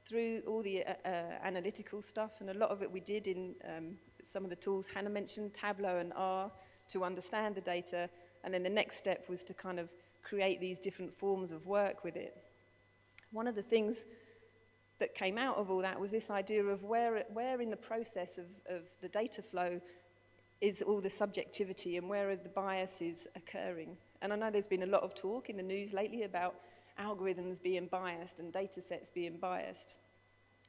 through all the analytical stuff, and a lot of it we did in some of the tools Hannah mentioned, Tableau and R, to understand the data, and then the next step was to kind of create these different forms of work with it. One of the things that came out of all that was this idea of where in the process of the data flow is all the subjectivity and where are the biases occurring. And I know there's been a lot of talk in the news lately about algorithms being biased and data sets being biased.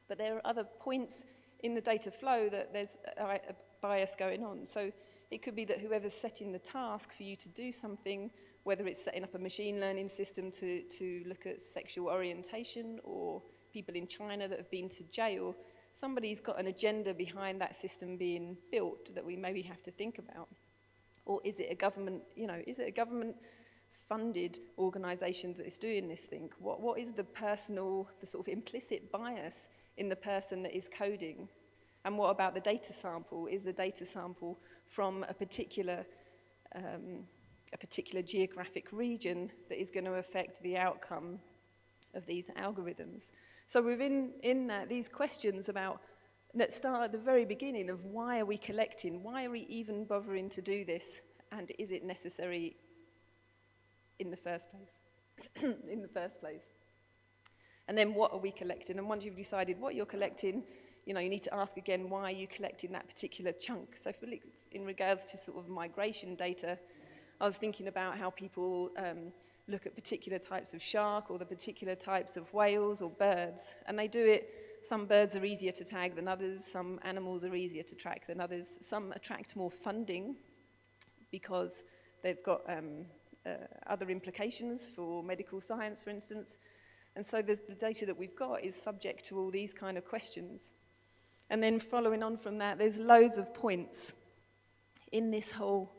But there are other points in the data flow that there's a bias going on. So it could be that whoever's setting the task for you to do something, whether it's setting up a machine learning system to look at sexual orientation, or people in China that have been to jail, somebody's got an agenda behind that system being built that we maybe have to think about. Or is it a government, is it a government-funded organisation that is doing this thing? What is the sort of implicit bias in the person that is coding? And what about the data sample? Is the data sample from a particular geographic region that is going to affect the outcome of these algorithms? So within that, these questions that start at the very beginning of why are we collecting? Why are we even bothering to do this? And is it necessary in the first place? And then what are we collecting? And once you've decided what you're collecting, you need to ask again, why are you collecting that particular chunk? So in regards to sort of migration data, I was thinking about how people look at particular types of shark or the particular types of whales or birds, and they do it. Some birds are easier to tag than others, some animals are easier to track than others, some attract more funding because they've got other implications for medical science, for instance, and so the data that we've got is subject to all these kind of questions. And then following on from that, there's loads of points in these whole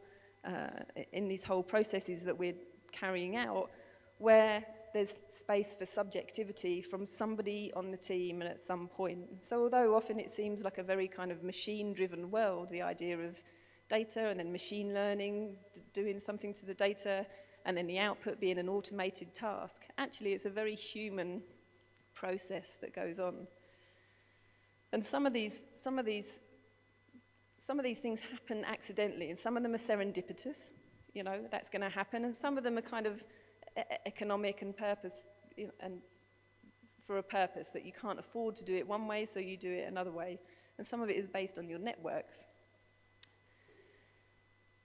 processes that we're carrying out where there's space for subjectivity from somebody on the team and at some point. So although often it seems like a very kind of machine-driven world, the idea of data and then machine learning, doing something to the data, and then the output being an automated task, actually it's a very human process that goes on. And some of these things happen accidentally, and some of them are serendipitous. That's going to happen, and some of them are kind of economic and purpose, and for a purpose that you can't afford to do it one way, so you do it another way, and some of it is based on your networks.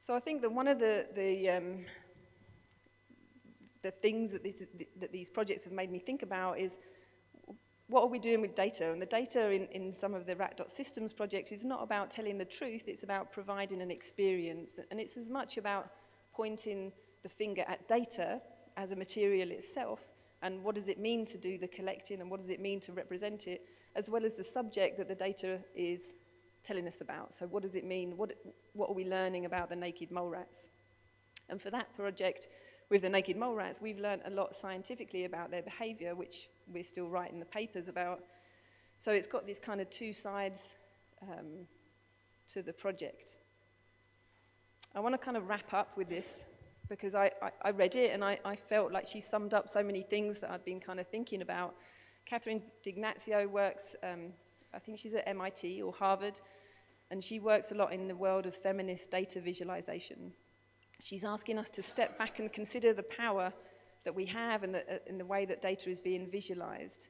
So I think that one of the things that these projects have made me think about is, what are we doing with data? And the data in some of the rat.systems projects is not about telling the truth, it's about providing an experience, and it's as much about pointing the finger at data as a material itself, and what does it mean to do the collecting, and what does it mean to represent it, as well as the subject that the data is telling us about. So what does it mean? What are we learning about the naked mole rats? And for that project, with the naked mole rats, we've learned a lot scientifically about their behavior, which we're still writing the papers about. So it's got these kind of two sides to the project. I want to kind of wrap up with this, because I read it and I felt like she summed up so many things that I'd been kind of thinking about. Catherine D'Ignazio works, I think she's at MIT or Harvard, and she works a lot in the world of feminist data visualization. She's asking us to step back and consider the power that we have in the way that data is being visualized.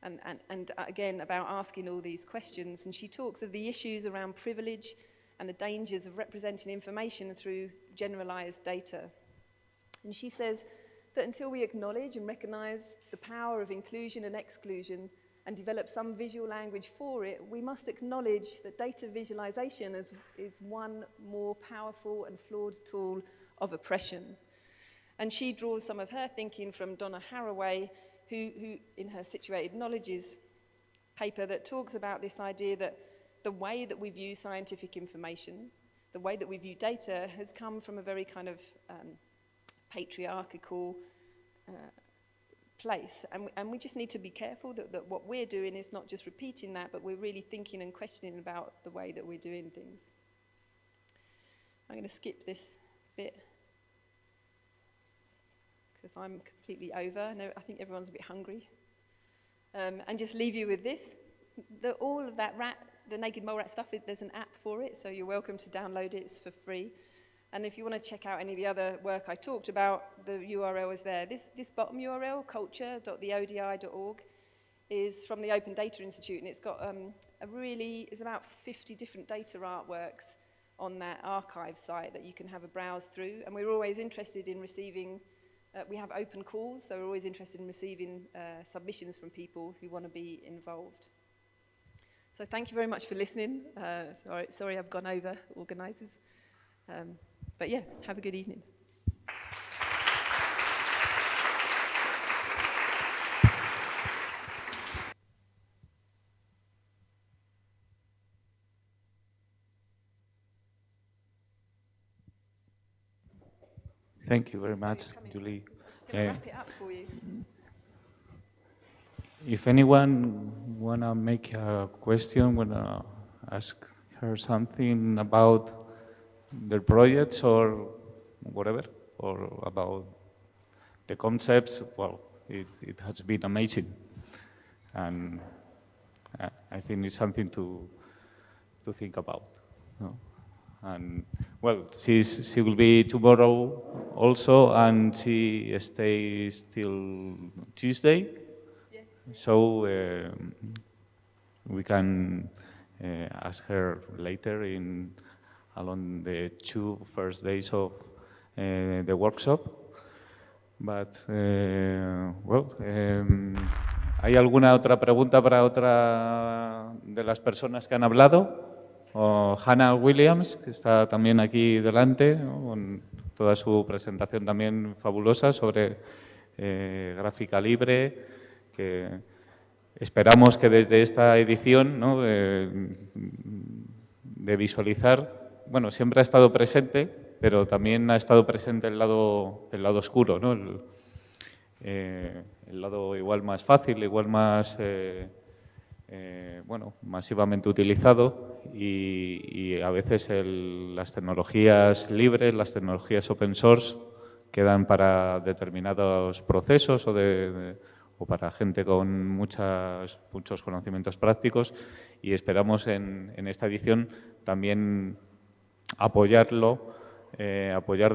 And again, about asking all these questions. And she talks of the issues around privilege and the dangers of representing information through generalized data. And she says that until we acknowledge and recognize the power of inclusion and exclusion and develop some visual language for it, we must acknowledge that data visualization is one more powerful and flawed tool of oppression. And she draws some of her thinking from Donna Haraway, who in her Situated Knowledges paper, that talks about this idea that the way that we view scientific information, the way that we view data, has come from a very kind of patriarchal place. And we just need to be careful that what we're doing is not just repeating that, but we're really thinking and questioning about the way that we're doing things. I'm going to skip this bit because I'm completely over, and I think everyone's a bit hungry. And just leave you with this. All of that the naked mole rat stuff, there's an app for it, so you're welcome to download it. It's for free. And if you want to check out any of the other work I talked about, the URL is there. This bottom URL, culture.theodi.org, is from the Open Data Institute, and it's got it's about 50 different data artworks on that archive site that you can have a browse through. And we're always interested in receiving, we have open calls, so we're always interested in receiving submissions from people who want to be involved. So thank you very much for listening. Sorry I've gone over, organisers. But yeah, have a good evening. Thank you very much, Julie. Wrap it up for you. If anyone wanna make a question, wanna ask her something about their projects or whatever, or about the concepts, well, it has been amazing, and I think it's something to think about. No? And well, she will be tomorrow also, and she stays till Tuesday. Yeah. So we can ask her later along the 2 first days of the workshop. But ¿hay alguna otra pregunta para otra de las personas que han hablado? O Hannah Williams, que está también aquí delante, ¿no? Con toda su presentación también fabulosa sobre gráfica libre, que esperamos que desde esta edición, ¿no? de Visualizar, bueno, siempre ha estado presente, pero también ha estado presente el lado oscuro, ¿no? El lado igual más fácil, igual más masivamente utilizado, y a veces las tecnologías libres, las tecnologías open source quedan para determinados procesos o para gente con muchos conocimientos prácticos, y esperamos en esta edición también apoyar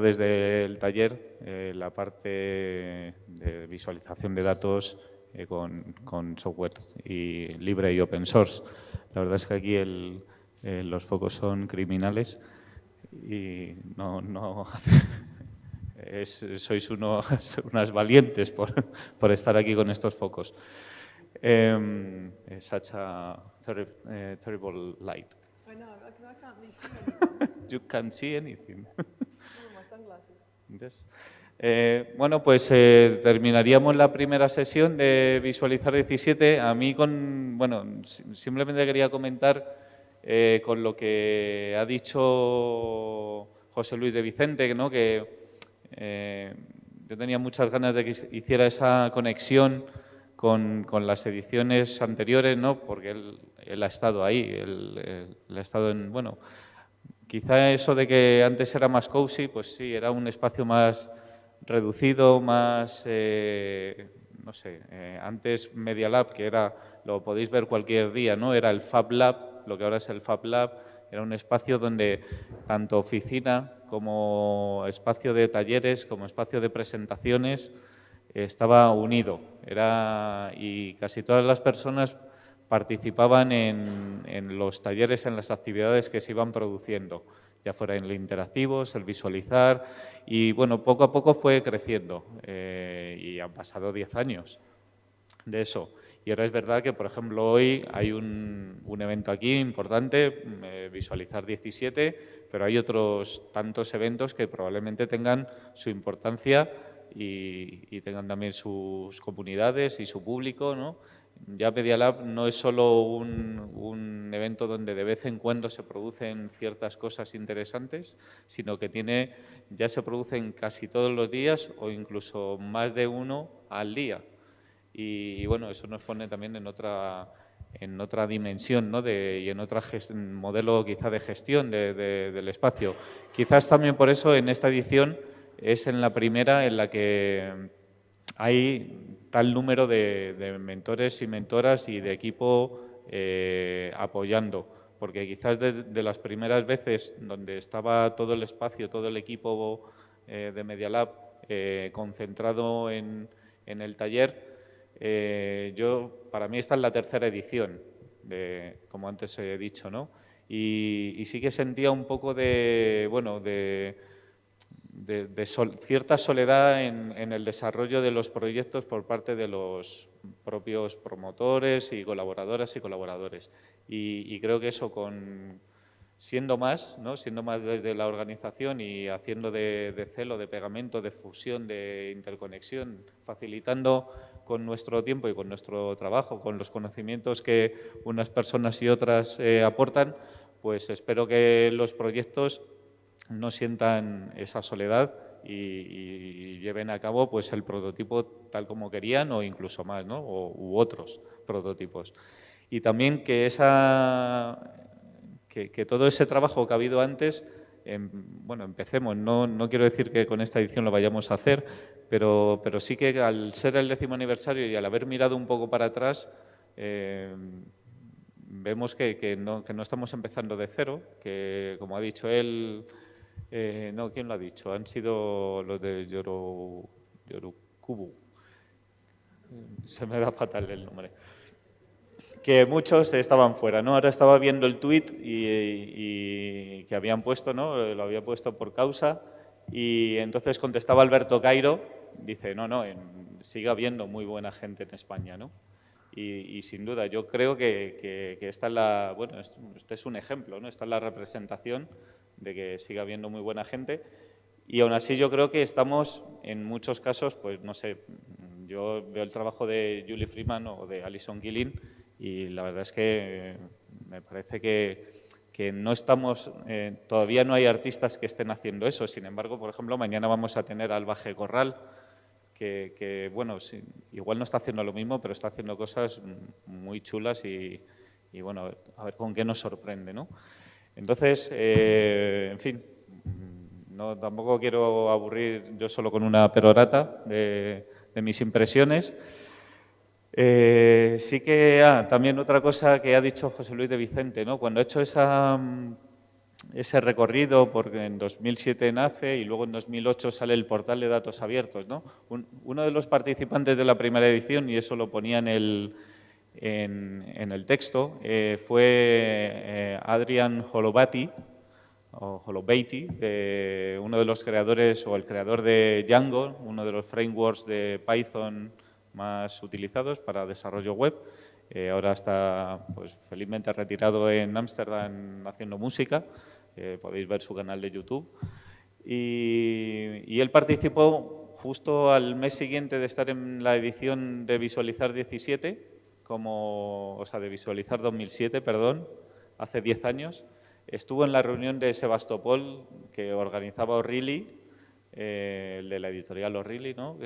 desde el taller la parte de visualización de datos con software libre y open source. La verdad es que aquí los focos son criminales y sois unas valientes por estar aquí con estos focos. Such a terrible light. I know, I can't really see anything. You can't see anything. My sunglasses. Yes. Bueno, pues terminaríamos la primera sesión de Visualizar'17. A mí simplemente quería comentar con lo que ha dicho José Luis de Vicente, ¿no? Que yo tenía muchas ganas de que hiciera esa conexión con las ediciones anteriores, ¿no? Porque él ha estado ahí, él ha estado en, quizá eso de que antes era más cozy, pues sí, era un espacio más reducido, más, antes Media Lab, que lo podéis ver cualquier día, ¿no? Era el Fab Lab, lo que ahora es el Fab Lab, Era un espacio donde tanto oficina como espacio de talleres, como espacio de presentaciones, estaba unido. Y casi todas las personas participaban en los talleres, en las actividades que se iban produciendo, ya fuera en el interactivos, el visualizar, y bueno, poco a poco fue creciendo y han pasado 10 años de eso. Y ahora es verdad que, por ejemplo, hoy hay un evento aquí importante, Visualizar'17, pero hay otros tantos eventos que probablemente tengan su importancia y tengan también sus comunidades y su público, ¿no? Ya Media Lab no es solo un evento donde de vez en cuando se producen ciertas cosas interesantes, sino que ya se producen casi todos los días o incluso más de uno al día. Y bueno, eso nos pone también en otra dimensión, ¿no? Y en otro modelo quizá de gestión del espacio. Quizás también por eso en esta edición es en la primera en la que hay tal número de mentores y mentoras y de equipo apoyando, porque quizás de las primeras veces donde estaba todo el espacio, todo el equipo de Media Lab concentrado en el taller, para mí esta es la tercera edición, como antes he dicho, ¿no? Y sí que sentía un poco de cierta soledad en el desarrollo de los proyectos por parte de los propios promotores y colaboradoras y colaboradores. Y creo que eso siendo más, ¿no? Siendo más desde la organización y haciendo de celo, de pegamento, de fusión, de interconexión, facilitando con nuestro tiempo y con nuestro trabajo, con los conocimientos que unas personas y otras aportan, pues espero que los proyectos no sientan esa soledad y lleven a cabo pues el prototipo tal como querían o incluso más, ¿no? U otros prototipos. Y también que todo ese trabajo que ha habido antes, empecemos. No quiero decir que con esta edición lo vayamos a hacer, pero sí que al ser el 10º aniversario y al haber mirado un poco para atrás, vemos que no estamos empezando de cero, que como ha dicho él, no, ¿quién lo ha dicho? Han sido los de Yorukubu. Se me da fatal el nombre. Que muchos estaban fuera, ¿no? Ahora estaba viendo el tuit y que habían puesto, ¿no? Lo había puesto PorCausa y entonces contestaba Alberto Cairo, dice, no, sigue habiendo muy buena gente en España, ¿no? Y sin duda, yo creo que esta es este es un ejemplo, ¿no? Esta es la representación de que sigue habiendo muy buena gente y aún así yo creo que estamos en muchos casos, pues no sé, yo veo el trabajo de Julie Freeman o de Alison Gillin y la verdad es que me parece que no estamos, todavía no hay artistas que estén haciendo eso. Sin embargo, por ejemplo, mañana vamos a tener al Baje Corral, que bueno, sí, igual no está haciendo lo mismo, pero está haciendo cosas muy chulas y bueno, a ver con qué nos sorprende, ¿no? Entonces, en fin, tampoco quiero aburrir yo solo con una perorata de mis impresiones. Sí que también otra cosa que ha dicho José Luis de Vicente, ¿no? Cuando ha hecho ese recorrido, porque en 2007 nace y luego en 2008 sale el portal de datos abiertos, ¿no? Uno de los participantes de la primera edición, y eso lo ponía en el texto, fue Adrian Holobaty, uno de los creadores o el creador de Django, uno de los frameworks de Python más utilizados para desarrollo web. Ahora está pues, felizmente retirado en Ámsterdam haciendo música. Podéis ver su canal de YouTube. Y él participó justo al mes siguiente de estar en la edición de Visualizar'17, de Visualizar 2007, perdón, hace 10 años. Estuvo en la reunión de Sebastopol que organizaba O'Reilly, el de la editorial O'Reilly, ¿no?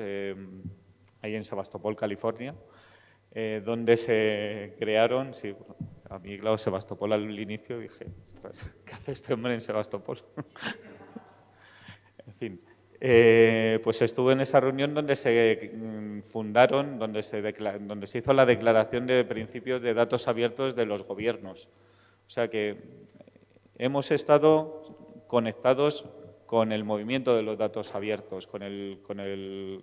Ahí en Sebastopol, California, donde se crearon, sí, a mí, claro, Sebastopol al inicio dije, ostras, ¿qué hace este hombre en Sebastopol? En fin, pues estuve en esa reunión donde se fundaron, donde se hizo la declaración de principios de datos abiertos de los gobiernos. O sea que hemos estado conectados con el movimiento de los datos abiertos, con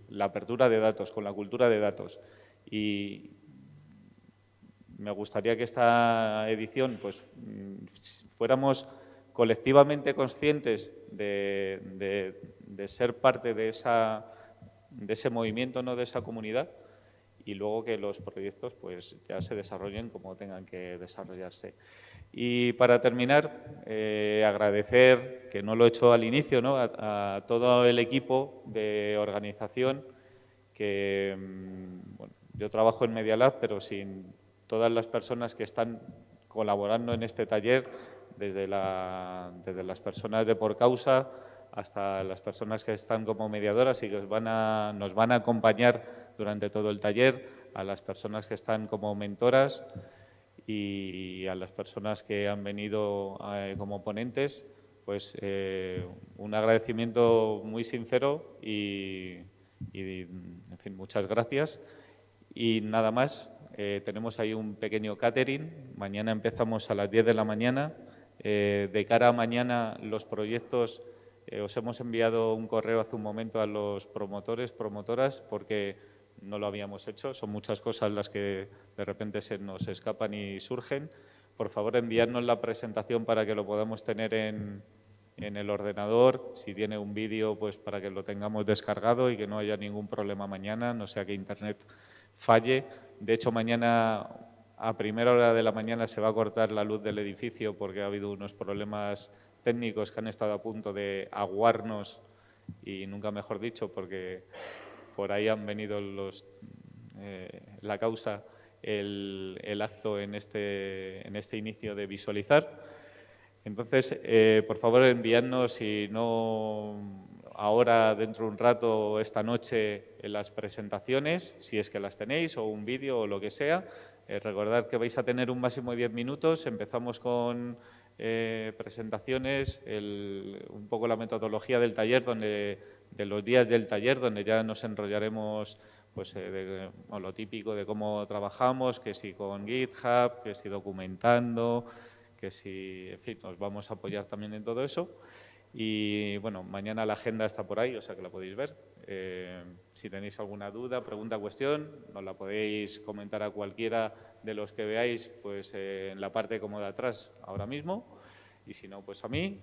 la apertura de datos, con la cultura de datos. Y me gustaría que esta edición pues, fuéramos colectivamente conscientes de ser parte de ese movimiento, ¿no?, de esa comunidad, y luego que los proyectos pues, ya se desarrollen como tengan que desarrollarse. Y para terminar, agradecer, que no lo he hecho al inicio, ¿no?, a todo el equipo de organización, que bueno, yo trabajo en Media Lab, pero sin todas las personas que están colaborando en este taller, desde las personas de PorCausa hasta las personas que están como mediadoras y que nos van a acompañar durante todo el taller, a las personas que están como mentoras y a las personas que han venido como ponentes, pues un agradecimiento muy sincero y, en fin, muchas gracias. Y nada más, tenemos ahí un pequeño catering. Mañana empezamos a las 10 de la mañana. De cara a mañana, los proyectos, os hemos enviado un correo hace un momento a los promotores, promotoras, porque no lo habíamos hecho. Son muchas cosas las que de repente se nos escapan y surgen. Por favor, enviadnos la presentación para que lo podamos tener en el ordenador. Si tiene un vídeo, pues para que lo tengamos descargado y que no haya ningún problema mañana, no sea que Internet falle. De hecho, mañana a primera hora de la mañana se va a cortar la luz del edificio porque ha habido unos problemas técnicos que han estado a punto de aguarnos, y nunca mejor dicho, porque por ahí han venido la causa, el acto en este inicio de Visualizar. Entonces, por favor, enviadnos, si no ahora, dentro de un rato, esta noche, las presentaciones, si es que las tenéis, o un vídeo o lo que sea. Recordad que vais a tener un máximo de 10 minutos. Empezamos con presentaciones, un poco la metodología del taller, de los días del taller, donde ya nos enrollaremos pues, lo típico de cómo trabajamos, que si con GitHub, que si documentando, que si, en fin, nos vamos a apoyar también en todo eso. Y bueno, mañana la agenda está por ahí, o sea que la podéis ver. Si tenéis alguna duda, pregunta, cuestión, nos la podéis comentar a cualquiera de los que veáis pues, en la parte como de atrás ahora mismo. Y si no, pues a mí.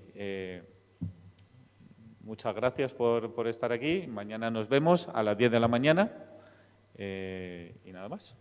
Muchas gracias por estar aquí. Mañana nos vemos a las 10 de la mañana. Y nada más.